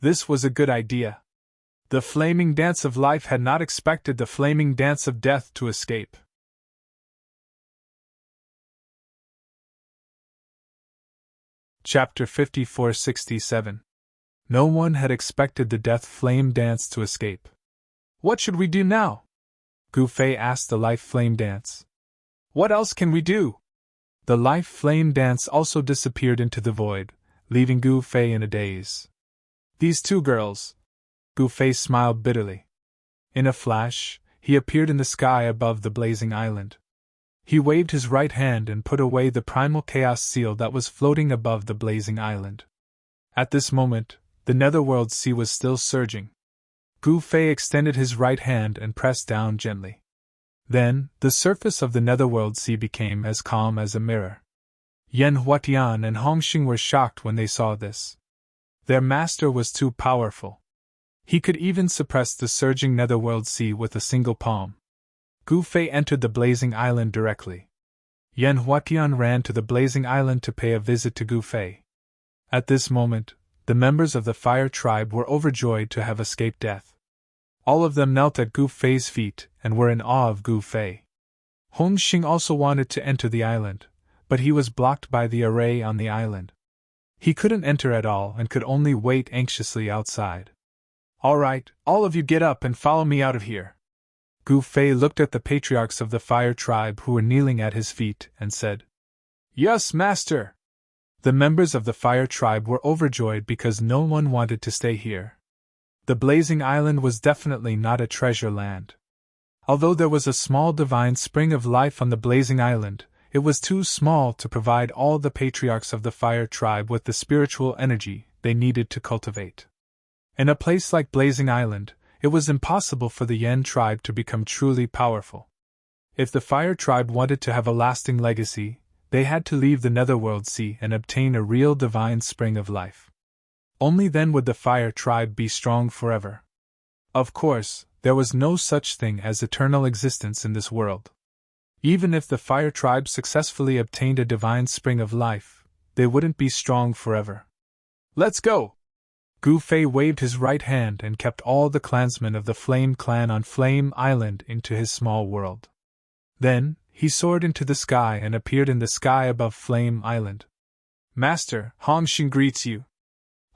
Speaker 1: This was a good idea. The flaming dance of life had not expected the flaming dance of death to escape. Chapter 5467. No one had expected the death flame dance to escape. "What should we do now?" Gu Fei asked the life flame dance. "What else can we do?" The life flame dance also disappeared into the void, leaving Gu Fei in a daze. "These two girls." Gu Fei smiled bitterly. In a flash, he appeared in the sky above the blazing island. He waved his right hand and put away the primal chaos seal that was floating above the blazing island. At this moment, the netherworld sea was still surging. Gu Fei extended his right hand and pressed down gently. Then, the surface of the netherworld sea became as calm as a mirror. Yan Huatian and Hongxing were shocked when they saw this. Their master was too powerful. He could even suppress the surging netherworld sea with a single palm. Gu Fei entered the blazing island directly. Yan Huatian ran to the blazing island to pay a visit to Gu Fei. At this moment, the members of the fire tribe were overjoyed to have escaped death. All of them knelt at Gu Fei's feet and were in awe of Gu Fei. Hongxing also wanted to enter the island, but he was blocked by the array on the island. He couldn't enter at all and could only wait anxiously outside. "All right, all of you get up and follow me out of here." Gu Fei looked at the patriarchs of the fire tribe who were kneeling at his feet and said, "Yes, master." The members of the fire tribe were overjoyed because no one wanted to stay here. The blazing island was definitely not a treasure land. Although there was a small divine spring of life on the blazing island, it was too small to provide all the patriarchs of the fire tribe with the spiritual energy they needed to cultivate. In a place like Blazing Island, it was impossible for the Yen tribe to become truly powerful. If the fire tribe wanted to have a lasting legacy, they had to leave the netherworld sea and obtain a real divine spring of life. Only then would the fire tribe be strong forever. Of course, there was no such thing as eternal existence in this world. Even if the fire tribe successfully obtained a divine spring of life, they wouldn't be strong forever. Let's go! Gu Fei waved his right hand and kept all the clansmen of the Flame clan on Flame Island into his small world. Then, he soared into the sky and appeared in the sky above Flame Island. Master, Hongxing greets you.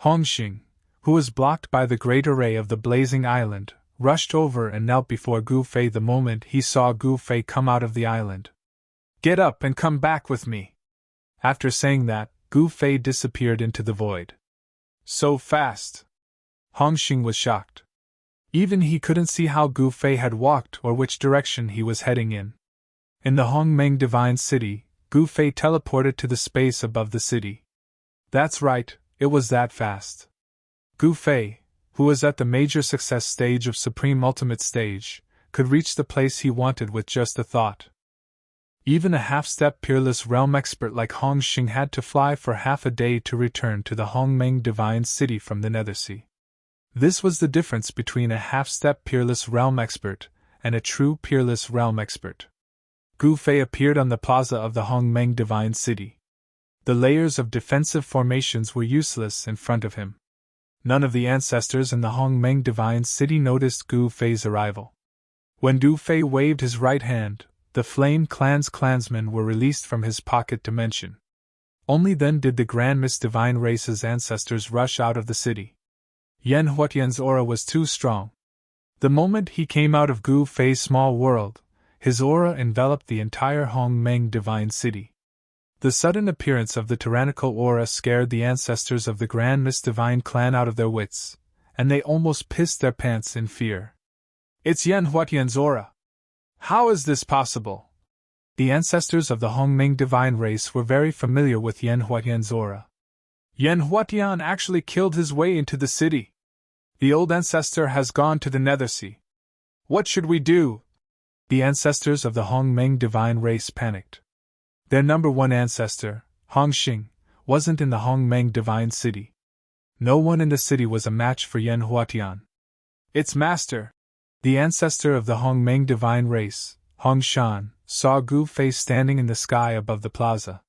Speaker 1: Hongxing, who was blocked by the great array of the blazing island, rushed over and knelt before Gu Fei the moment he saw Gu Fei come out of the island. Get up and come back with me. After saying that, Gu Fei disappeared into the void. So fast! Hongxing was shocked. Even he couldn't see how Gu Fei had walked or which direction he was heading in. In the Hongmeng Divine City, Gu Fei teleported to the space above the city. That's right, it was that fast. Gu Fei, who was at the major success stage of Supreme Ultimate Stage, could reach the place he wanted with just a thought. Even a half-step peerless realm expert like Hongxing had to fly for half a day to return to the Hongmeng Divine City from the Nethersea. This was the difference between a half-step peerless realm expert and a true peerless realm expert. Gu Fei appeared on the plaza of the Hongmeng Divine City. The layers of defensive formations were useless in front of him. None of the ancestors in the Hongmeng Divine City noticed Gu Fei's arrival. When Gu Fei waved his right hand, the Flame Clan's clansmen were released from his pocket dimension. Only then did the Grand Mist Divine Race's ancestors rush out of the city. Yan Huatian's aura was too strong. The moment he came out of Gu Fei's small world, his aura enveloped the entire Hongmeng Divine City. The sudden appearance of the tyrannical aura scared the ancestors of the Grand Mist Divine Clan out of their wits, and they almost pissed their pants in fear. It's Yan Huatian's aura! How is this possible? The ancestors of the Hongmeng Divine Race were very familiar with Yan Huatian's aura. Yan Huatian actually killed his way into the city. The old ancestor has gone to the Nethersea. What should we do? The ancestors of the Hongmeng Divine Race panicked. Their number one ancestor, Hongxing, wasn't in the Hongmeng Divine City. No one in the city was a match for Yan Huatian. Its master, the ancestor of the Hongmeng Divine Race, Hongshan, saw Gu Fei standing in the sky above the plaza.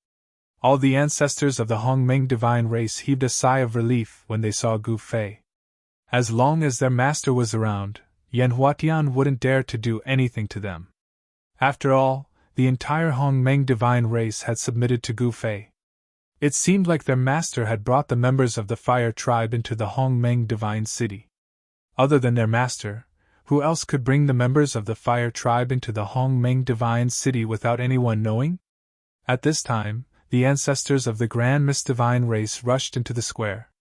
Speaker 1: All the ancestors of the Hongmeng Divine Race heaved a sigh of relief when they saw Gu Fei. As long as their master was around, Yan Huatian wouldn't dare to do anything to them. After all, the entire Hongmeng Divine Race had submitted to Gu Fei. It seemed like their master had brought the members of the Fire Tribe into the Hongmeng Divine City. Other than their master, who else could bring the members of the Fire Tribe into the Hongmeng Divine City without anyone knowing? At this time, the ancestors of the Grand Mist Divine Race rushed into the square.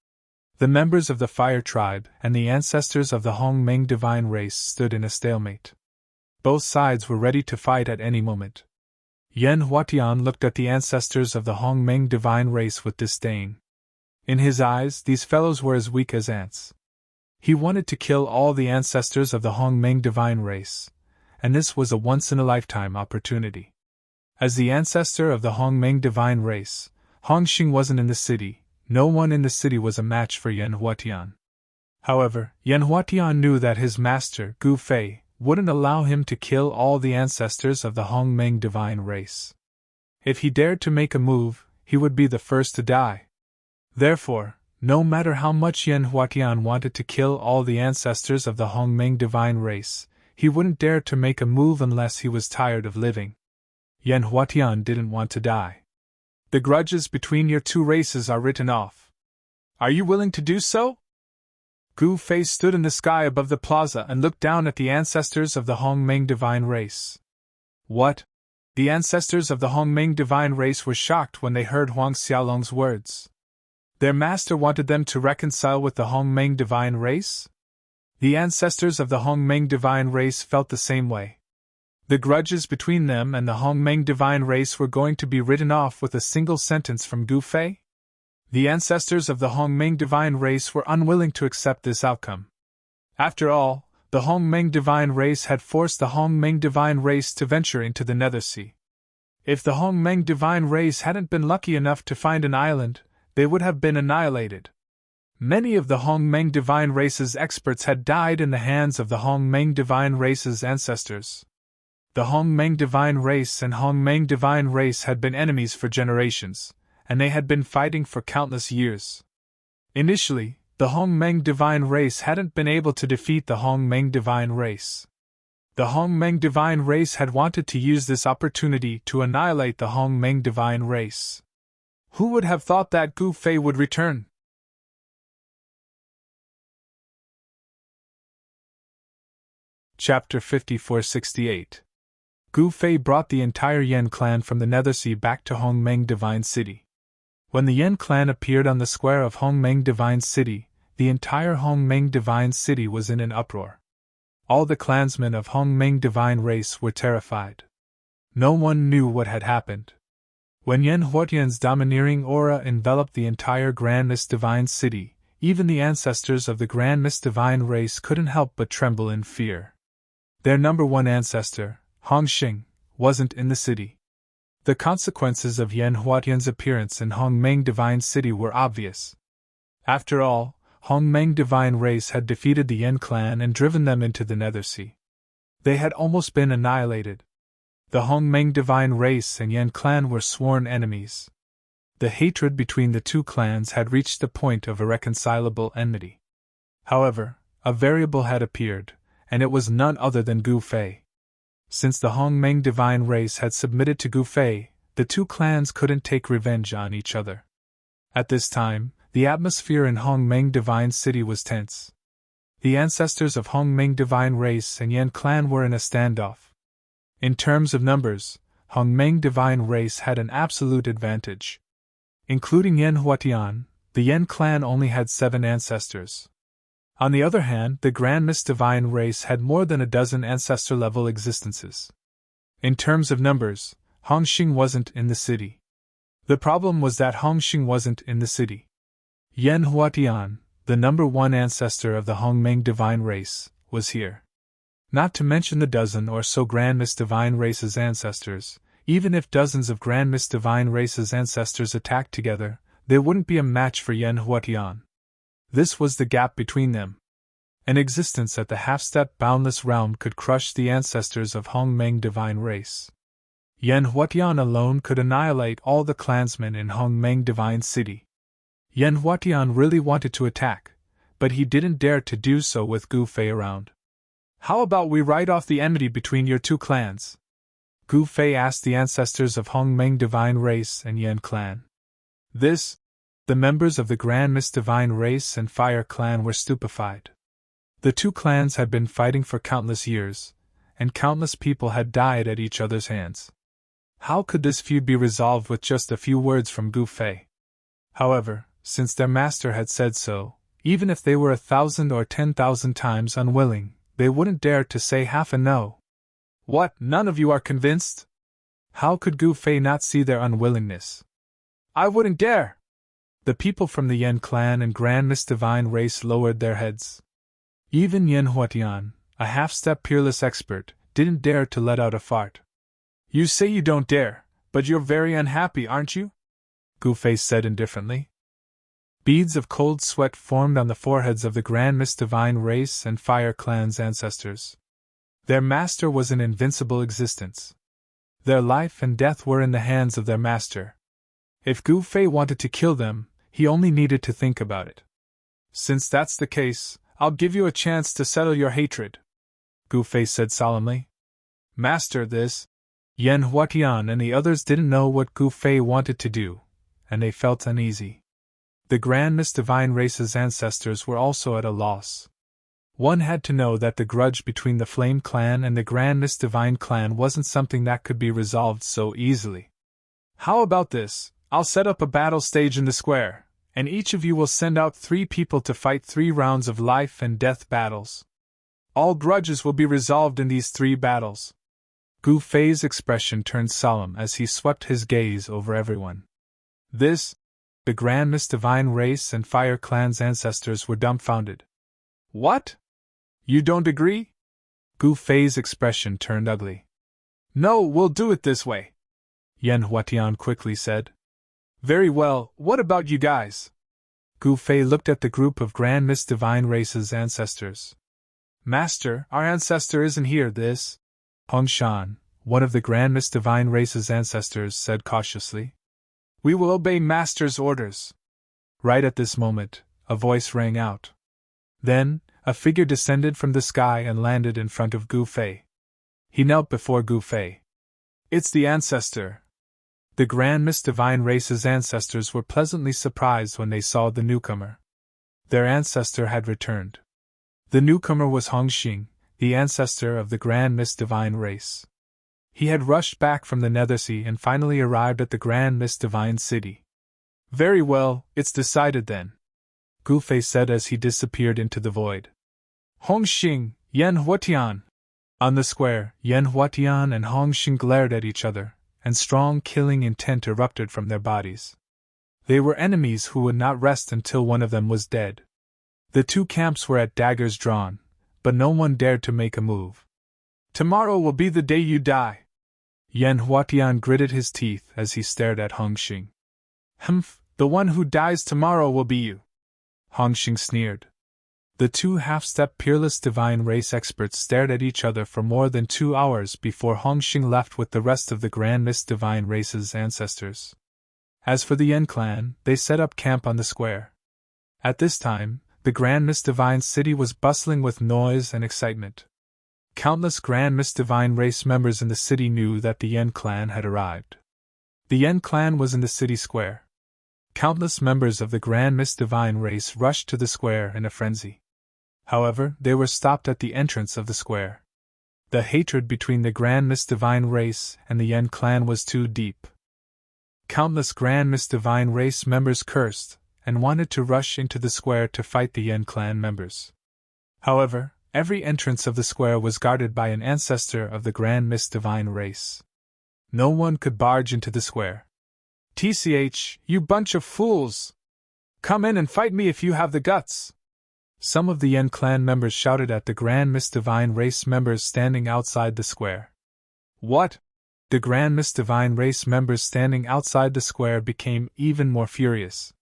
Speaker 1: The members of the Fire Tribe and the ancestors of the Hongmeng Divine Race stood in a stalemate. Both sides were ready to fight at any moment. Yan Huatian looked at the ancestors of the Hongmeng Divine Race with disdain. In his eyes, these fellows were as weak as ants. He wanted to kill all the ancestors of the Hongmeng Divine Race, and this was a once-in-a-lifetime opportunity. As the ancestor of the Hongmeng Divine Race, Hongxing wasn't in the city. No one in the city was a match for Yan Huatian. However, Yan Huatian knew that his master, Gu Fei, wouldn't allow him to kill all the ancestors of the Hongmeng Divine Race. If he dared to make a move, he would be the first to die. Therefore, no matter how much Yan Huatian wanted to kill all the ancestors of the Hongmeng Divine Race, he wouldn't dare to make a move unless he was tired of living. Yan Huatian didn't want to die. The grudges between your two races are written off. Are you willing to do so? Gu Fei stood in the sky above the plaza and looked down at the ancestors of the Hongmeng Divine Race. What? The ancestors of the Hongmeng Divine Race were shocked when they heard Huang Xiaolong's words. Their master wanted them to reconcile with the Hongmeng Divine Race? The ancestors of the Hongmeng Divine Race felt the same way. The grudges between them and the Hongmeng Divine Race were going to be written off with a single sentence from Gu Fei? The ancestors of the Hongmeng Divine Race were unwilling to accept this outcome. After all, the Hongmeng Divine Race had forced the Hongmeng Divine Race to venture into the Nethersea. If the Hongmeng divine race hadn't been lucky enough to find an island, they would have been annihilated. Many of the Hongmeng divine race's experts had died in the hands of the Hongmeng divine race's ancestors. The Hongmeng divine race and Hongmeng divine race had been enemies for generations, and they had been fighting for countless years. Initially, the Hongmeng divine race hadn't been able to defeat the Hongmeng divine race. The Hongmeng divine race had wanted to use this opportunity to annihilate the Hongmeng divine race. Who would have thought that Gu Fei would return? Chapter 5468. Gu Fei brought the entire Yan clan from the Nethersea back to Hongmeng Divine City. When the Yan clan appeared on the square of Hongmeng Divine City, the entire Hongmeng Divine City was in an uproar. All the clansmen of Hongmeng Divine Race were terrified. No one knew what had happened. When Yan Huotian's domineering aura enveloped the entire Grand Mist Divine City, even the ancestors of the Grand Mist Divine Race couldn't help but tremble in fear. Their number one ancestor, Hongxing, wasn't in the city. The consequences of Yan Huotian's appearance in Hongmeng Divine City were obvious. After all, Hongmeng Divine Race had defeated the Yan clan and driven them into the Nethersea. They had almost been annihilated. The Hongmeng Divine Race and Yan clan were sworn enemies. The hatred between the two clans had reached the point of irreconcilable enmity. However, a variable had appeared, and it was none other than Gu Fei. Since the Hongmeng Divine Race had submitted to Gu Fei, the two clans couldn't take revenge on each other. At this time, the atmosphere in Hongmeng Divine City was tense. The ancestors of Hongmeng Divine Race and Yan clan were in a standoff. In terms of numbers, Hongmeng Divine Race had an absolute advantage. Including Yan Huotian, the Yan clan only had 7 ancestors. On the other hand, the Grand Mist Divine Race had more than a dozen ancestor-level existences. In terms of numbers, Hongxing wasn't in the city. The problem was that Hongxing wasn't in the city. Yan Huotian, the number one ancestor of the Hongmeng Divine Race, was here. Not to mention the dozen or so Grand Mist Divine Race's ancestors. Even if dozens of Grand Mist Divine Race's ancestors attacked together, they wouldn't be a match for Yan Huotian. This was the gap between them. An existence at the half-step boundless realm could crush the ancestors of Hongmeng Divine Race. Yan Huotian alone could annihilate all the clansmen in Hongmeng Divine City. Yan Huotian really wanted to attack, but he didn't dare to do so with Gu Fei around. How about we write off the enmity between your two clans? Gu Fei asked the ancestors of Hongmeng Divine Race and Yan clan. The members of the Grand Mist Divine Race and Fire clan were stupefied. The two clans had been fighting for countless years, and countless people had died at each other's hands. How could this feud be resolved with just a few words from Gu Fei? However, since their master had said so, even if they were 1,000 or 10,000 times unwilling, they wouldn't dare to say half a no. What, none of you are convinced? How could Gu Fei not see their unwillingness? I wouldn't dare! The people from the Yan clan and Grand Mist Divine Race lowered their heads. Even Yan Huotian, a half-step peerless expert, didn't dare to let out a fart. You say you don't dare, but you're very unhappy, aren't you? Gu Fei said indifferently. Beads of cold sweat formed on the foreheads of the Grand Mist Divine Race and Fire clan's ancestors. Their master was an invincible existence. Their life and death were in the hands of their master. If Gu Fei wanted to kill them, he only needed to think about it. Since that's the case, I'll give you a chance to settle your hatred, Gu Fei said solemnly. Master, Yan Huotian and the others didn't know what Gu Fei wanted to do, and they felt uneasy. The Grand Mist Divine Race's ancestors were also at a loss. One had to know that the grudge between the Flame Clan and the Grand Mist Divine Clan wasn't something that could be resolved so easily. How about this? I'll set up a battle stage in the square, and each of you will send out 3 people to fight 3 rounds of life and death battles. All grudges will be resolved in these 3 battles. Gu Fei's expression turned solemn as he swept his gaze over everyone. The Grand Mist Divine Race and Fire Clan's ancestors were dumbfounded. What? You don't agree? Gu Fei's expression turned ugly. No, we'll do it this way. Yen Huatian quickly said. Very well, what about you guys? Gu Fei looked at the group of Grand Mist Divine Race's ancestors. Master, our ancestor isn't here, this. Hong Shan, one of the Grand Mist Divine Race's ancestors, said cautiously. We will obey Master's orders. Right at this moment, a voice rang out. Then, a figure descended from the sky and landed in front of Gu Fei. He knelt before Gu Fei. It's the ancestor. The Grand Mist Divine Race's ancestors were pleasantly surprised when they saw the newcomer. Their ancestor had returned. The newcomer was Hong Xing, the ancestor of the Grand Mist Divine Race. He had rushed back from the Nethersea and finally arrived at the Grand Mist Divine City. Very well, it's decided then, Gu Fei said as he disappeared into the void. Hong Xing, Yen Huatian. On the square, Yen Huatian and Hong Xing glared at each other, and strong killing intent erupted from their bodies. They were enemies who would not rest until one of them was dead. The two camps were at daggers drawn, but no one dared to make a move. Tomorrow will be the day you die. Yen Huatian gritted his teeth as he stared at Hong Xing. Humph, the one who dies tomorrow will be you. Hong Xing sneered. The two half-step peerless divine race experts stared at each other for more than 2 hours before Hong Xing left with the rest of the Grand Mist Divine Race's ancestors. As for the Yen clan, they set up camp on the square. At this time, the Grand Mist Divine City was bustling with noise and excitement. Countless Grand Mist Divine Race members in the city knew that the Yen clan had arrived. The Yen clan was in the city square. Countless members of the Grand Mist Divine Race rushed to the square in a frenzy. However, they were stopped at the entrance of the square. The hatred between the Grand Mist Divine Race and the Yen clan was too deep. Countless Grand Mist Divine Race members cursed and wanted to rush into the square to fight the Yen clan members. However, every entrance of the square was guarded by an ancestor of the Grand Mist Divine Race. No one could barge into the square. TCH, you bunch of fools! Come in and fight me if you have the guts! Some of the Yen clan members shouted at the Grand Mist Divine Race members standing outside the square. What? The Grand Mist Divine Race members standing outside the square became even more furious.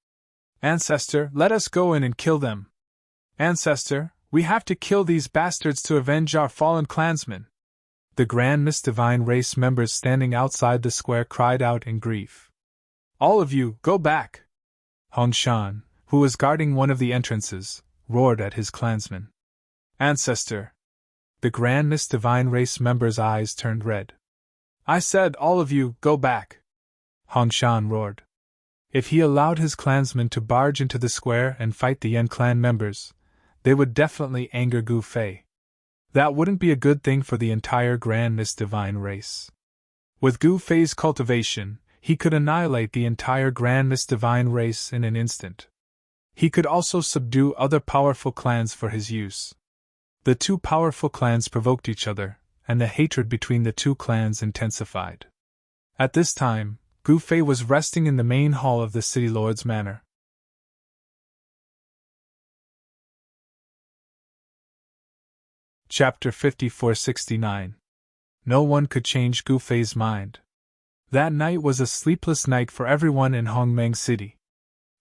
Speaker 1: Ancestor, let us go in and kill them. Ancestor, we have to kill these bastards to avenge our fallen clansmen. The Grand Mist Divine Race members standing outside the square cried out in grief. All of you, go back! Hong Shan, who was guarding one of the entrances, roared at his clansmen. Ancestor! The Grand Mist Divine Race members' eyes turned red. I said, all of you, go back! Hong Shan roared. If he allowed his clansmen to barge into the square and fight the Yen clan members, they would definitely anger Gu Fei. That wouldn't be a good thing for the entire Grand Mist Divine Race. With Gu Fei's cultivation, he could annihilate the entire Grand Mist Divine Race in an instant. He could also subdue other powerful clans for his use. The two powerful clans provoked each other, and the hatred between the two clans intensified. At this time, Gu Fei was resting in the main hall of the City Lord's manor. Chapter 5469. No one could change Gu Fei's mind. That night was a sleepless night for everyone in Hongmeng City.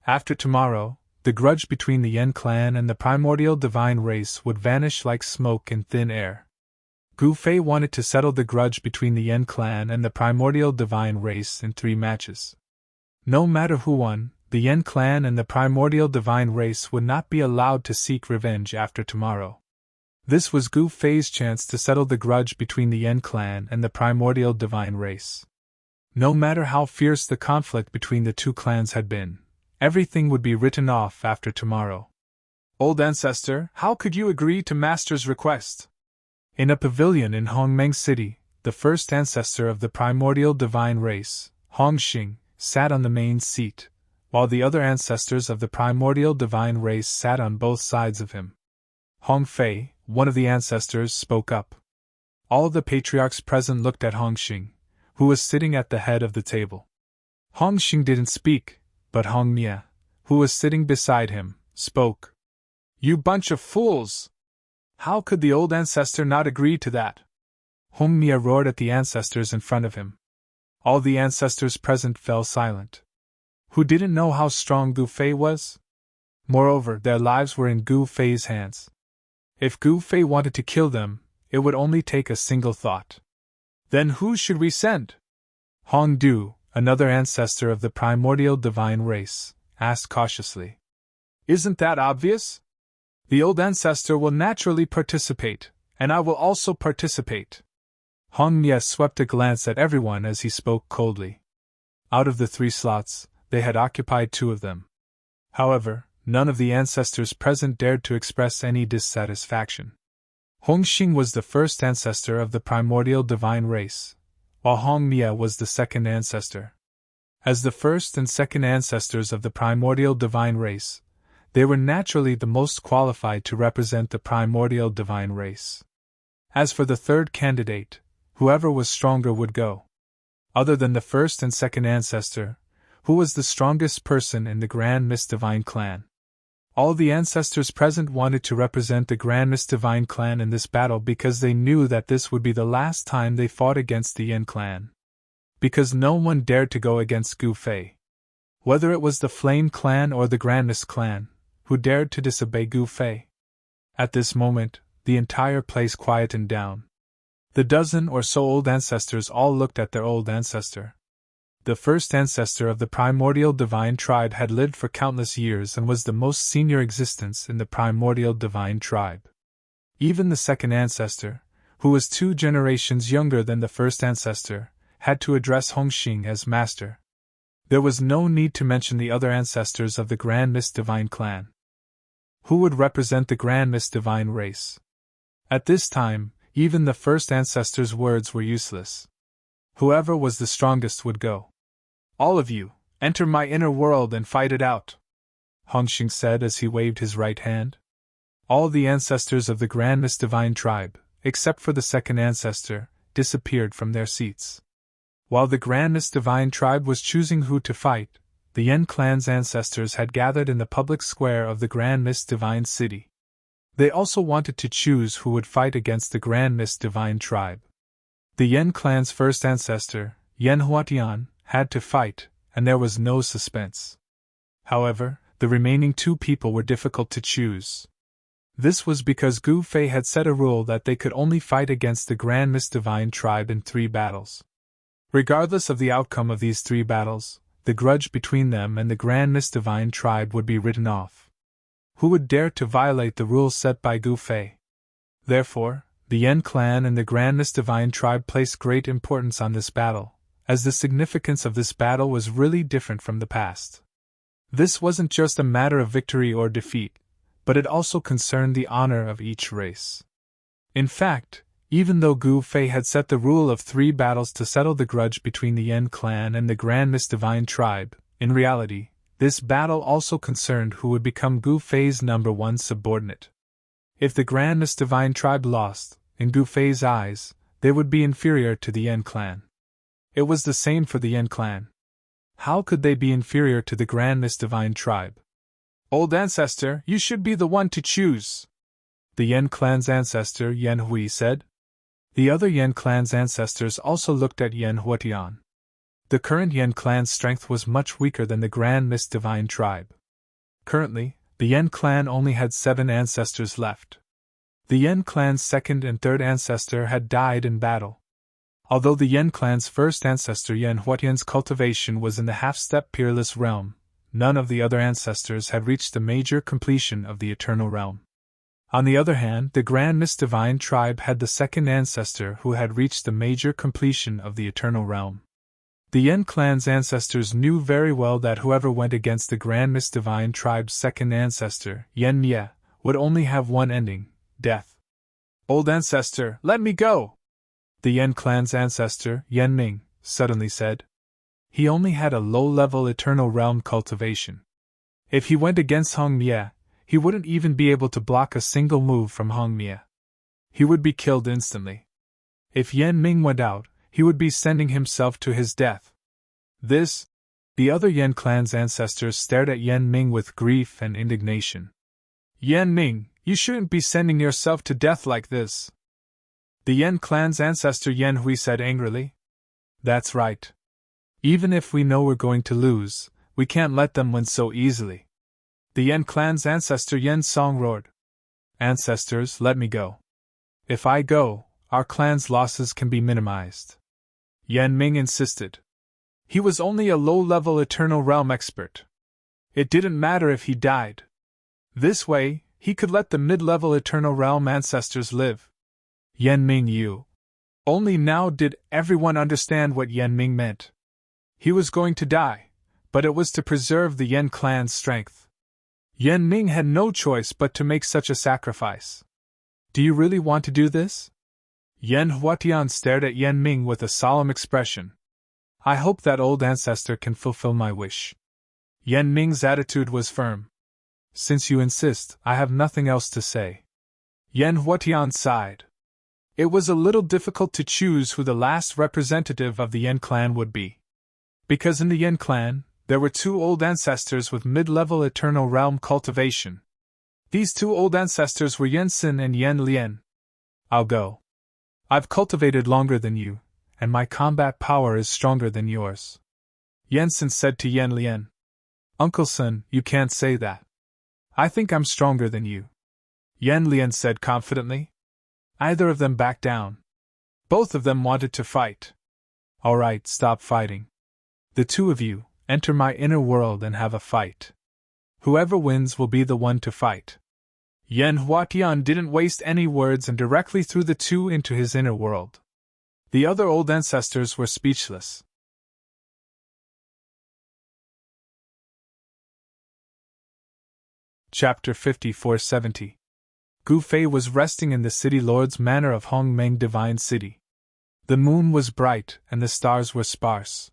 Speaker 1: After tomorrow, the grudge between the Yen clan and the primordial divine race would vanish like smoke in thin air. Gu Fei wanted to settle the grudge between the Yen clan and the primordial divine race in 3 matches. No matter who won, the Yen clan and the primordial divine race would not be allowed to seek revenge after tomorrow. This was Gu Fei's chance to settle the grudge between the Yen clan and the primordial divine race. No matter how fierce the conflict between the two clans had been, everything would be written off after tomorrow. Old ancestor, how could you agree to Master's request? In a pavilion in Hongmeng City, the first ancestor of the primordial divine race, Hong Xing, sat on the main seat, while the other ancestors of the primordial divine race sat on both sides of him. Hong Fei, one of the ancestors, spoke up. All of the patriarchs present looked at Hong Xing, who was sitting at the head of the table. Hong Xing didn't speak, but Hong Mia, who was sitting beside him, spoke. You bunch of fools! How could the old ancestor not agree to that? Hong Mia roared at the ancestors in front of him. All the ancestors present fell silent. Who didn't know how strong Gu Fei was? Moreover, their lives were in Gu Fei's hands. If Gu Fei wanted to kill them, it would only take a single thought. Then who should we send? Hong Du, another ancestor of the primordial divine race, asked cautiously. Isn't that obvious? The old ancestor will naturally participate, and I will also participate. Hong Mie swept a glance at everyone as he spoke coldly. Out of the 3 slots, they had occupied 2 of them. However, none of the ancestors present dared to express any dissatisfaction. Hong Xing was the first ancestor of the primordial divine race, while Hong Mie was the second ancestor. As the first and second ancestors of the primordial divine race, they were naturally the most qualified to represent the primordial divine race. As for the third candidate, whoever was stronger would go. Other than the first and second ancestor, who was the strongest person in the Grand Mist Divine clan? All the ancestors present wanted to represent the Grand Mist Divine clan in this battle because they knew that this would be the last time they fought against the Yin clan. Because no one dared to go against Gu Fei. Whether it was the Flame clan or the Grand Mist clan, who dared to disobey Gu Fei? At this moment, the entire place quietened down. The dozen or so old ancestors all looked at their old ancestor. The first ancestor of the primordial divine tribe had lived for countless years and was the most senior existence in the primordial divine tribe. Even the second ancestor, who was 2 generations younger than the first ancestor, had to address Hongxing as master. There was no need to mention the other ancestors of the Grand Mist Divine clan. Who would represent the Grand Mist Divine race? At this time, even the first ancestor's words were useless. Whoever was the strongest would go. All of you, enter my inner world and fight it out, Hongxing said as he waved his right hand. All the ancestors of the Grand Mist Divine tribe, except for the second ancestor, disappeared from their seats. While the Grand Mist Divine tribe was choosing who to fight, the Yen clan's ancestors had gathered in the public square of the Grand Mist Divine city. They also wanted to choose who would fight against the Grand Mist Divine tribe. The Yen clan's first ancestor, Yen Huatian, had to fight, and there was no suspense. However, the remaining 2 people were difficult to choose. This was because Gu Fei had set a rule that they could only fight against the Grand Mist Divine tribe in 3 battles. Regardless of the outcome of these 3 battles, the grudge between them and the Grand Mist Divine tribe would be written off. Who would dare to violate the rules set by Gu Fei? Therefore, the Yen clan and the Grand Mist Divine tribe placed great importance on this battle, as the significance of this battle was really different from the past. This wasn't just a matter of victory or defeat, but it also concerned the honor of each race. In fact, even though Gu Fei had set the rule of 3 battles to settle the grudge between the Yen clan and the Grand Mist Divine tribe, in reality, this battle also concerned who would become Gu Fei's #1 subordinate. If the Grand Mist Divine tribe lost, in Gu Fei's eyes, they would be inferior to the Yen clan. It was the same for the Yen clan. How could they be inferior to the Grand Mist Divine tribe? Old ancestor, you should be the one to choose, the Yen clan's ancestor Yen Hui said. The other Yen clan's ancestors also looked at Yen Huatian. The current Yen clan's strength was much weaker than the Grand Mist Divine tribe. Currently, the Yen clan only had 7 ancestors left. The Yen clan's second and third ancestor had died in battle. Although the Yen clan's first ancestor Yen Huatian's cultivation was in the half-step peerless realm, none of the other ancestors had reached the major completion of the eternal realm. On the other hand, the Grand Mist Divine tribe had the second ancestor who had reached the major completion of the eternal realm. The Yen clan's ancestors knew very well that whoever went against the Grand Mist Divine tribe's second ancestor, Yen Mie, would only have one ending: death. Old ancestor, let me go! The Yen clan's ancestor, Yen Ming, suddenly said. He only had a low-level eternal realm cultivation. If he went against Hong Mie, he wouldn't even be able to block a single move from Hong Mie. He would be killed instantly. If Yen Ming went out, he would be sending himself to his death. The other Yen clan's ancestors stared at Yen Ming with grief and indignation. Yen Ming, you shouldn't be sending yourself to death like this. The Yen clan's ancestor Yen Hui said angrily. That's right. Even if we know we're going to lose, we can't let them win so easily. The Yen clan's ancestor Yen Song roared. Ancestors, let me go. If I go, our clan's losses can be minimized. Yen Ming insisted. He was only a low-level Eternal Realm expert. It didn't matter if he died. This way, he could let the mid-level Eternal Realm ancestors live. Yen Ming you. Only now did everyone understand what Yen Ming meant. He was going to die, but it was to preserve the Yen clan's strength. Yen Ming had no choice but to make such a sacrifice. Do you really want to do this? Yen Huatian stared at Yen Ming with a solemn expression. I hope that old ancestor can fulfill my wish. Yen Ming's attitude was firm. Since you insist, I have nothing else to say. Yen Huatian sighed. It was a little difficult to choose who the last representative of the Yen clan would be. Because in the Yen clan, there were two old ancestors with mid-level Eternal Realm cultivation. These two old ancestors were Yen Xin and Yen Lian. I'll go. I've cultivated longer than you, and my combat power is stronger than yours. Yen Xin said to Yen Lian. Uncle Sun, you can't say that. I think I'm stronger than you. Yen Lian said confidently. Either of them backed down. Both of them wanted to fight. All right, stop fighting. The two of you, enter my inner world and have a fight. Whoever wins will be the one to fight. Yen Huatian didn't waste any words and directly threw the two into his inner world. The other old ancestors were speechless. Chapter 5470. Gu Fei was resting in the city lord's manor of Hongmeng Divine City. The moon was bright and the stars were sparse.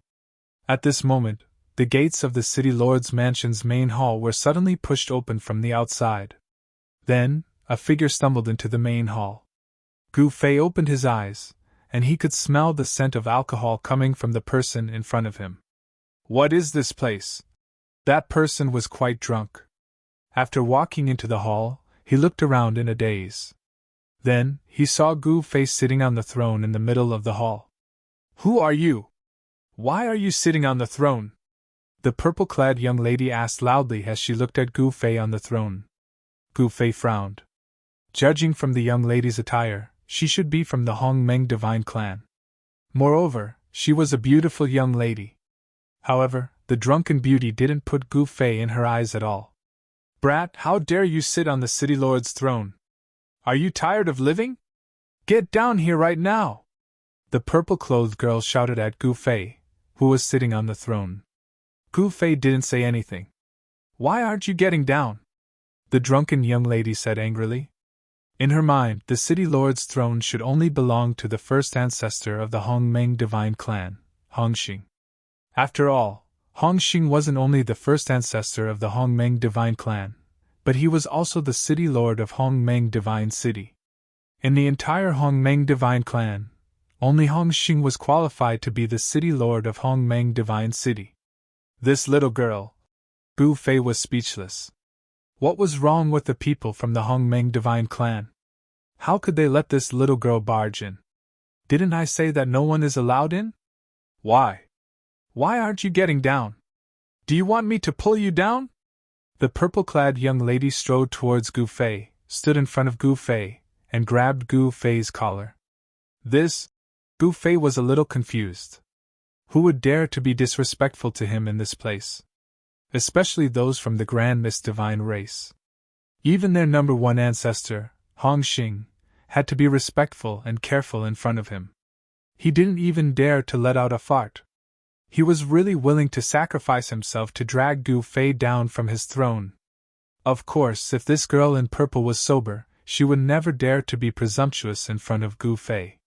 Speaker 1: At this moment, the gates of the city lord's mansion's main hall were suddenly pushed open from the outside. Then, a figure stumbled into the main hall. Gu Fei opened his eyes, and he could smell the scent of alcohol coming from the person in front of him. What is this place? That person was quite drunk. After walking into the hall, he looked around in a daze. Then, he saw Gu Fei sitting on the throne in the middle of the hall. Who are you? Why are you sitting on the throne? The purple-clad young lady asked loudly as she looked at Gu Fei on the throne. Gu Fei frowned. Judging from the young lady's attire, she should be from the Hongmeng Divine Clan. Moreover, she was a beautiful young lady. However, the drunken beauty didn't put Gu Fei in her eyes at all. Brat, how dare you sit on the city lord's throne? Are you tired of living? Get down here right now! The purple-clothed girl shouted at Gu Fei, who was sitting on the throne. Gu Fei didn't say anything. Why aren't you getting down? The drunken young lady said angrily. In her mind, the city lord's throne should only belong to the first ancestor of the Hongmeng Divine Clan, Hongxing. After all, Hongxing wasn't only the first ancestor of the Hongmeng Divine Clan, but he was also the city lord of Hongmeng Divine City. In the entire Hongmeng Divine Clan, only Hongxing was qualified to be the city lord of Hongmeng Divine City. This little girl. Gu Fei was speechless. What was wrong with the people from the Hongmeng Divine Clan? How could they let this little girl barge in? Didn't I say that no one is allowed in? Why? Why aren't you getting down? Do you want me to pull you down? The purple-clad young lady strode towards Gu Fei, stood in front of Gu Fei, and grabbed Gu Fei's collar. Gu Fei was a little confused. Who would dare to be disrespectful to him in this place? Especially those from the Grand Mist Divine race. Even their number one ancestor, Hongxing, had to be respectful and careful in front of him. He didn't even dare to let out a fart. He was really willing to sacrifice himself to drag Gu Fei down from his throne. Of course, if this girl in purple was sober, she would never dare to be presumptuous in front of Gu Fei.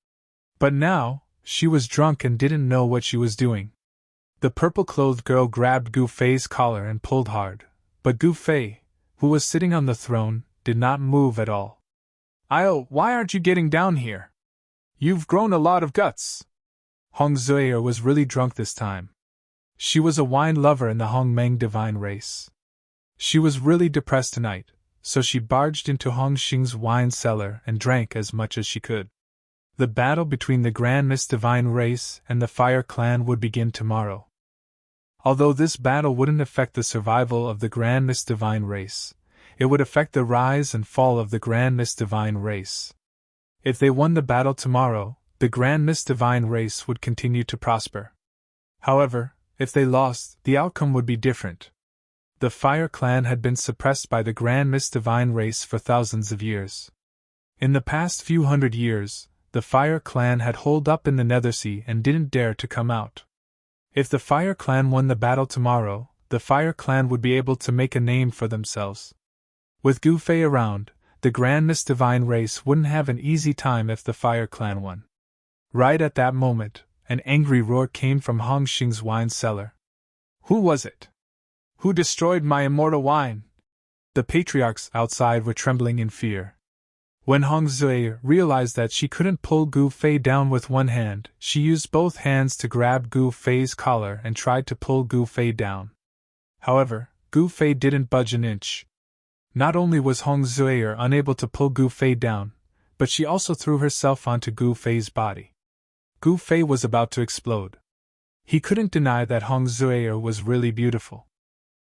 Speaker 1: But now, she was drunk and didn't know what she was doing. The purple-clothed girl grabbed Gu Fei's collar and pulled hard, but Gu Fei, who was sitting on the throne, did not move at all. Why aren't you getting down here? You've grown a lot of guts. Hong Zuier was really drunk this time. She was a wine lover in the Hongmeng Divine race. She was really depressed tonight, so she barged into Hongxing's wine cellar and drank as much as she could. The battle between the Grand Mist Divine race and the Fire Clan would begin tomorrow. Although this battle wouldn't affect the survival of the Grand Mist Divine race, it would affect the rise and fall of the Grand Mist Divine race. If they won the battle tomorrow, the Grand Mist Divine race would continue to prosper. However, if they lost, the outcome would be different. The Fire Clan had been suppressed by the Grand Mist Divine race for thousands of years. In the past few hundred years, the Fire Clan had holed up in the Nethersea and didn't dare to come out. If the Fire Clan won the battle tomorrow, the Fire Clan would be able to make a name for themselves. With Gu Fei around, the Grand Mist Divine race wouldn't have an easy time if the Fire Clan won. Right at that moment, an angry roar came from Hong Xing's wine cellar. Who was it? Who destroyed my immortal wine? The patriarchs outside were trembling in fear. When Hong Zui realized that she couldn't pull Gu Fei down with one hand, she used both hands to grab Gu Fei's collar and tried to pull Gu Fei down. However, Gu Fei didn't budge an inch. Not only was Hong Zui unable to pull Gu Fei down, but she also threw herself onto Gu Fei's body. Gu Fei was about to explode. He couldn't deny that Hong Zui was really beautiful.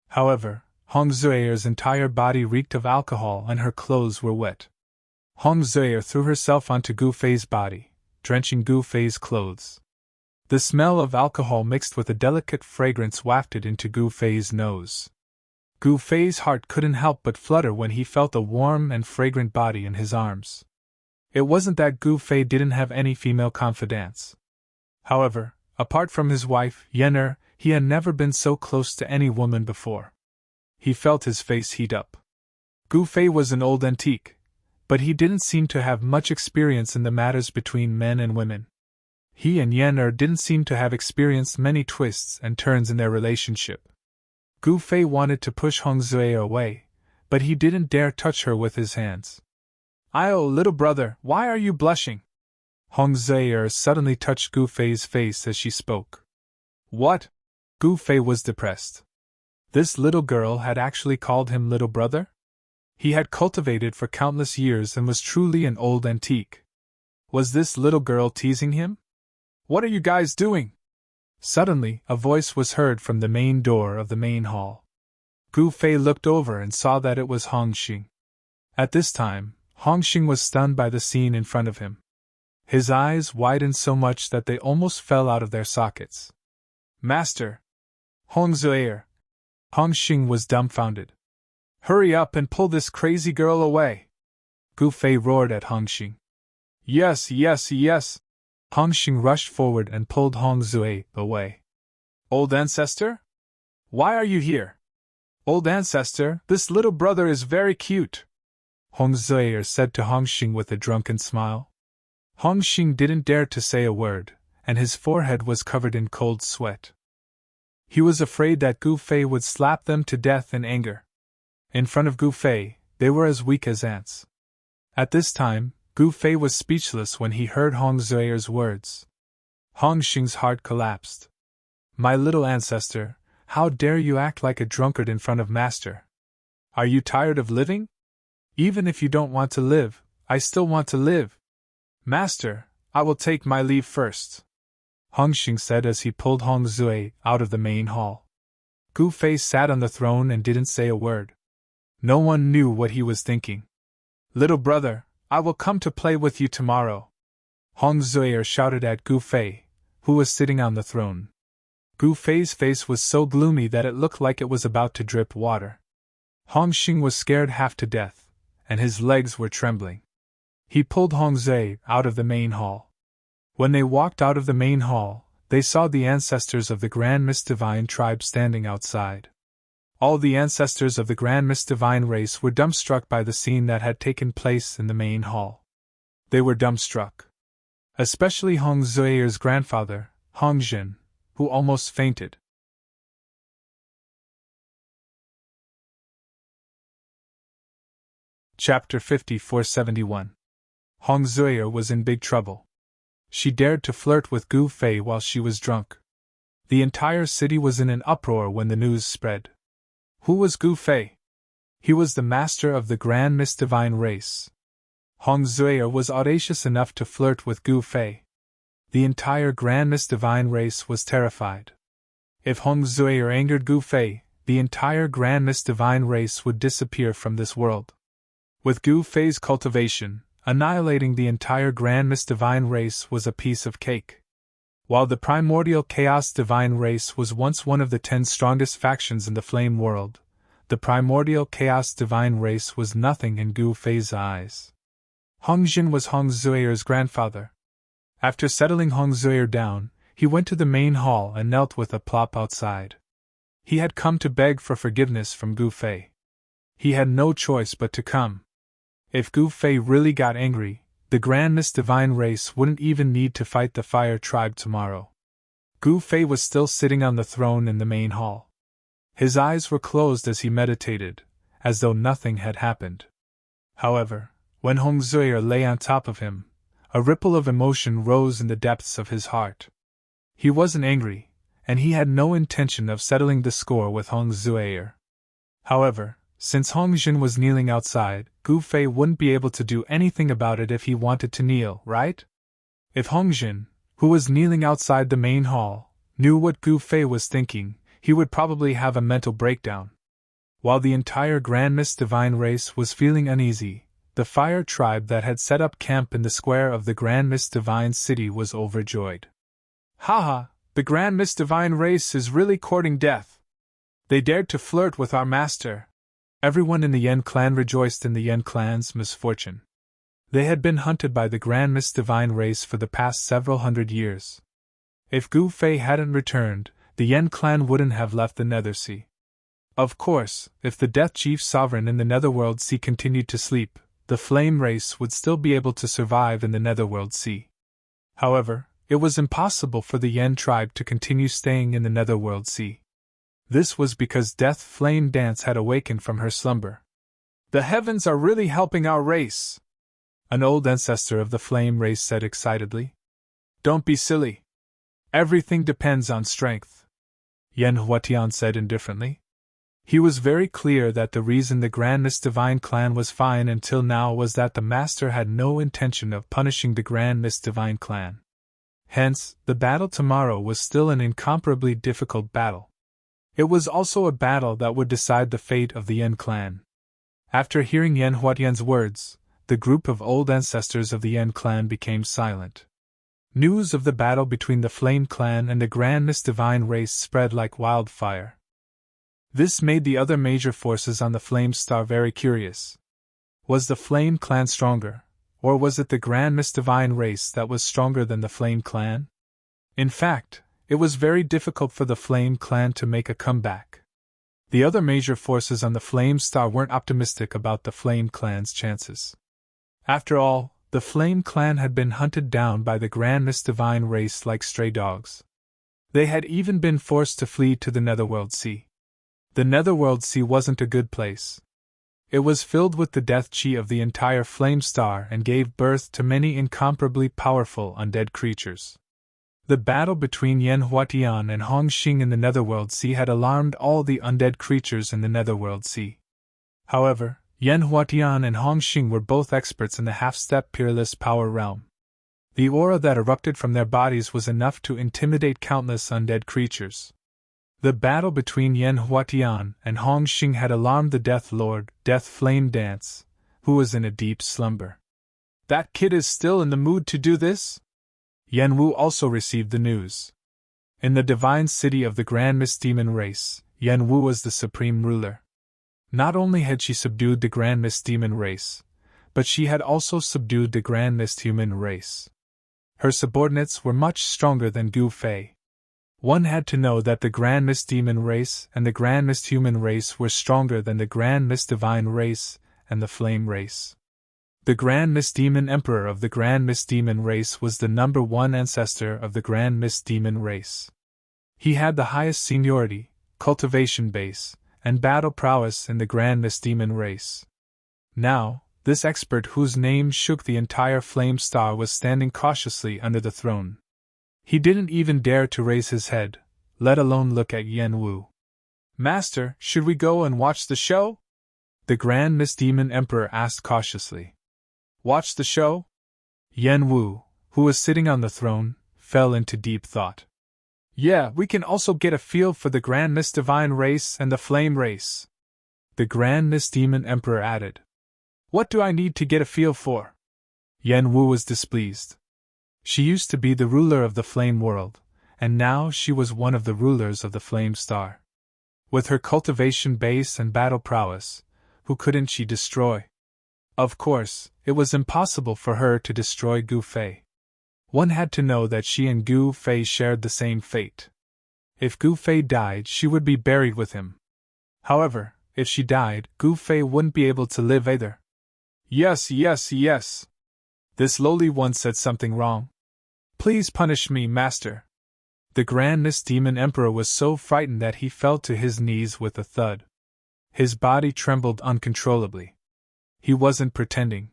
Speaker 1: However, Hong Zui's entire body reeked of alcohol and her clothes were wet. Hong Zui threw herself onto Gu Fei's body, drenching Gu Fei's clothes. The smell of alcohol mixed with a delicate fragrance wafted into Gu Fei's nose. Gu Fei's heart couldn't help but flutter when he felt a warm and fragrant body in his arms. It wasn't that Gu Fei didn't have any female confidants. However, apart from his wife, Yen'er, he had never been so close to any woman before. He felt his face heat up. Gu Fei was an old antique, but he didn't seem to have much experience in the matters between men and women. He and Yen'er didn't seem to have experienced many twists and turns in their relationship. Gu Fei wanted to push Hong Zui away, but he didn't dare touch her with his hands. "Oh, little brother, why are you blushing?" Hong Zui suddenly touched Gu Fei's face as she spoke. What? Gu Fei was depressed. This little girl had actually called him little brother? He had cultivated for countless years and was truly an old antique. Was this little girl teasing him? "What are you guys doing?" Suddenly, a voice was heard from the main door of the main hall. Gu Fei looked over and saw that it was Hong Xing. At this time, Hong Xing was stunned by the scene in front of him. His eyes widened so much that they almost fell out of their sockets. "Master! Hong Zui!" Hong Xing was dumbfounded. "Hurry up and pull this crazy girl away!" Gu Fei roared at Hong Xing. "Yes, yes, yes!" Hong Xing rushed forward and pulled Hong Zui away. "Old ancestor? Why are you here?" "Old ancestor, this little brother is very cute," Hong Zui said to Hong Xing with a drunken smile. Hong Xing didn't dare to say a word, and his forehead was covered in cold sweat. He was afraid that Gu Fei would slap them to death in anger. In front of Gu Fei, they were as weak as ants. At this time, Gu Fei was speechless when he heard Hong Zui's words. Hong Xing's heart collapsed. "My little ancestor, how dare you act like a drunkard in front of Master? Are you tired of living? Even if you don't want to live, I still want to live. Master, I will take my leave first," Hong Xing said as he pulled Hong Zui out of the main hall. Gu Fei sat on the throne and didn't say a word. No one knew what he was thinking. "Little brother, I will come to play with you tomorrow," Hong Zui shouted at Gu Fei, who was sitting on the throne. Gu Fei's face was so gloomy that it looked like it was about to drip water. Hong Xing was scared half to death, and his legs were trembling. He pulled Hong Zui out of the main hall. When they walked out of the main hall, they saw the ancestors of the Grand Mist Divine tribe standing outside. All the ancestors of the Grand Mist Divine race were dumbstruck by the scene that had taken place in the main hall. They were dumbstruck. Especially Hong Zui's grandfather, Hong Jin, who almost fainted. Chapter 5471. Hong Zui was in big trouble. She dared to flirt with Gu Fei while she was drunk. The entire city was in an uproar when the news spread. Who was Gu Fei? He was the master of the Grand Mist Divine race. Hong Zui was audacious enough to flirt with Gu Fei. The entire Grand Mist Divine race was terrified. If Hong Zui angered Gu Fei, the entire Grand Mist Divine race would disappear from this world. With Gu Fei's cultivation, annihilating the entire Grand Mist Divine race was a piece of cake. While the primordial Chaos Divine race was once one of the 10 strongest factions in the Flame world, the primordial Chaos Divine race was nothing in Gu Fei's eyes. Hong Jin was Hong Zui's grandfather. After settling Hong Zui down, he went to the main hall and knelt with a plop outside. He had come to beg for forgiveness from Gu Fei. He had no choice but to come. If Gu Fei really got angry, the Grand Mist Divine race wouldn't even need to fight the Fire Tribe tomorrow. Gu Fei was still sitting on the throne in the main hall. His eyes were closed as he meditated, as though nothing had happened. However, when Hong Zui lay on top of him, a ripple of emotion rose in the depths of his heart. He wasn't angry, and he had no intention of settling the score with Hong Zui. However, since Hong Jin was kneeling outside, Gu Fei wouldn't be able to do anything about it if he wanted to kneel, right? If Hong Jin, who was kneeling outside the main hall, knew what Gu Fei was thinking, he would probably have a mental breakdown. While the entire Grand Mist Divine race was feeling uneasy, the Fire Tribe that had set up camp in the square of the Grand Mist Divine City was overjoyed. Haha, the Grand Mist Divine race is really courting death. They dared to flirt with our master. Everyone in the Yen clan rejoiced in the Yen clan's misfortune. They had been hunted by the Grand Mist Divine race for the past several hundred years. If Gu Fei hadn't returned, the Yen clan wouldn't have left the Nethersea. Of course, if the Death Chief Sovereign in the Netherworld Sea continued to sleep, the Flame race would still be able to survive in the Netherworld Sea. However, it was impossible for the Yen tribe to continue staying in the Netherworld Sea. This was because Death Flame Dance had awakened from her slumber. The heavens are really helping our race, an old ancestor of the Flame race said excitedly. Don't be silly. Everything depends on strength, Yen Huatian said indifferently. He was very clear that the reason the Grand Mist Divine clan was fine until now was that the master had no intention of punishing the Grand Mist Divine clan. Hence, the battle tomorrow was still an incomparably difficult battle. It was also a battle that would decide the fate of the Yen clan. After hearing Yen Huatian's words, the group of old ancestors of the Yen clan became silent. News of the battle between the Flame clan and the Grand Mist Divine race spread like wildfire. This made the other major forces on the Flame Star very curious. Was the Flame clan stronger, or was it the Grand Mist Divine race that was stronger than the Flame clan? In fact, it was very difficult for the Flame clan to make a comeback. The other major forces on the Flame Star weren't optimistic about the Flame clan's chances. After all, the Flame clan had been hunted down by the Grand Mist Divine race like stray dogs. They had even been forced to flee to the Netherworld Sea. The Netherworld Sea wasn't a good place. It was filled with the death chi of the entire Flame Star and gave birth to many incomparably powerful undead creatures. The battle between Yen Huatian and Hong Xing in the Netherworld Sea had alarmed all the undead creatures in the Netherworld Sea. However, Yen Huatian and Hong Xing were both experts in the half-step peerless power realm. The aura that erupted from their bodies was enough to intimidate countless undead creatures. The battle between Yen Huatian and Hong Xing had alarmed the Death Lord, Death Flame Dance, who was in a deep slumber. That kid is still in the mood to do this? Yen Wu also received the news. In the divine city of the Grand Mist Demon race, Yen Wu was the supreme ruler. Not only had she subdued the Grand Mist Demon race, but she had also subdued the Grand Mist Human race. Her subordinates were much stronger than Gu Fei. One had to know that the Grand Mist Demon race and the Grand Mist Human race were stronger than the Grand Mist Divine race and the Flame race. The Grand Mist Demon Emperor of the Grand Mist Demon race was the #1 ancestor of the Grand Mist Demon race. He had the highest seniority, cultivation base, and battle prowess in the Grand Mist Demon race. Now, this expert whose name shook the entire Flame Star was standing cautiously under the throne. He didn't even dare to raise his head, let alone look at Yen Wu. Master, should we go and watch the show? The Grand Mist Demon Emperor asked cautiously. Watch the show? Yen Wu, who was sitting on the throne, fell into deep thought. Yeah, we can also get a feel for the Grand Mist Divine race and the Flame race. The Grand Mist Demon Emperor added. What do I need to get a feel for? Yen Wu was displeased. She used to be the ruler of the Flame world, and now she was one of the rulers of the Flame Star. With her cultivation base and battle prowess, who couldn't she destroy? Of course, it was impossible for her to destroy Gu Fei. One had to know that she and Gu Fei shared the same fate. If Gu Fei died, she would be buried with him. However, if she died, Gu Fei wouldn't be able to live either. Yes. This lowly one said something wrong. Please punish me, master. The Grand Mist Demon Emperor was so frightened that he fell to his knees with a thud. His body trembled uncontrollably. He wasn't pretending.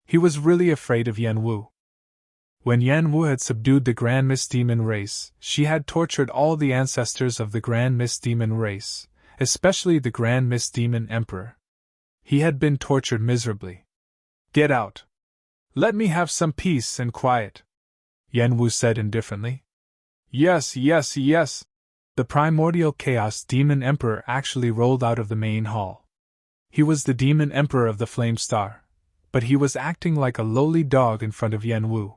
Speaker 1: He was really afraid of Yen Wu. When Yen Wu had subdued the Grand Mist Demon race, she had tortured all the ancestors of the Grand Mist Demon race, especially the Grand Mist Demon Emperor. He had been tortured miserably. Get out. Let me have some peace and quiet, Yen Wu said indifferently. Yes. The primordial Chaos Demon Emperor actually rolled out of the main hall. He was the Demon Emperor of the Flame Star, but he was acting like a lowly dog in front of Yen Wu.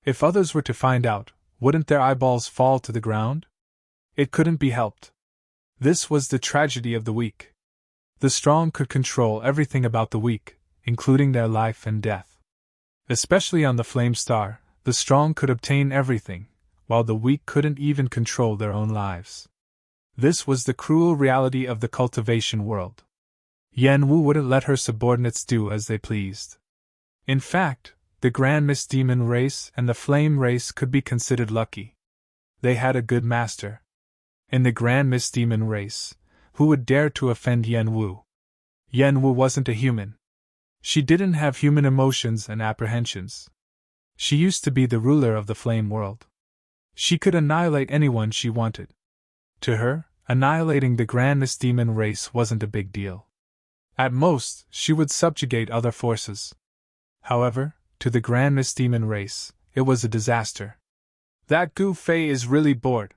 Speaker 1: If others were to find out, wouldn't their eyeballs fall to the ground? It couldn't be helped. This was the tragedy of the weak. The strong could control everything about the weak, including their life and death. Especially on the Flame Star, the strong could obtain everything, while the weak couldn't even control their own lives. This was the cruel reality of the cultivation world. Yen Wu wouldn't let her subordinates do as they pleased. In fact, the Grand Mist Demon race and the Flame race could be considered lucky. They had a good master. In the Grand Mist Demon race, who would dare to offend Yen Wu? Yen Wu wasn't a human. She didn't have human emotions and apprehensions. She used to be the ruler of the Flame world. She could annihilate anyone she wanted. To her, annihilating the Grand Mist Demon race wasn't a big deal. At most, she would subjugate other forces. However, to the Grand Mist Demon race, it was a disaster. That Gu Fei is really bored.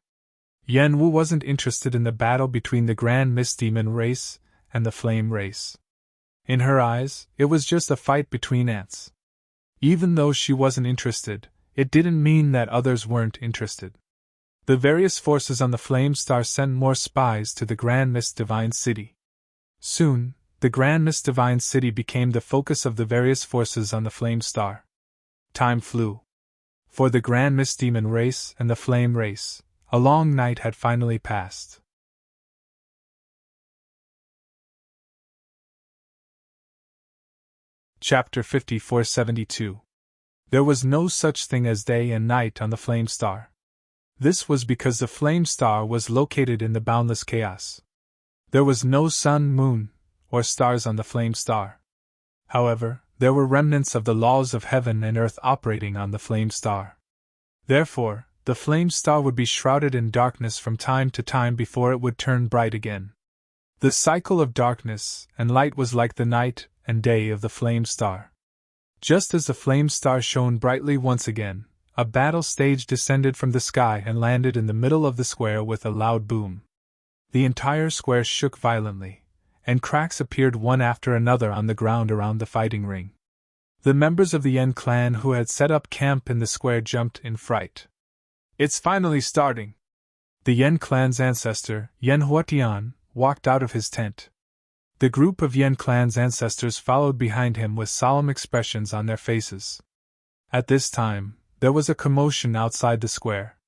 Speaker 1: Yen Wu wasn't interested in the battle between the Grand Mist Demon race and the Flame race. In her eyes, it was just a fight between ants. Even though she wasn't interested, it didn't mean that others weren't interested. The various forces on the Flame Star sent more spies to the Grand Mist Divine City. Soon, the Grand Mist Divine City became the focus of the various forces on the Flame Star. Time flew. For the Grand Mist Demon race and the Flame race, a long night had finally passed. Chapter 5472. There was no such thing as day and night on the Flame Star. This was because the Flame Star was located in the boundless chaos. There was no sun, moon, or stars on the Flame Star. However, there were remnants of the laws of heaven and earth operating on the Flame Star. Therefore, the Flame Star would be shrouded in darkness from time to time before it would turn bright again. The cycle of darkness and light was like the night and day of the Flame Star. Just as the Flame Star shone brightly once again, a battle stage descended from the sky and landed in the middle of the square with a loud boom. The entire square shook violently, and cracks appeared one after another on the ground around the fighting ring. The members of the Yen clan who had set up camp in the square jumped in fright. It's finally starting! The Yen clan's ancestor, Yen Huatian, walked out of his tent. The group of Yen clan's ancestors followed behind him with solemn expressions on their faces. At this time, there was a commotion outside the square.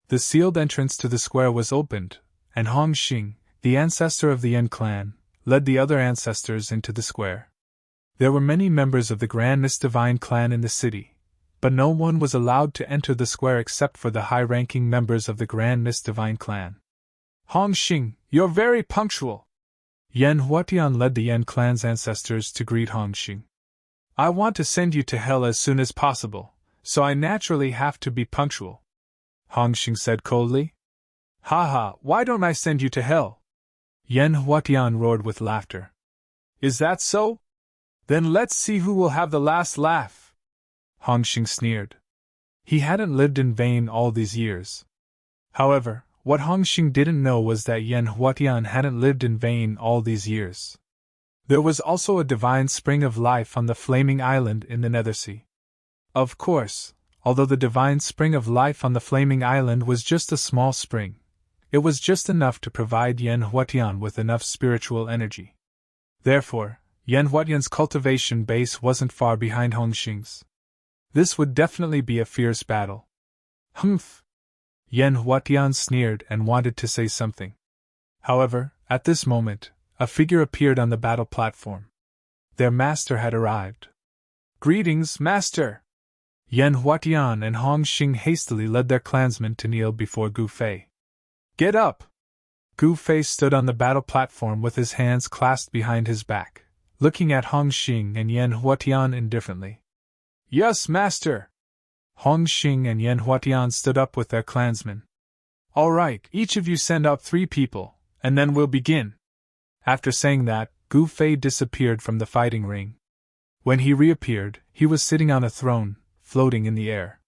Speaker 1: The sealed entrance to the square was opened, and Hong Xing, the ancestor of the Yen clan, led the other ancestors into the square. There were many members of the Grand Mist Divine clan in the city, but no one was allowed to enter the square except for the high-ranking members of the Grand Mist Divine clan. Hong Xing, you're very punctual! Yen Huatian led the Yen clan's ancestors to greet Hong Xing. I want to send you to hell as soon as possible, so I naturally have to be punctual. Hong Xing said coldly. Haha, why don't I send you to hell? Yen Huatian roared with laughter. Is that so? Then let's see who will have the last laugh. Hong Xing sneered. He hadn't lived in vain all these years. However, what Hongxing didn't know was that Yan Huatian hadn't lived in vain all these years. There was also a divine spring of life on the flaming island in the Nethersea. Of course, although the divine spring of life on the flaming island was just a small spring, it was just enough to provide Yan Huatian with enough spiritual energy. Therefore, Yan Huatian's cultivation base wasn't far behind Hongxing's. This would definitely be a fierce battle. Humph! Yan Huatian sneered and wanted to say something. However, at this moment, a figure appeared on the battle platform. Their master had arrived. "Greetings, master!" Yan Huatian and Hongxing hastily led their clansmen to kneel before Gu Fei. "Get up!" Gu Fei stood on the battle platform with his hands clasped behind his back, looking at Hongxing and Yan Huatian indifferently. "Yes, master!" Hongxing and Yan Huatian stood up with their clansmen. "All right, each of you send out 3 people, and then we'll begin." After saying that, Gu Fei disappeared from the fighting ring. When he reappeared, he was sitting on a throne, floating in the air.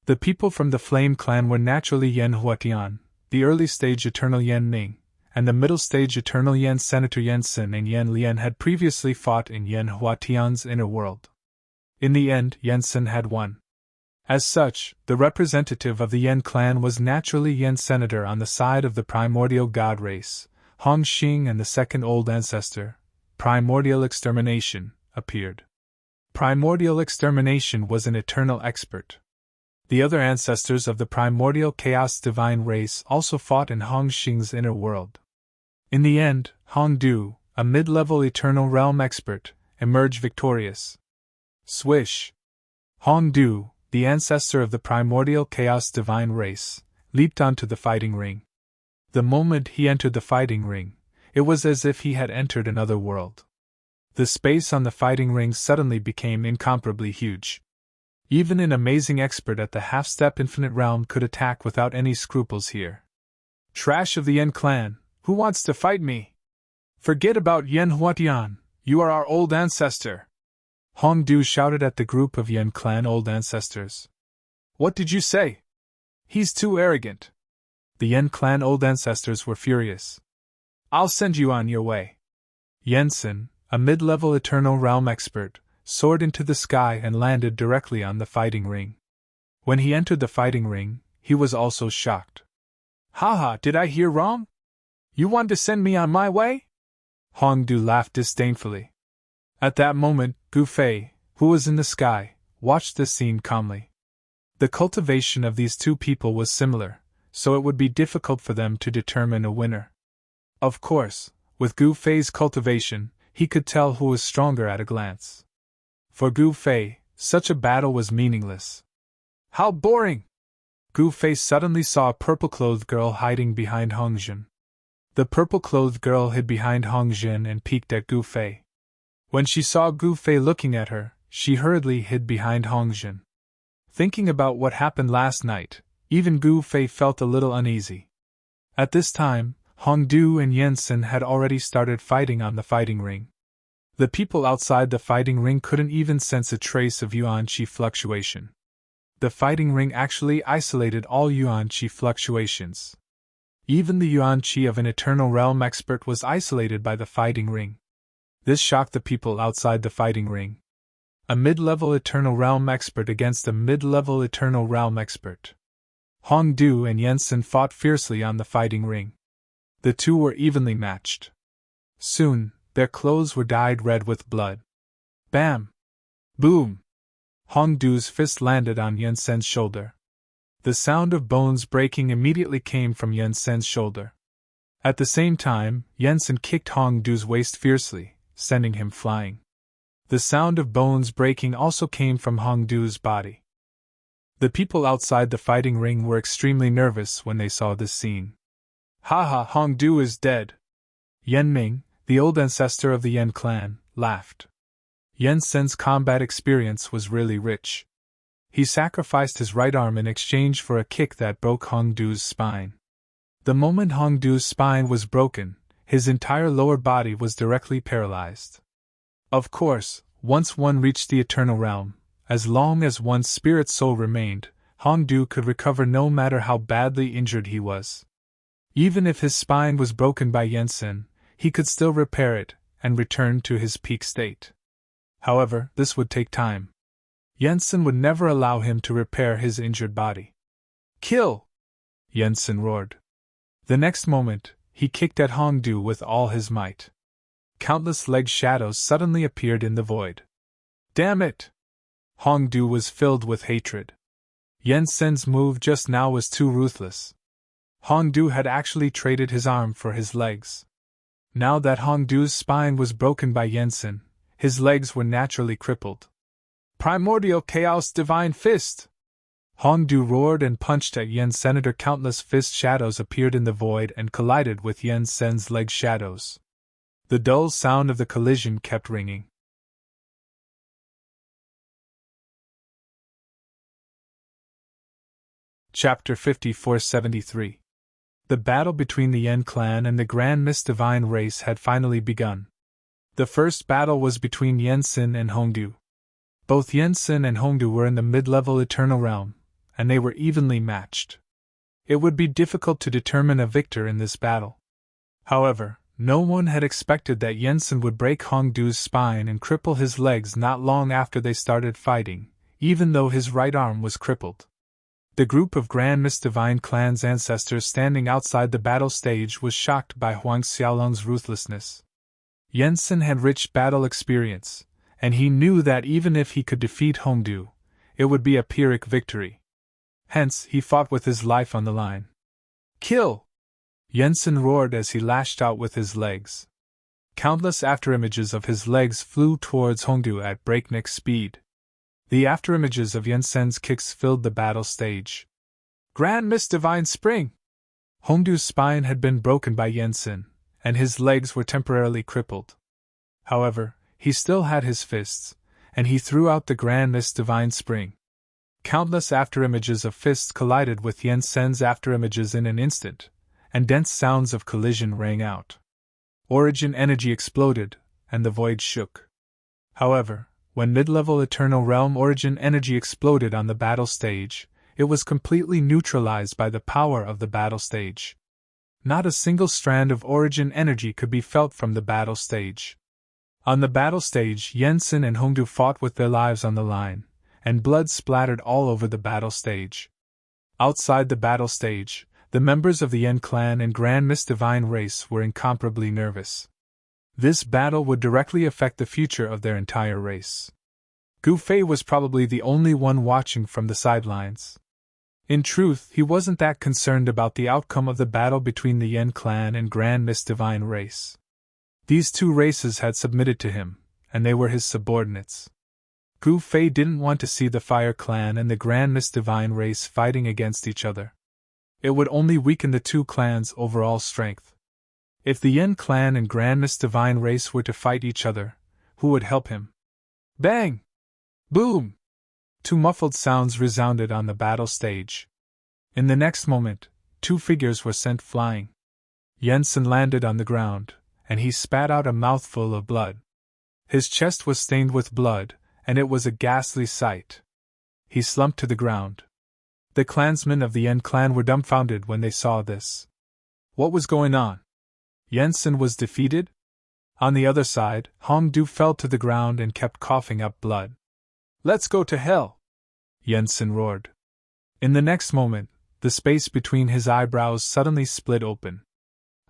Speaker 1: The people from the Flame Clan were naturally Yan Huatian, the early stage Eternal Yan Ning, and the middle stage Eternal Yan Senator Yansen and Yan Lian had previously fought in Yan Huatian's inner world. In the end, Yansen had won. As such, the representative of the Yan clan was naturally Yan Senator on the side of the primordial god race. Hongxing and the second old ancestor, Primordial Extermination, appeared. Primordial Extermination was an eternal expert. The other ancestors of the primordial chaos divine race also fought in Hongxing's inner world. In the end, Hongdu, a mid-level eternal realm expert, emerged victorious. Swish! Hongdu, the ancestor of the primordial chaos divine race, leaped onto the fighting ring. The moment he entered the fighting ring, it was as if he had entered another world. The space on the fighting ring suddenly became incomparably huge. Even an amazing expert at the half-step infinite realm could attack without any scruples here. "Trash of the Yan clan, who wants to fight me?" "Forget about Yan Huatian, you are our old ancestor!" Hongdu shouted at the group of Yan clan old ancestors. "What did you say? He's too arrogant." The Yan clan old ancestors were furious. "I'll send you on your way." Yansen, a mid-level eternal realm expert, soared into the sky and landed directly on the fighting ring. When he entered the fighting ring, he was also shocked. "Haha, did I hear wrong? You want to send me on my way?" Hongdu laughed disdainfully. At that moment, Gu Fei, who was in the sky, watched the scene calmly. The cultivation of these two people was similar, so it would be difficult for them to determine a winner. Of course, with Gu Fei's cultivation, he could tell who was stronger at a glance. For Gu Fei, such a battle was meaningless. "How boring!" Gu Fei suddenly saw a purple-clothed girl hiding behind Hongxin. The purple-clothed girl hid behind Hongxin and peeked at Gu Fei. When she saw Gu Fei looking at her, she hurriedly hid behind Hongxin. Thinking about what happened last night, even Gu Fei felt a little uneasy. At this time, Hongdu and Yansen had already started fighting on the fighting ring. The people outside the fighting ring couldn't even sense a trace of yuan qi fluctuation. The fighting ring actually isolated all yuan qi fluctuations. Even the yuan qi of an eternal realm expert was isolated by the fighting ring. This shocked the people outside the fighting ring. A mid-level eternal realm expert against a mid-level eternal realm expert. Hongdu and Yansen fought fiercely on the fighting ring. The two were evenly matched. Soon, their clothes were dyed red with blood. Bam! Boom! Hongdu's fist landed on Yansen's shoulder. The sound of bones breaking immediately came from Yansen's shoulder. At the same time, Yansen kicked Hongdu's waist fiercely, sending him flying. The sound of bones breaking also came from Hongdu's body. The people outside the fighting ring were extremely nervous when they saw this scene. "Haha, Hongdu is dead!" Yan Ming, the old ancestor of the Yan clan, laughed. Yansen's combat experience was really rich. He sacrificed his right arm in exchange for a kick that broke Hongdu's spine. The moment Hongdu's spine was broken, his entire lower body was directly paralyzed. Of course, once one reached the eternal realm, as long as one's spirit soul remained, Hongdu could recover no matter how badly injured he was. Even if his spine was broken by Yensen, he could still repair it and return to his peak state. However, this would take time. Yensen would never allow him to repair his injured body. Kill! Yensen roared. The next moment, he kicked at Hongdu with all his might. Countless leg shadows suddenly appeared in the void. Damn it! Hongdu was filled with hatred. Yensen's move just now was too ruthless. Hongdu had actually traded his arm for his legs. Now that Hongdu's spine was broken by Yensen, his legs were naturally crippled. Primordial Chaos Divine Fist! Hongdu roared and punched at Yensen. Countless fist shadows appeared in the void and collided with Yensen's leg shadows. The dull sound of the collision kept ringing. Chapter 5473. The battle between the Yen clan and the Grand Mist Divine race had finally begun. The first battle was between Yensen and Hongdu. Both Yensen and Hongdu were in the mid-level Eternal Realm, and they were evenly matched. It would be difficult to determine a victor in this battle. However, no one had expected that Yensen would break Hongdu's spine and cripple his legs not long after they started fighting, even though his right arm was crippled. The group of Grand Mist Divine clan's ancestors standing outside the battle stage was shocked by Huang Xiaolong's ruthlessness. Yensen had rich battle experience, and he knew that even if he could defeat Hongdu, it would be a Pyrrhic victory. Hence, he fought with his life on the line. Kill! Yensen roared as he lashed out with his legs. Countless afterimages of his legs flew towards Hongdu at breakneck speed. The afterimages of Yensen's kicks filled the battle stage. Grand Mist Divine Spring! Hongdu's spine had been broken by Yensen, and his legs were temporarily crippled. However, he still had his fists, and he threw out the Grand Mist Divine Spring. Countless afterimages of fists collided with Yensen's afterimages in an instant, and dense sounds of collision rang out. Origin energy exploded, and the void shook. However, when mid-level Eternal Realm origin energy exploded on the battle stage, it was completely neutralized by the power of the battle stage. Not a single strand of origin energy could be felt from the battle stage. On the battle stage, Yensen and Hongdu fought with their lives on the line, and blood splattered all over the battle stage. Outside the battle stage, the members of the Yen clan and Grand Mist Divine race were incomparably nervous. This battle would directly affect the future of their entire race. Gu Fei was probably the only one watching from the sidelines. In truth, he wasn't that concerned about the outcome of the battle between the Yen clan and Grand Mist Divine race. These two races had submitted to him, and they were his subordinates. Gu Fei didn't want to see the Fire clan and the Grand Mist Divine race fighting against each other. It would only weaken the two clans' overall strength. If the Yen clan and Grand Mist Divine race were to fight each other, who would help him? Bang! Boom! Two muffled sounds resounded on the battle stage. In the next moment, two figures were sent flying. Yensen landed on the ground, and he spat out a mouthful of blood. His chest was stained with blood, and it was a ghastly sight. He slumped to the ground. The clansmen of the Yen clan were dumbfounded when they saw this. What was going on? Yensen was defeated? On the other side, Hongdu fell to the ground and kept coughing up blood. Let's go to hell! Yensen roared. In the next moment, the space between his eyebrows suddenly split open.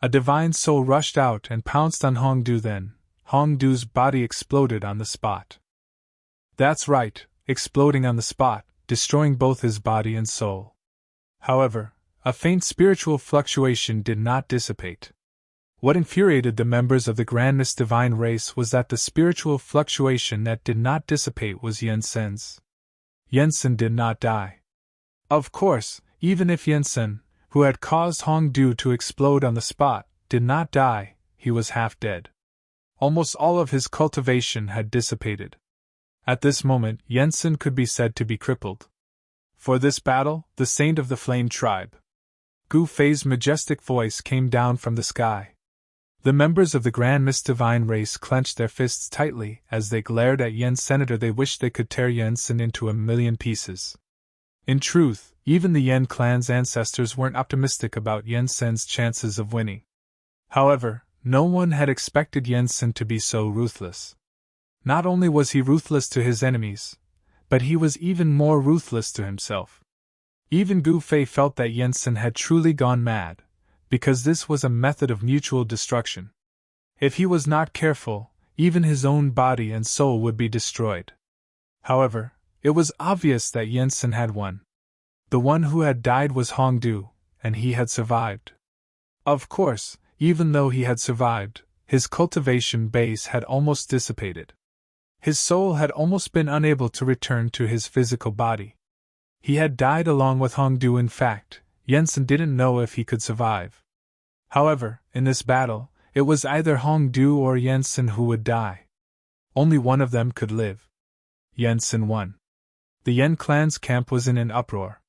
Speaker 1: A divine soul rushed out and pounced on Hongdu. Then, Hongdu's body exploded on the spot. That's right, exploding on the spot, destroying both his body and soul. However, a faint spiritual fluctuation did not dissipate. What infuriated the members of the Grand Mist Divine race was that the spiritual fluctuation that did not dissipate was Yensen's. Yensen did not die. Of course, even if Yensen, who had caused Hongdu to explode on the spot, did not die, he was half dead. Almost all of his cultivation had dissipated. At this moment, Yensen could be said to be crippled. For this battle, the Saint of the Flame tribe. Gu Fei's majestic voice came down from the sky. The members of the Grand Mist Divine race clenched their fists tightly as they glared at Yensen. They wished they could tear Yensen into a million pieces. In truth, even the Yen clan's ancestors weren't optimistic about Yensen's chances of winning. However, no one had expected Yensen to be so ruthless. Not only was he ruthless to his enemies, but he was even more ruthless to himself. Even Gu Fei felt that Yensen had truly gone mad, because this was a method of mutual destruction. If he was not careful, even his own body and soul would be destroyed. However, it was obvious that Yensen had won. The one who had died was Hongdu, and he had survived. Of course, even though he had survived, his cultivation base had almost dissipated. His soul had almost been unable to return to his physical body. He had died along with Hongdu. In fact, Yensen didn't know if he could survive. However, in this battle, it was either Hongdu or Yensen who would die. Only one of them could live. Yensen won. The Yen clan's camp was in an uproar.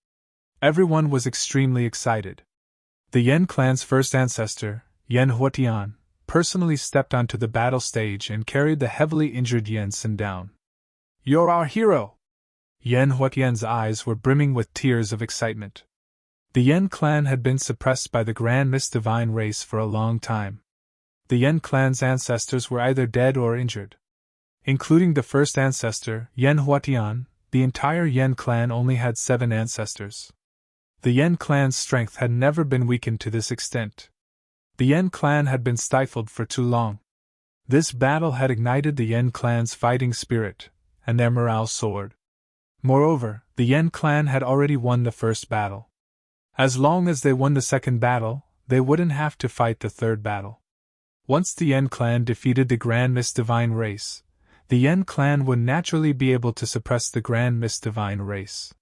Speaker 1: Everyone was extremely excited. The Yen clan's first ancestor, Yen Huotian, personally stepped onto the battle stage and carried the heavily injured Yensen down. "You're our hero!" Yen Huotian's eyes were brimming with tears of excitement. The Yen clan had been suppressed by the Grand Mist Divine race for a long time. The Yen clan's ancestors were either dead or injured. Including the first ancestor, Yen Huotian, the entire Yen clan only had 7 ancestors. The Yen clan's strength had never been weakened to this extent. The Yen clan had been stifled for too long. This battle had ignited the Yen clan's fighting spirit, and their morale soared. Moreover, the Yen clan had already won the first battle. As long as they won the second battle, they wouldn't have to fight the third battle. Once the Yen clan defeated the Grand Mist Divine race, the Yen clan would naturally be able to suppress the Grand Mist Divine race.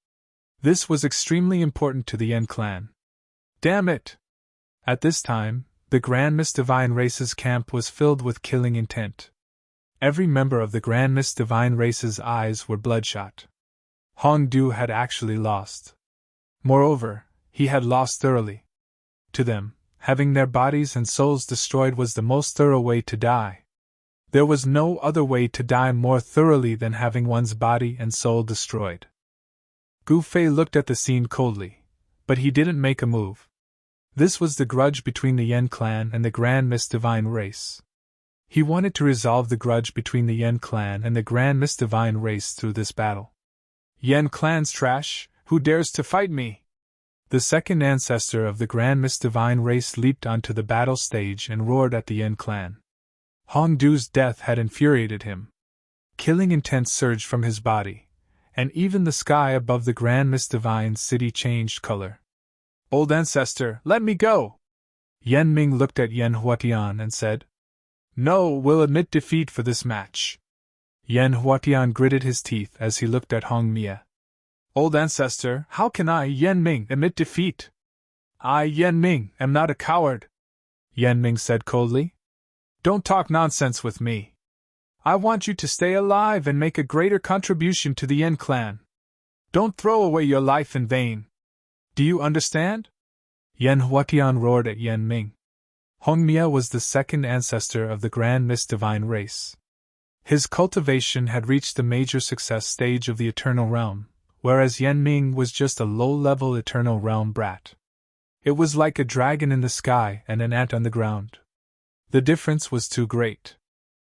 Speaker 1: This was extremely important to the Yen clan. Damn it! At this time, the Grand Mist Divine race's camp was filled with killing intent. Every member of the Grand Mist Divine race's eyes were bloodshot. Hongdu had actually lost. Moreover, he had lost thoroughly. To them, having their bodies and souls destroyed was the most thorough way to die. There was no other way to die more thoroughly than having one's body and soul destroyed. Gu Fei looked at the scene coldly, but he didn't make a move. This was the grudge between the Yen clan and the Grand Mist Divine race. He wanted to resolve the grudge between the Yen clan and the Grand Mist Divine race through this battle. "Yen clan's trash, who dares to fight me?" The second ancestor of the Grand Mist Divine race leaped onto the battle stage and roared at the Yen clan. Hongdu's death had infuriated him. Killing intent surged from his body, and even the sky above the Grand Mist Divine city changed color. "Old ancestor, let me go!" Yen Ming looked at Yen Huotian and said. "No, we'll admit defeat for this match." Yen Huotian gritted his teeth as he looked at Hong Mia. "Old ancestor, how can I, Yen Ming, admit defeat? I, Yen Ming, am not a coward," Yen Ming said coldly. "Don't talk nonsense with me. I want you to stay alive and make a greater contribution to the Yen clan. Don't throw away your life in vain. Do you understand?" Yen Huotian roared at Yen Ming. Hong Mia was the second ancestor of the Grand Mist Divine race. His cultivation had reached the major success stage of the Eternal Realm, whereas Yen Ming was just a low-level Eternal Realm brat. It was like a dragon in the sky and an ant on the ground. The difference was too great.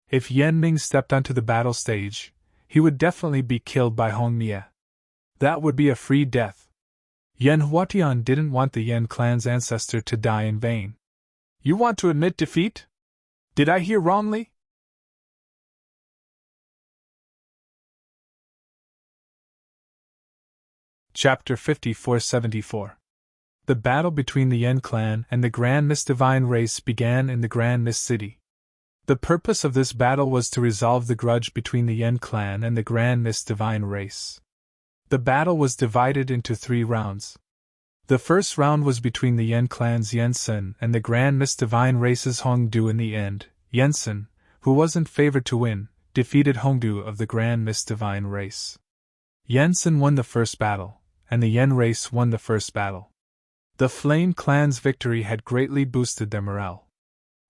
Speaker 1: If Yen Ming stepped onto the battle stage, he would definitely be killed by Hong Mia. That would be a free death. Yen Huotian didn't want the Yen clan's ancestor to die in vain. "You want to admit defeat? Did I hear wrongly?" Chapter 5474. The battle between the Yen clan and the Grand Mist Divine race began in the Grand Mist City. The purpose of this battle was to resolve the grudge between the Yen clan and the Grand Mist Divine race. The battle was divided into 3 rounds. The first round was between the Yen clan's Yensen and the Grand Mist Divine race's Hongdu. In the end, Yensen, who wasn't favored to win, defeated Hongdu of the Grand Mist Divine race. Yensen won the first battle, and the Yen race won the first battle. The Flame clan's victory had greatly boosted their morale.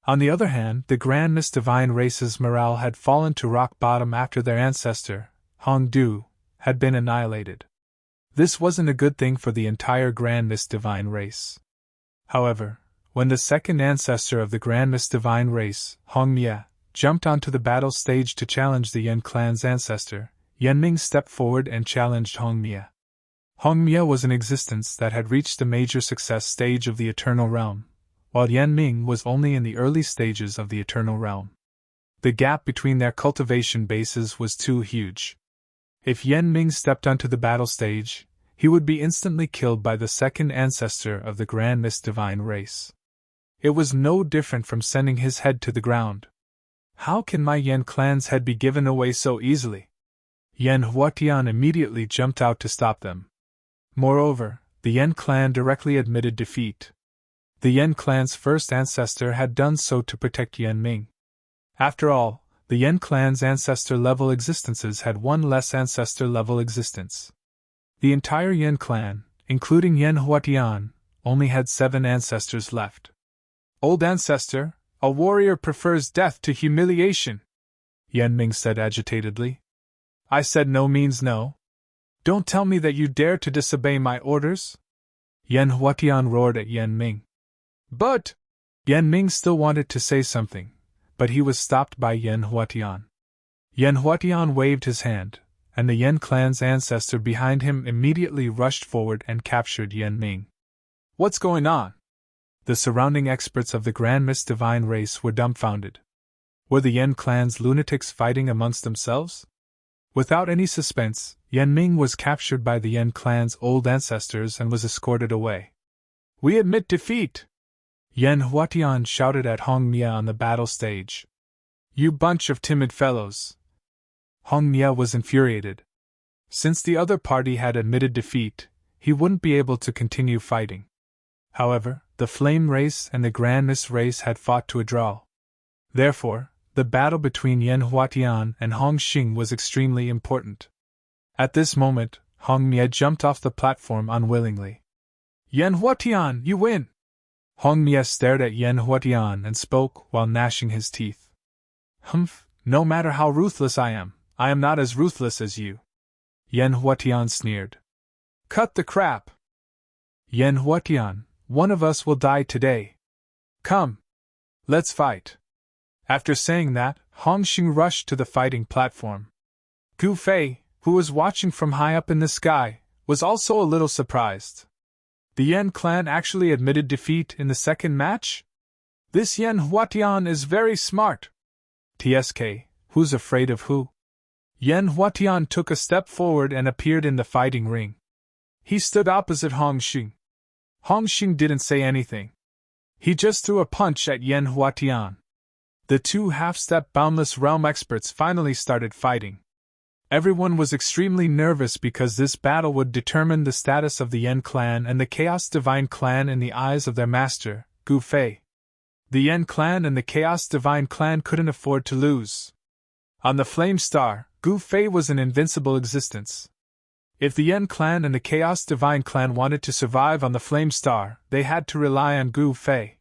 Speaker 1: On the other hand, the Grand Mist Divine race's morale had fallen to rock bottom after their ancestor, Hongdu, had been annihilated. This wasn't a good thing for the entire Grand Mist Divine race. However, when the second ancestor of the Grand Mist Divine race, Hongmia, jumped onto the battle stage to challenge the Yan clan's ancestor, Yanming stepped forward and challenged Hongmia. Hongmia was an existence that had reached the major success stage of the Eternal Realm, while Yanming was only in the early stages of the Eternal Realm. The gap between their cultivation bases was too huge. If Yanming stepped onto the battle stage, he would be instantly killed by the second ancestor of the Grand Mist Divine race. It was no different from sending his head to the ground. How can my Yan clan's head be given away so easily? Yan Huatian immediately jumped out to stop them. Moreover, the Yan clan directly admitted defeat. The Yan clan's first ancestor had done so to protect Yanming. After all, the Yan clan's ancestor-level existences had one less ancestor-level existence. The entire Yan clan, including Yan Huatian, only had 7 ancestors left. Old ancestor, a warrior prefers death to humiliation, Yanming said agitatedly. I said no means no. Don't tell me that you dare to disobey my orders? Yan Huatian roared at Yanming. But... Yanming still wanted to say something, but he was stopped by Yan Huatian. Yan Huatian waved his hand, and the Yan clan's ancestor behind him immediately rushed forward and captured Yanming. What's going on? The surrounding experts of the Grand Mist Divine race were dumbfounded. Were the Yan clan's lunatics fighting amongst themselves? Without any suspense, Yanming was captured by the Yan clan's old ancestors and was escorted away. We admit defeat! Yan Huatian shouted at Hongmia on the battle stage. You bunch of timid fellows! Hongmia was infuriated. Since the other party had admitted defeat, he wouldn't be able to continue fighting. However, the Flame race and the Grand Mist race had fought to a draw. Therefore, the battle between Yan Huatian and Hong Xing was extremely important. At this moment, Hongmia jumped off the platform unwillingly. Yan Huatian, you win! Hongmia stared at Yan Huatian and spoke while gnashing his teeth. Humph, no matter how ruthless I am not as ruthless as you. Yan Huatian sneered. Cut the crap! Yan Huatian, one of us will die today. Come! Let's fight! After saying that, Hong Xing rushed to the fighting platform. Gu Fei, who was watching from high up in the sky, was also a little surprised. The Yan clan actually admitted defeat in the second match? This Yan Huatian is very smart. TSK, who's afraid of who? Yan Huatian took a step forward and appeared in the fighting ring. He stood opposite Hong Xing. Hong Xing didn't say anything. He just threw a punch at Yan Huatian. The two half-step Boundless Realm experts finally started fighting. Everyone was extremely nervous because this battle would determine the status of the Yan clan and the Chaos Divine clan in the eyes of their master, Gu Fei. The Yan clan and the Chaos Divine clan couldn't afford to lose. On the Flame Star, Gu Fei was an invincible existence. If the Yan clan and the Chaos Divine clan wanted to survive on the Flame Star, they had to rely on Gu Fei.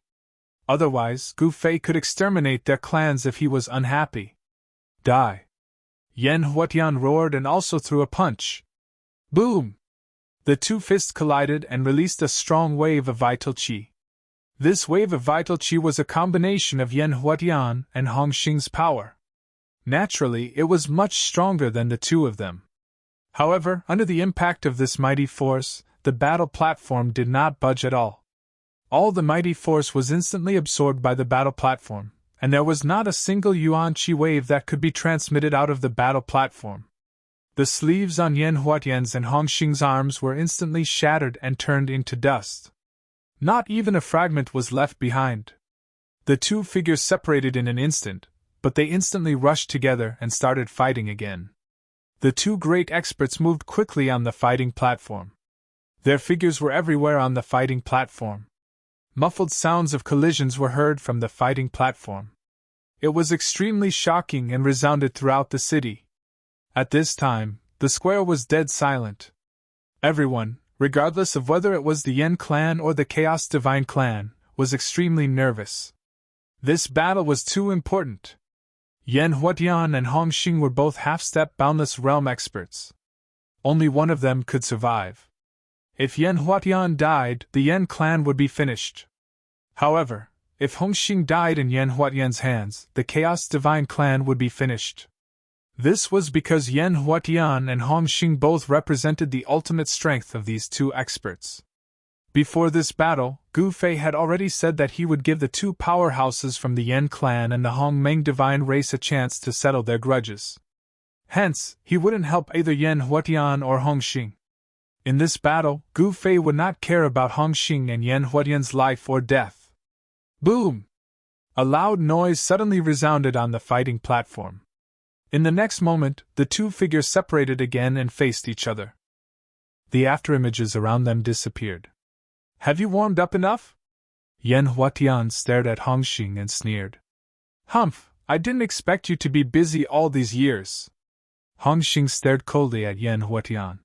Speaker 1: Otherwise, Gu Fei could exterminate their clans if he was unhappy. Die! Yan Huatian roared and also threw a punch. Boom! The two fists collided and released a strong wave of vital qi. This wave of vital qi was a combination of Yan Huatian and Hong Xing's power. Naturally, it was much stronger than the two of them. However, under the impact of this mighty force, the battle platform did not budge at all. All the mighty force was instantly absorbed by the battle platform, and there was not a single Yuan Qi wave that could be transmitted out of the battle platform. The sleeves on Yan Huatian's and Hong Xing's arms were instantly shattered and turned into dust. Not even a fragment was left behind. The two figures separated in an instant, but they instantly rushed together and started fighting again. The two great experts moved quickly on the fighting platform. Their figures were everywhere on the fighting platform. Muffled sounds of collisions were heard from the fighting platform. It was extremely shocking and resounded throughout the city. At this time, the square was dead silent. Everyone, regardless of whether it was the Yan clan or the Chaos Divine clan, was extremely nervous. This battle was too important. Yan Huatian and Hong Xing were both half-step Boundless Realm experts. Only one of them could survive. If Yan Huatian died, the Yan clan would be finished. However, if Hongxing died in Yan Huatian's hands, the Chaos Divine clan would be finished. This was because Yan Huatian and Hongxing both represented the ultimate strength of these two experts. Before this battle, Gu Fei had already said that he would give the two powerhouses from the Yan clan and the Hongmeng divine race a chance to settle their grudges. Hence, he wouldn't help either Yan Huatian or Hongxing. In this battle, Gu Fei would not care about Hongxing and Yan Huatian's life or death. Boom! A loud noise suddenly resounded on the fighting platform. In the next moment, the two figures separated again and faced each other. The afterimages around them disappeared. Have you warmed up enough? Yan Huatian stared at Hongxing and sneered. Humph, I didn't expect you to be busy all these years. Hongxing stared coldly at Yan Huatian.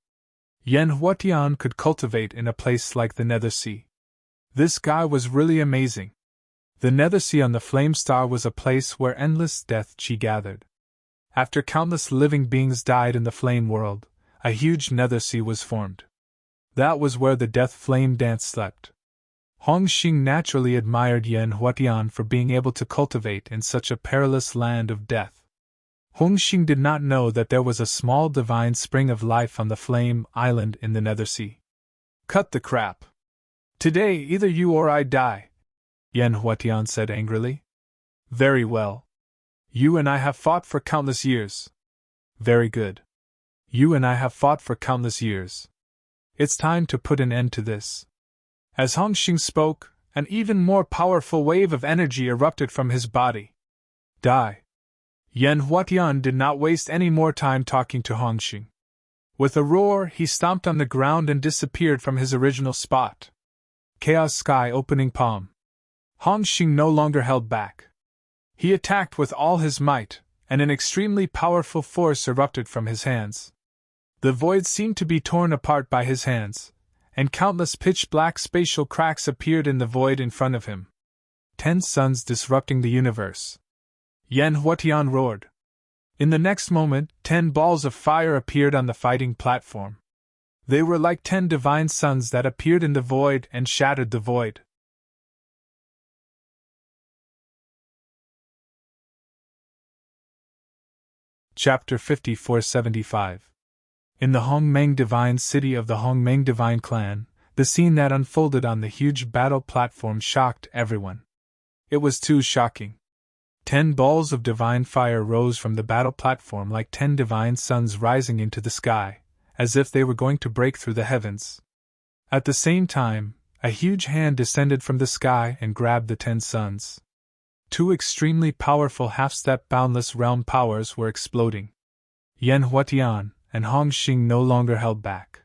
Speaker 1: Yan Huatian could cultivate in a place like the Nether Sea. This guy was really amazing. The Nether Sea on the Flame Star was a place where endless death chi gathered. After countless living beings died in the Flame World, a huge Nether Sea was formed. That was where the Death Flame Dance slept. Hongxing naturally admired Yan Huatian for being able to cultivate in such a perilous land of death. Hongxing did not know that there was a small divine spring of life on the Flame Island in the Nether Sea. Cut the crap. Today either you or I die, Yan Huatian said angrily. Very well. You and I have fought for countless years. Very good. You and I have fought for countless years. It's time to put an end to this. As Hongxing spoke, an even more powerful wave of energy erupted from his body. Die. Yan Huatian did not waste any more time talking to Hongxing. With a roar, he stomped on the ground and disappeared from his original spot. Chaos Sky Opening Palm. Hongxing no longer held back. He attacked with all his might, and an extremely powerful force erupted from his hands. The void seemed to be torn apart by his hands, and countless pitch-black spatial cracks appeared in the void in front of him. 10 suns disrupting the universe. Yan Huatian roared. In the next moment, 10 balls of fire appeared on the fighting platform. They were like 10 divine suns that appeared in the void and shattered the void. Chapter 5475. In the Hongmeng Divine City of the Hongmeng Divine Clan, the scene that unfolded on the huge battle platform shocked everyone. It was too shocking. 10 balls of divine fire rose from the battle platform like 10 divine suns rising into the sky, as if they were going to break through the heavens. At the same time, a huge hand descended from the sky and grabbed the 10 suns. 2 extremely powerful half-step boundless realm powers were exploding. Yan Huatian and Hongxing no longer held back.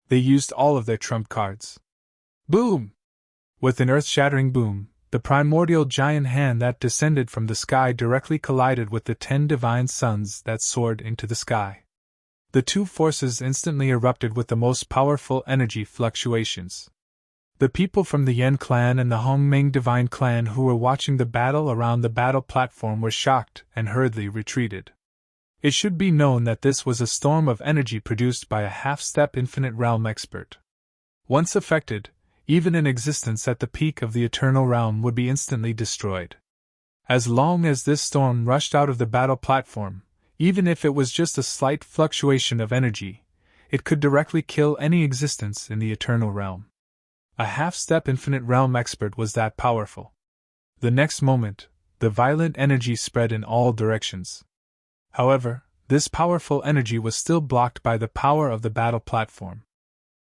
Speaker 1: They used all of their trump cards. Boom! With an earth-shattering boom, the primordial giant hand that descended from the sky directly collided with the 10 divine suns that soared into the sky. The two forces instantly erupted with the most powerful energy fluctuations. The people from the Yan clan and the Hongmeng Divine clan who were watching the battle around the battle platform were shocked and hurriedly retreated. It should be known that this was a storm of energy produced by a half-step infinite realm expert. Once affected, even an existence at the peak of the eternal realm would be instantly destroyed. As long as this storm rushed out of the battle platform, even if it was just a slight fluctuation of energy, it could directly kill any existence in the eternal realm. A half-step infinite realm expert was that powerful. The next moment, the violent energy spread in all directions. However, this powerful energy was still blocked by the power of the battle platform.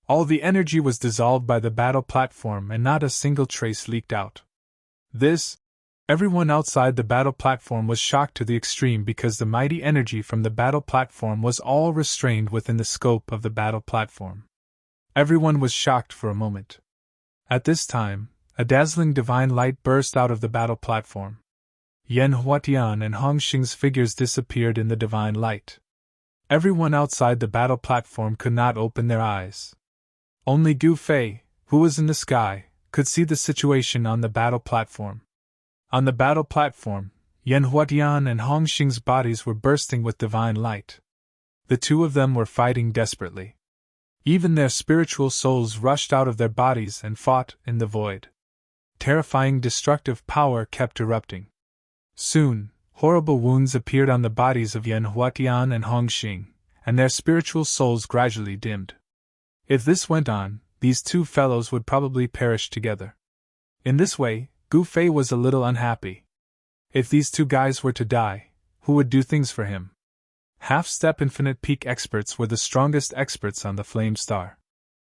Speaker 1: All the energy was dissolved by the battle platform and not a single trace leaked out. Everyone outside the battle platform was shocked to the extreme because the mighty energy from the battle platform was all restrained within the scope of the battle platform. Everyone was shocked for a moment. At this time, a dazzling divine light burst out of the battle platform. Yan Huatian and Hongxing's figures disappeared in the divine light. Everyone outside the battle platform could not open their eyes. Only Gu Fei, who was in the sky, could see the situation on the battle platform. On the battle platform, Yan Huatian and Hongxing's bodies were bursting with divine light. The two of them were fighting desperately. Even their spiritual souls rushed out of their bodies and fought in the void. Terrifying destructive power kept erupting. Soon, horrible wounds appeared on the bodies of Yan Huatian and Hong Xing, and their spiritual souls gradually dimmed. If this went on, these two fellows would probably perish together. In this way, Gu Fei was a little unhappy. If these two guys were to die, who would do things for him? Half-step infinite peak experts were the strongest experts on the Flame Star.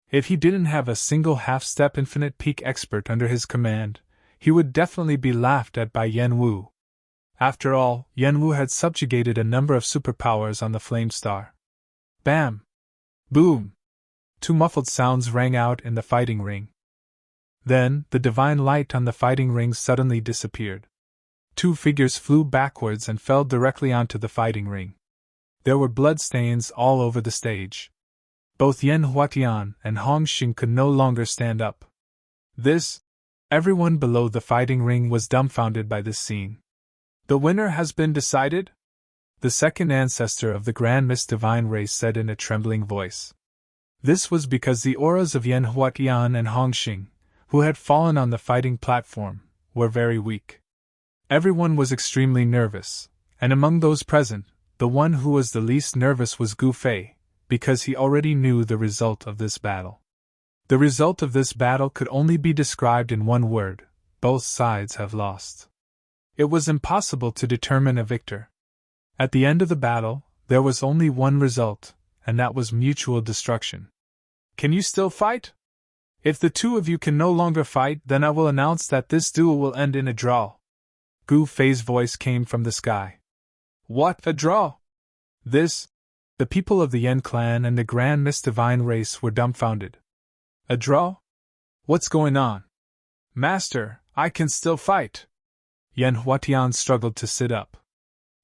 Speaker 1: If he didn't have a single half-step infinite peak expert under his command, he would definitely be laughed at by Yen Wu. After all, Yen Wu had subjugated a number of superpowers on the Flame Star. Bam! Boom! Two muffled sounds rang out in the fighting ring. Then, the divine light on the fighting ring suddenly disappeared. Two figures flew backwards and fell directly onto the fighting ring. There were bloodstains all over the stage. Both Yan Huatian and Hong Xing could no longer stand up. Everyone below the fighting ring was dumbfounded by this scene. The winner has been decided? The second ancestor of the Grand Mist Divine Race said in a trembling voice. This was because the auras of Yan Huatian and Hong Xing, who had fallen on the fighting platform, were very weak. Everyone was extremely nervous, and among those present, the one who was the least nervous was Gu Fei, because he already knew the result of this battle. The result of this battle could only be described in one word: both sides have lost. It was impossible to determine a victor. At the end of the battle, there was only one result, and that was mutual destruction. Can you still fight? If the two of you can no longer fight, then I will announce that this duel will end in a draw. Gu Fei's voice came from the sky. What, a draw? The people of the Yen clan and the Grand Mist Divine Race were dumbfounded. A draw? What's going on? Master, I can still fight. Yan Huatian struggled to sit up.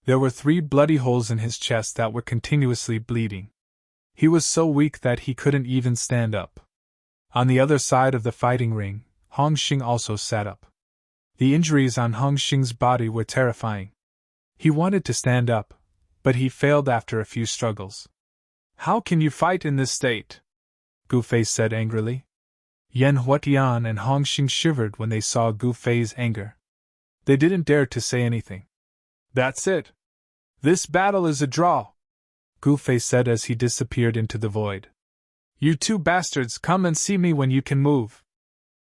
Speaker 1: There were 3 bloody holes in his chest that were continuously bleeding. He was so weak that he couldn't even stand up. On the other side of the fighting ring, Hong Xing also sat up. The injuries on Hong Xing's body were terrifying. He wanted to stand up, but he failed after a few struggles. How can you fight in this state? Gu Fei said angrily. Yan Huatian and Hong Xing shivered when they saw Gu Fei's anger. They didn't dare to say anything. That's it. This battle is a draw, Gu Fei said as he disappeared into the void. You two bastards, come and see me when you can move.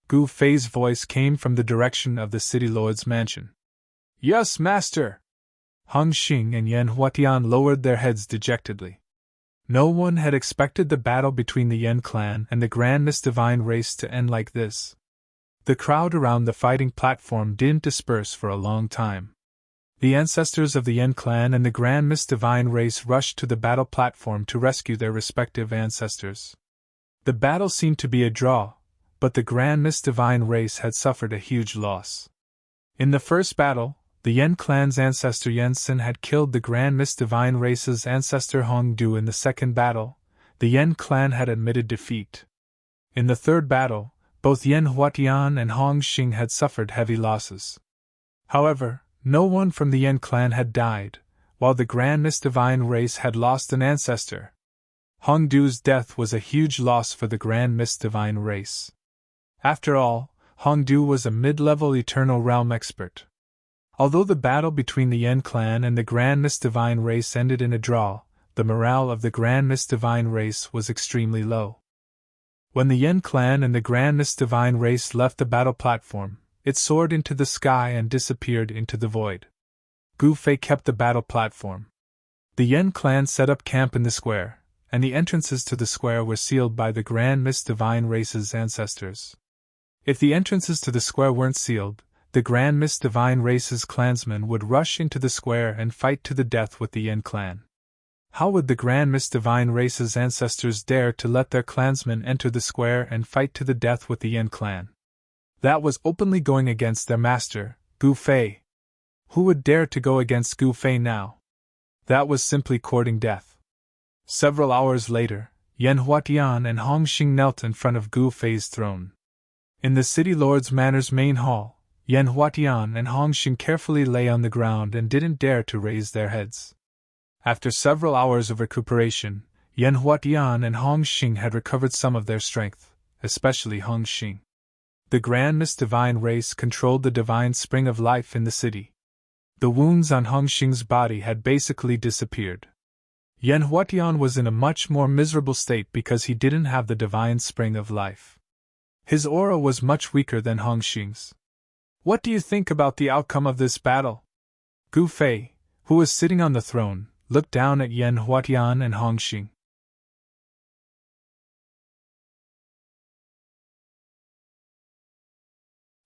Speaker 1: Gu Fei's voice came from the direction of the city lord's mansion. Yes, master. Hong Xing and Yan Huatian lowered their heads dejectedly. No one had expected the battle between the Yen clan and the Grand Mist Divine Race to end like this. The crowd around the fighting platform didn't disperse for a long time. The ancestors of the Yen clan and the Grand Mist Divine Race rushed to the battle platform to rescue their respective ancestors. The battle seemed to be a draw, but the Grand Mist Divine Race had suffered a huge loss. In the first battle, the Yen clan's ancestor Yensen had killed the Grand Mist Divine Race's ancestor Hongdu. In the second battle, the Yen clan had admitted defeat. In the third battle, both Yan Huatian and Hong Xing had suffered heavy losses. However, no one from the Yen clan had died, while the Grand Mist Divine Race had lost an ancestor. Hongdu's death was a huge loss for the Grand Mist Divine Race. After all, Hongdu was a mid-level Eternal Realm expert. Although the battle between the Yen clan and the Grand Mist Divine Race ended in a draw, the morale of the Grand Mist Divine Race was extremely low. When the Yen clan and the Grand Mist Divine Race left the battle platform, it soared into the sky and disappeared into the void. Gu Fei kept the battle platform. The Yen clan set up camp in the square, and the entrances to the square were sealed by the Grand Mist Divine Race's ancestors. If the entrances to the square weren't sealed, the Grand Mist Divine Race's clansmen would rush into the square and fight to the death with the Yen clan. How would the Grand Mist Divine Race's ancestors dare to let their clansmen enter the square and fight to the death with the Yen clan? That was openly going against their master, Gu Fei. Who would dare to go against Gu Fei now? That was simply courting death. Several hours later, Yan Huatian and Hong Xing knelt in front of Gu Fei's throne. In the city lord's manor's main hall, Yan Huatian and Hong Xing carefully lay on the ground and didn't dare to raise their heads. After several hours of recuperation, Yan Huatian and Hong Xing had recovered some of their strength, especially Hong Xing. The Grand Mist Divine Race controlled the divine spring of life in the city. The wounds on Hong Xing's body had basically disappeared. Yan Huatian was in a much more miserable state because he didn't have the divine spring of life. His aura was much weaker than Hong Xing's. What do you think about the outcome of this battle? Gu Fei, who was sitting on the throne, looked down at Yan Huatian and Hong Xing.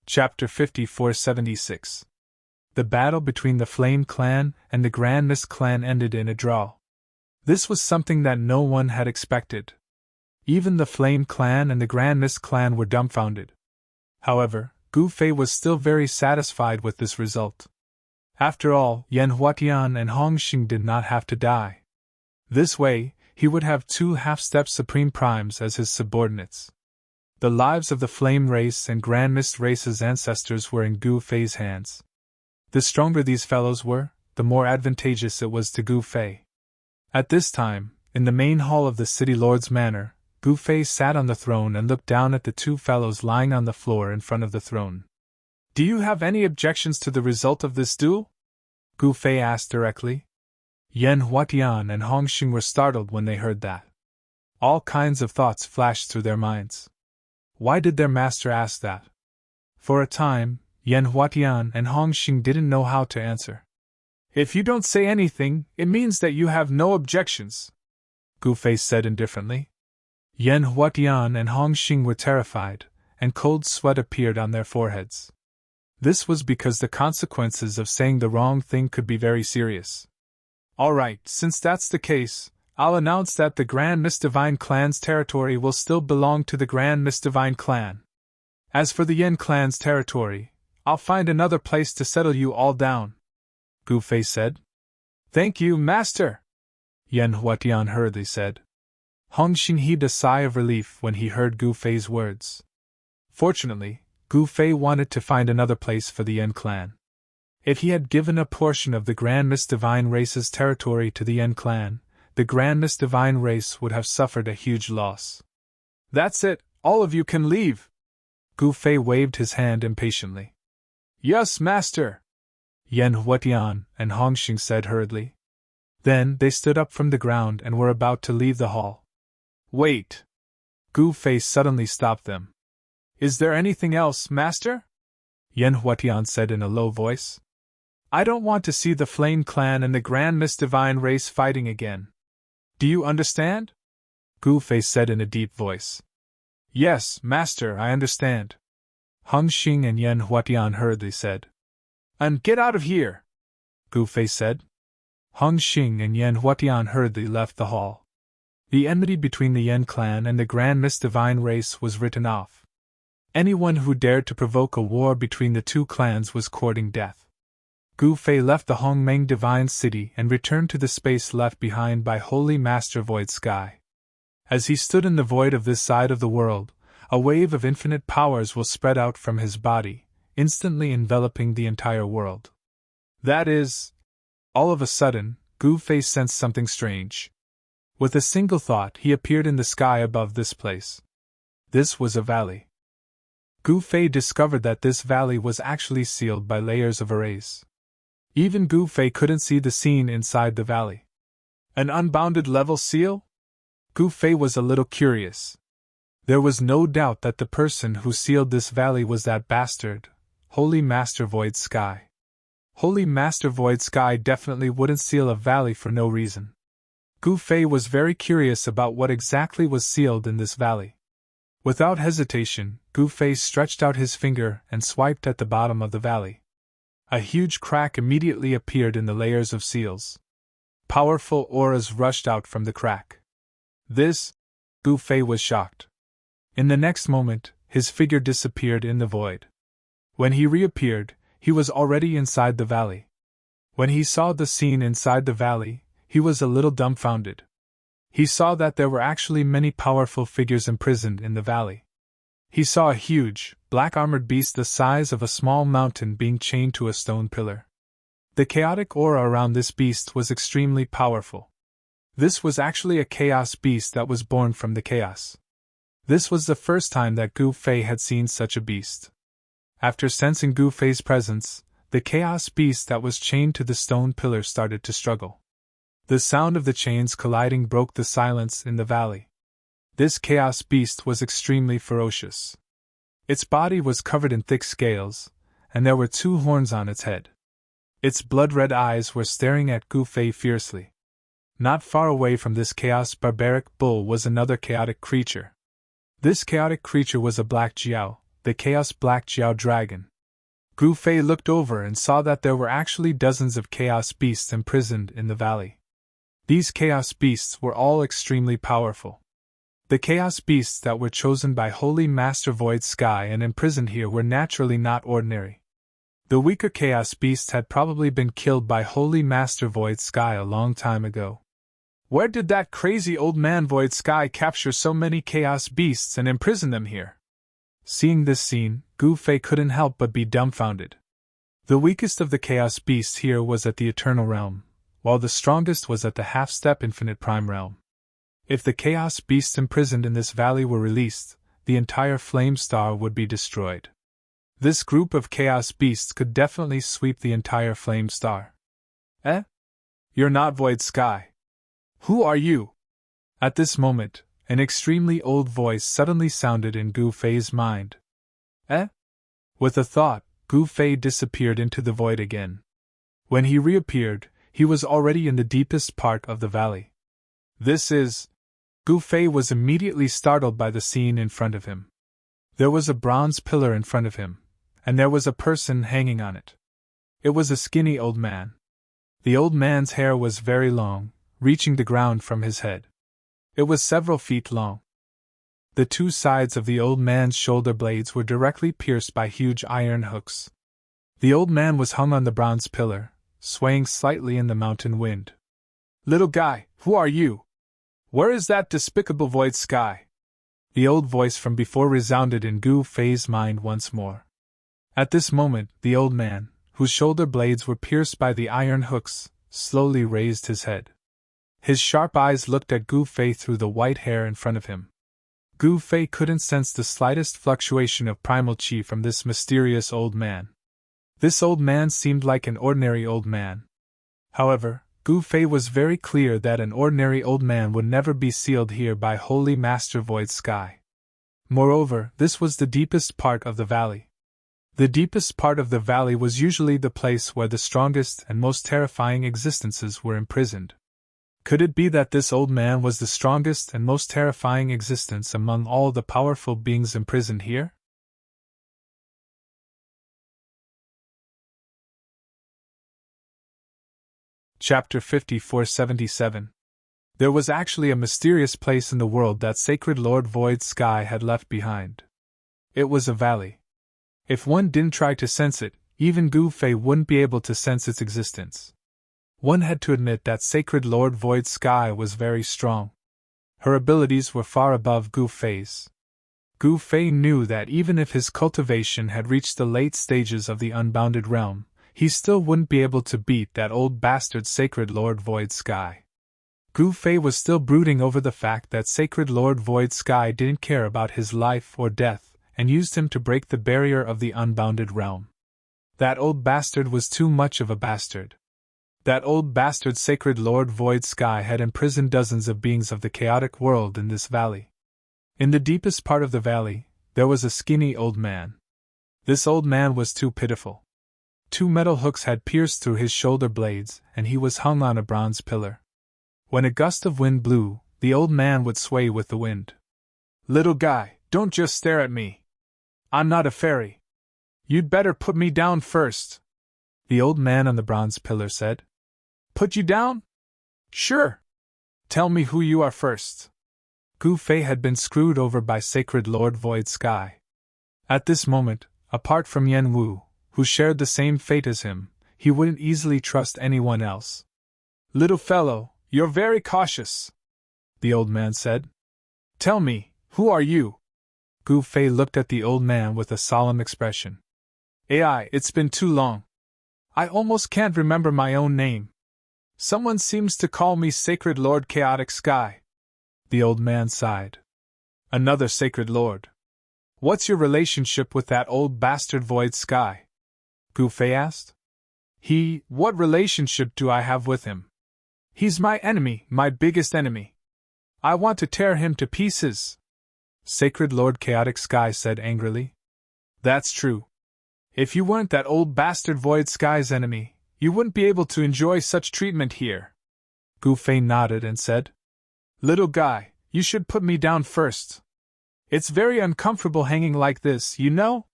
Speaker 1: Chapter 5476. The battle between the Flame Clan and the Grand Mist Clan ended in a draw. This was something that no one had expected. Even the Flame Clan and the Grand Mist Clan were dumbfounded. However, Gu Fei was still very satisfied with this result. After all, Yan Huatian and Hong Xing did not have to die. This way, he would have 2 half-step Supreme Primes as his subordinates. The lives of the Flame Race and Grand Mist Race's ancestors were in Gu Fei's hands. The stronger these fellows were, the more advantageous it was to Gu Fei. At this time, in the main hall of the City Lord's Manor, Gu Fei sat on the throne and looked down at the 2 fellows lying on the floor in front of the throne. Do you have any objections to the result of this duel? Gu Fei asked directly. Yan Huatian and Hong Xing were startled when they heard that. All kinds of thoughts flashed through their minds. Why did their master ask that? For a time, Yan Huatian and Hong Xing didn't know how to answer. If you don't say anything, it means that you have no objections, Gu Fei said indifferently. Yan Huatian and Hong Xing were terrified, and cold sweat appeared on their foreheads. This was because the consequences of saying the wrong thing could be very serious. All right, since that's the case, I'll announce that the Grand Mist Divine Clan's territory will still belong to the Grand Mist Divine Clan. As for the Yin Clan's territory, I'll find another place to settle you all down, Gu Fei said. Thank you, Master, Yan Huatian hurriedly said. Hong Xing heaved a sigh of relief when he heard Gu Fei's words. Fortunately, Gu Fei wanted to find another place for the Yin clan. If he had given a portion of the Grand Mist Divine Race's territory to the Yin clan, the Grand Mist Divine Race would have suffered a huge loss. That's it, all of you can leave. Gu Fei waved his hand impatiently. Yes, Master, Yan Huatian and Hong Xing said hurriedly. Then they stood up from the ground and were about to leave the hall. Wait! Gu Fei suddenly stopped them. Is there anything else, Master? Yan Huatian said in a low voice. I don't want to see the Flame Clan and the Grand Mist Divine Race fighting again. Do you understand? Gu Fei said in a deep voice. Yes, Master, I understand. Hong Xing and Yan Huatian hurriedly said. And get out of here, Gu Fei said. Hong Xing and Yan Huatian hurriedly left the hall. The enmity between the Yin clan and the Grand Mist Divine Race was written off. Anyone who dared to provoke a war between the 2 clans was courting death. Gu Fei left the Hongmeng Divine City and returned to the space left behind by Holy Master Void Sky. As he stood in the void of this side of the world, a wave of infinite powers will spread out from his body, instantly enveloping the entire world. That is... All of a sudden, Gu Fei sensed something strange. With a single thought, he appeared in the sky above this place. This was a valley. Gu Fei discovered that this valley was actually sealed by layers of arrays. Even Gu Fei couldn't see the scene inside the valley. An unbounded level seal? Gu Fei was a little curious. There was no doubt that the person who sealed this valley was that bastard, Holy Master Void Sky. Holy Master Void Sky definitely wouldn't seal a valley for no reason. Gu Fei was very curious about what exactly was sealed in this valley. Without hesitation, Gu Fei stretched out his finger and swiped at the bottom of the valley. A huge crack immediately appeared in the layers of seals. Powerful auras rushed out from the crack. This? Gu Fei was shocked. In the next moment, his figure disappeared in the void. When he reappeared, he was already inside the valley. When he saw the scene inside the valley, he was a little dumbfounded. He saw that there were actually many powerful figures imprisoned in the valley. He saw a huge, black-armored beast the size of a small mountain being chained to a stone pillar. The chaotic aura around this beast was extremely powerful. This was actually a chaos beast that was born from the chaos. This was the first time that Gu Fei had seen such a beast. After sensing Gu Fei's presence, the chaos beast that was chained to the stone pillar started to struggle. The sound of the chains colliding broke the silence in the valley. This chaos beast was extremely ferocious. Its body was covered in thick scales, and there were 2 horns on its head. Its blood-red eyes were staring at Gu Fei fiercely. Not far away from this chaos barbaric bull was another chaotic creature. This chaotic creature was a black Jiao, the chaos black Jiao dragon. Gu Fei looked over and saw that there were actually dozens of chaos beasts imprisoned in the valley. These chaos beasts were all extremely powerful. The chaos beasts that were chosen by Holy Master Void Sky and imprisoned here were naturally not ordinary. The weaker chaos beasts had probably been killed by Holy Master Void Sky a long time ago. Where did that crazy old man Void Sky capture so many chaos beasts and imprison them here? Seeing this scene, Gu Fei couldn't help but be dumbfounded. The weakest of the chaos beasts here was at the Eternal Realm, while the strongest was at the half-step Infinite Prime Realm. If the chaos beasts imprisoned in this valley were released, the entire Flame Star would be destroyed. This group of chaos beasts could definitely sweep the entire Flame Star. Eh? You're not Void Sky. Who are you? At this moment, an extremely old voice suddenly sounded in Gu Fei's mind. Eh? With a thought, Gu Fei disappeared into the void again. When he reappeared, he was already in the deepest part of the valley. This is... Gu Fei was immediately startled by the scene in front of him. There was a bronze pillar in front of him, and there was a person hanging on it. It was a skinny old man. The old man's hair was very long, reaching the ground from his head. It was several feet long. The 2 sides of the old man's shoulder blades were directly pierced by huge iron hooks. The old man was hung on the bronze pillar, swaying slightly in the mountain wind. Little guy, who are you? Where is that despicable Void Sky? The old voice from before resounded in Gu Fei's mind once more. At this moment, the old man, whose shoulder blades were pierced by the iron hooks, slowly raised his head. His sharp eyes looked at Gu Fei through the white hair in front of him. Gu Fei couldn't sense the slightest fluctuation of primal chi from this mysterious old man. This old man seemed like an ordinary old man. However, Gu Fei was very clear that an ordinary old man would never be sealed here by Holy Master Void Sky. Moreover, this was the deepest part of the valley. The deepest part of the valley was usually the place where the strongest and most terrifying existences were imprisoned. Could it be that this old man was the strongest and most terrifying existence among all the powerful beings imprisoned here? Chapter 5477. There was actually a mysterious place in the world that Sacred Lord Void Sky had left behind. It was a valley. If one didn't try to sense it, even Gu Fei wouldn't be able to sense its existence. One had to admit that Sacred Lord Void Sky was very strong. Her abilities were far above Gu Fei's. Gu Fei knew that even if his cultivation had reached the late stages of the unbounded realm, he still wouldn't be able to beat that old bastard Sacred Lord Void Sky. Gu Fei was still brooding over the fact that Sacred Lord Void Sky didn't care about his life or death, and used him to break the barrier of the unbounded realm. That old bastard was too much of a bastard. That old bastard Sacred Lord Void Sky had imprisoned dozens of beings of the chaotic world in this valley. In the deepest part of the valley, there was a skinny old man. This old man was too pitiful. 2 metal hooks had pierced through his shoulder blades, and he was hung on a bronze pillar. When a gust of wind blew, the old man would sway with the wind. Little guy, don't just stare at me. I'm not a fairy. You'd better put me down first, the old man on the bronze pillar said. Put you down? Sure. Tell me who you are first. Gu Fei had been screwed over by Sacred Lord Void Sky. At this moment, apart from Yen Wu, who shared the same fate as him, he wouldn't easily trust anyone else. Little fellow, you're very cautious, the old man said. Tell me, who are you? Gu Fei looked at the old man with a solemn expression. Ai, it's been too long. I almost can't remember my own name. Someone seems to call me Sacred Lord Chaotic Sky. The old man sighed. Another Sacred Lord. What's your relationship with that old bastard Void Sky? Gu Fei asked. What relationship do I have with him? He's my enemy, my biggest enemy. I want to tear him to pieces. Sacred Lord Chaotic Sky said angrily. That's true. If you weren't that old bastard Void Sky's enemy, you wouldn't be able to enjoy such treatment here. Gu Fei nodded and said, Little guy, you should put me down first. It's very uncomfortable hanging like this, you know?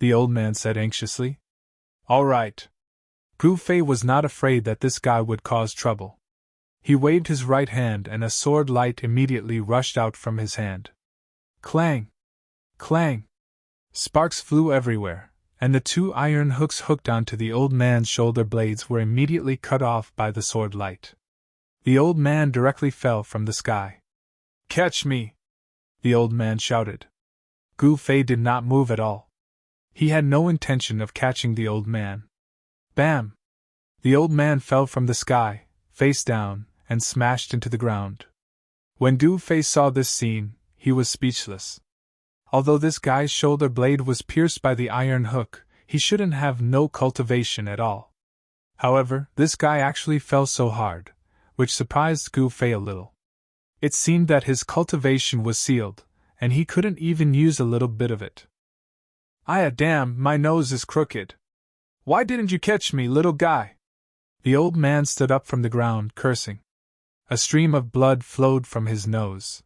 Speaker 1: The old man said anxiously. All right. Gu Fei was not afraid that this guy would cause trouble. He waved his right hand and a sword light immediately rushed out from his hand. Clang! Clang! Sparks flew everywhere, and the two iron hooks hooked onto the old man's shoulder blades were immediately cut off by the sword light. The old man directly fell from the sky. Catch me! The old man shouted. Gu Fei did not move at all. He had no intention of catching the old man. Bam! The old man fell from the sky, face down, and smashed into the ground. When Gu Fei saw this scene, he was speechless. Although this guy's shoulder blade was pierced by the iron hook, he shouldn't have no cultivation at all. However, this guy actually fell so hard, which surprised Gu Fei a little. It seemed that his cultivation was sealed, and he couldn't even use a little bit of it. Damn, my nose is crooked. Why didn't you catch me, little guy? The old man stood up from the ground, cursing. A stream of blood flowed from his nose.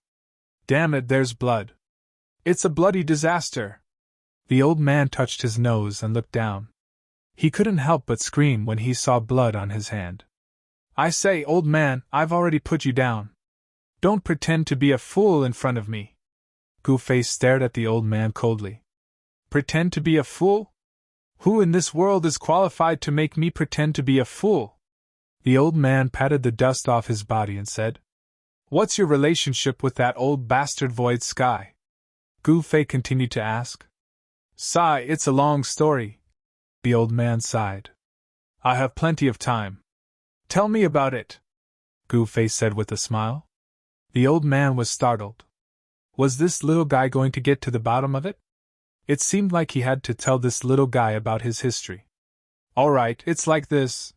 Speaker 1: Damn it, there's blood. It's a bloody disaster. The old man touched his nose and looked down. He couldn't help but scream when he saw blood on his hand. I say, old man, I've already put you down. Don't pretend to be a fool in front of me. Gu Fei stared at the old man coldly. Pretend to be a fool? Who in this world is qualified to make me pretend to be a fool? The old man patted the dust off his body and said, What's your relationship with that old bastard Void Sky? Gu Fei continued to ask. Sigh, it's a long story. The old man sighed. I have plenty of time. Tell me about it, Gu Fei said with a smile. The old man was startled. Was this little guy going to get to the bottom of it? It seemed like he had to tell this little guy about his history. All right, it's like this.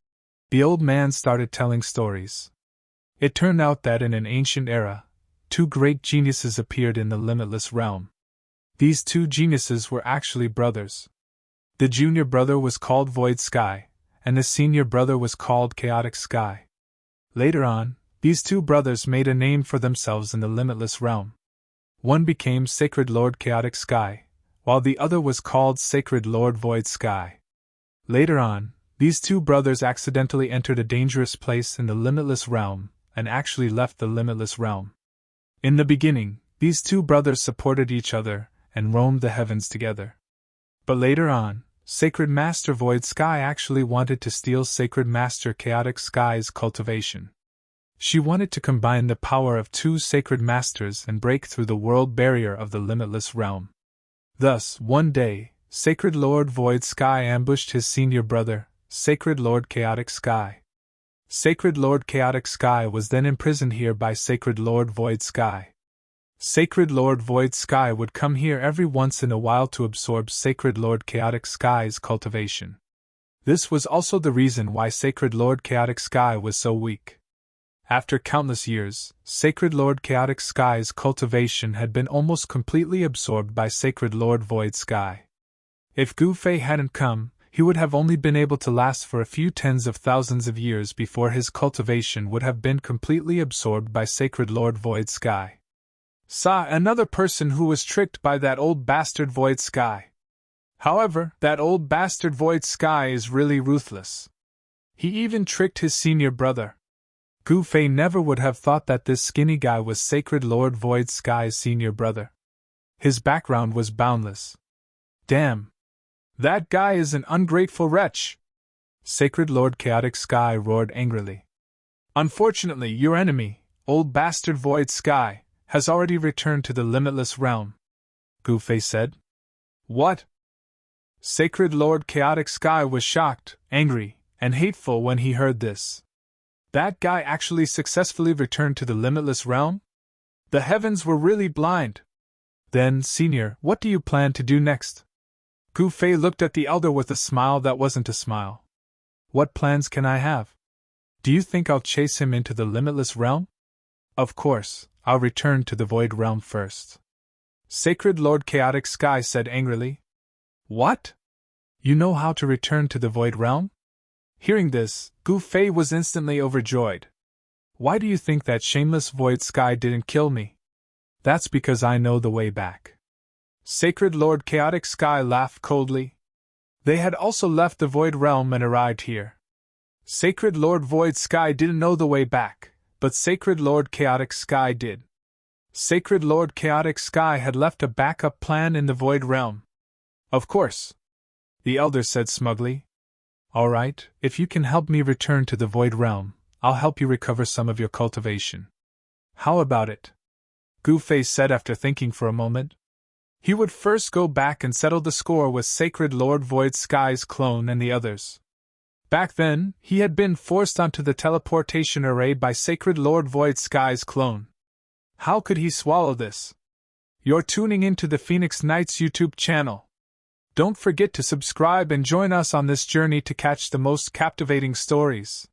Speaker 1: The old man started telling stories. It turned out that in an ancient era, two great geniuses appeared in the limitless realm. These two geniuses were actually brothers. The junior brother was called Void Sky, and the senior brother was called Chaotic Sky. Later on, these two brothers made a name for themselves in the limitless realm. One became Sacred Lord Chaotic Sky, while the other was called Sacred Lord Void Sky. Later on, these two brothers accidentally entered a dangerous place in the limitless realm, and actually left the limitless realm. In the beginning, these two brothers supported each other, and roamed the heavens together. But later on, Sacred Master Void Sky actually wanted to steal Sacred Master Chaotic Sky's cultivation. She wanted to combine the power of two Sacred Masters and break through the world barrier of the limitless realm. Thus, one day, Sacred Lord Void Sky ambushed his senior brother, Sacred Lord Chaotic Sky. Sacred Lord Chaotic Sky was then imprisoned here by Sacred Lord Void Sky. Sacred Lord Void Sky would come here every once in a while to absorb Sacred Lord Chaotic Sky's cultivation. This was also the reason why Sacred Lord Chaotic Sky was so weak. After countless years, Sacred Lord Chaotic Sky's cultivation had been almost completely absorbed by Sacred Lord Void Sky. If Gu Fei hadn't come, he would have only been able to last for a few tens of thousands of years before his cultivation would have been completely absorbed by Sacred Lord Void Sky. Another person who was tricked by that old bastard Void Sky. However, that old bastard Void Sky is really ruthless. He even tricked his senior brother. Gu Fei never would have thought that this skinny guy was Sacred Lord Void Sky's senior brother. His background was boundless. Damn! That guy is an ungrateful wretch! Sacred Lord Chaotic Sky roared angrily. Unfortunately, your enemy, old bastard Void Sky, has already returned to the limitless realm, Gu Fei said. What? Sacred Lord Chaotic Sky was shocked, angry, and hateful when he heard this. That guy actually successfully returned to the limitless realm? The heavens were really blind. Then, Senior, what do you plan to do next? Gu Fei looked at the elder with a smile that wasn't a smile. What plans can I have? Do you think I'll chase him into the limitless realm? Of course, I'll return to the void realm first. Sacred Lord Chaotic Sky said angrily. What? You know how to return to the void realm? Hearing this, Gu Fei was instantly overjoyed. Why do you think that shameless void sky didn't kill me? That's because I know the way back. Sacred Lord Chaotic Sky laughed coldly. They had also left the void realm and arrived here. Sacred Lord Void Sky didn't know the way back, but Sacred Lord Chaotic Sky did. Sacred Lord Chaotic Sky had left a backup plan in the void realm. Of course, the elder said smugly. All right, if you can help me return to the void realm, I'll help you recover some of your cultivation. How about it? Gu Fei said after thinking for a moment. He would first go back and settle the score with Sacred Lord Void Sky's clone and the others. Back then, he had been forced onto the teleportation array by Sacred Lord Void Sky's clone. How could he swallow this? You're tuning into the Phoenix Knights YouTube channel. Don't forget to subscribe and join us on this journey to catch the most captivating stories.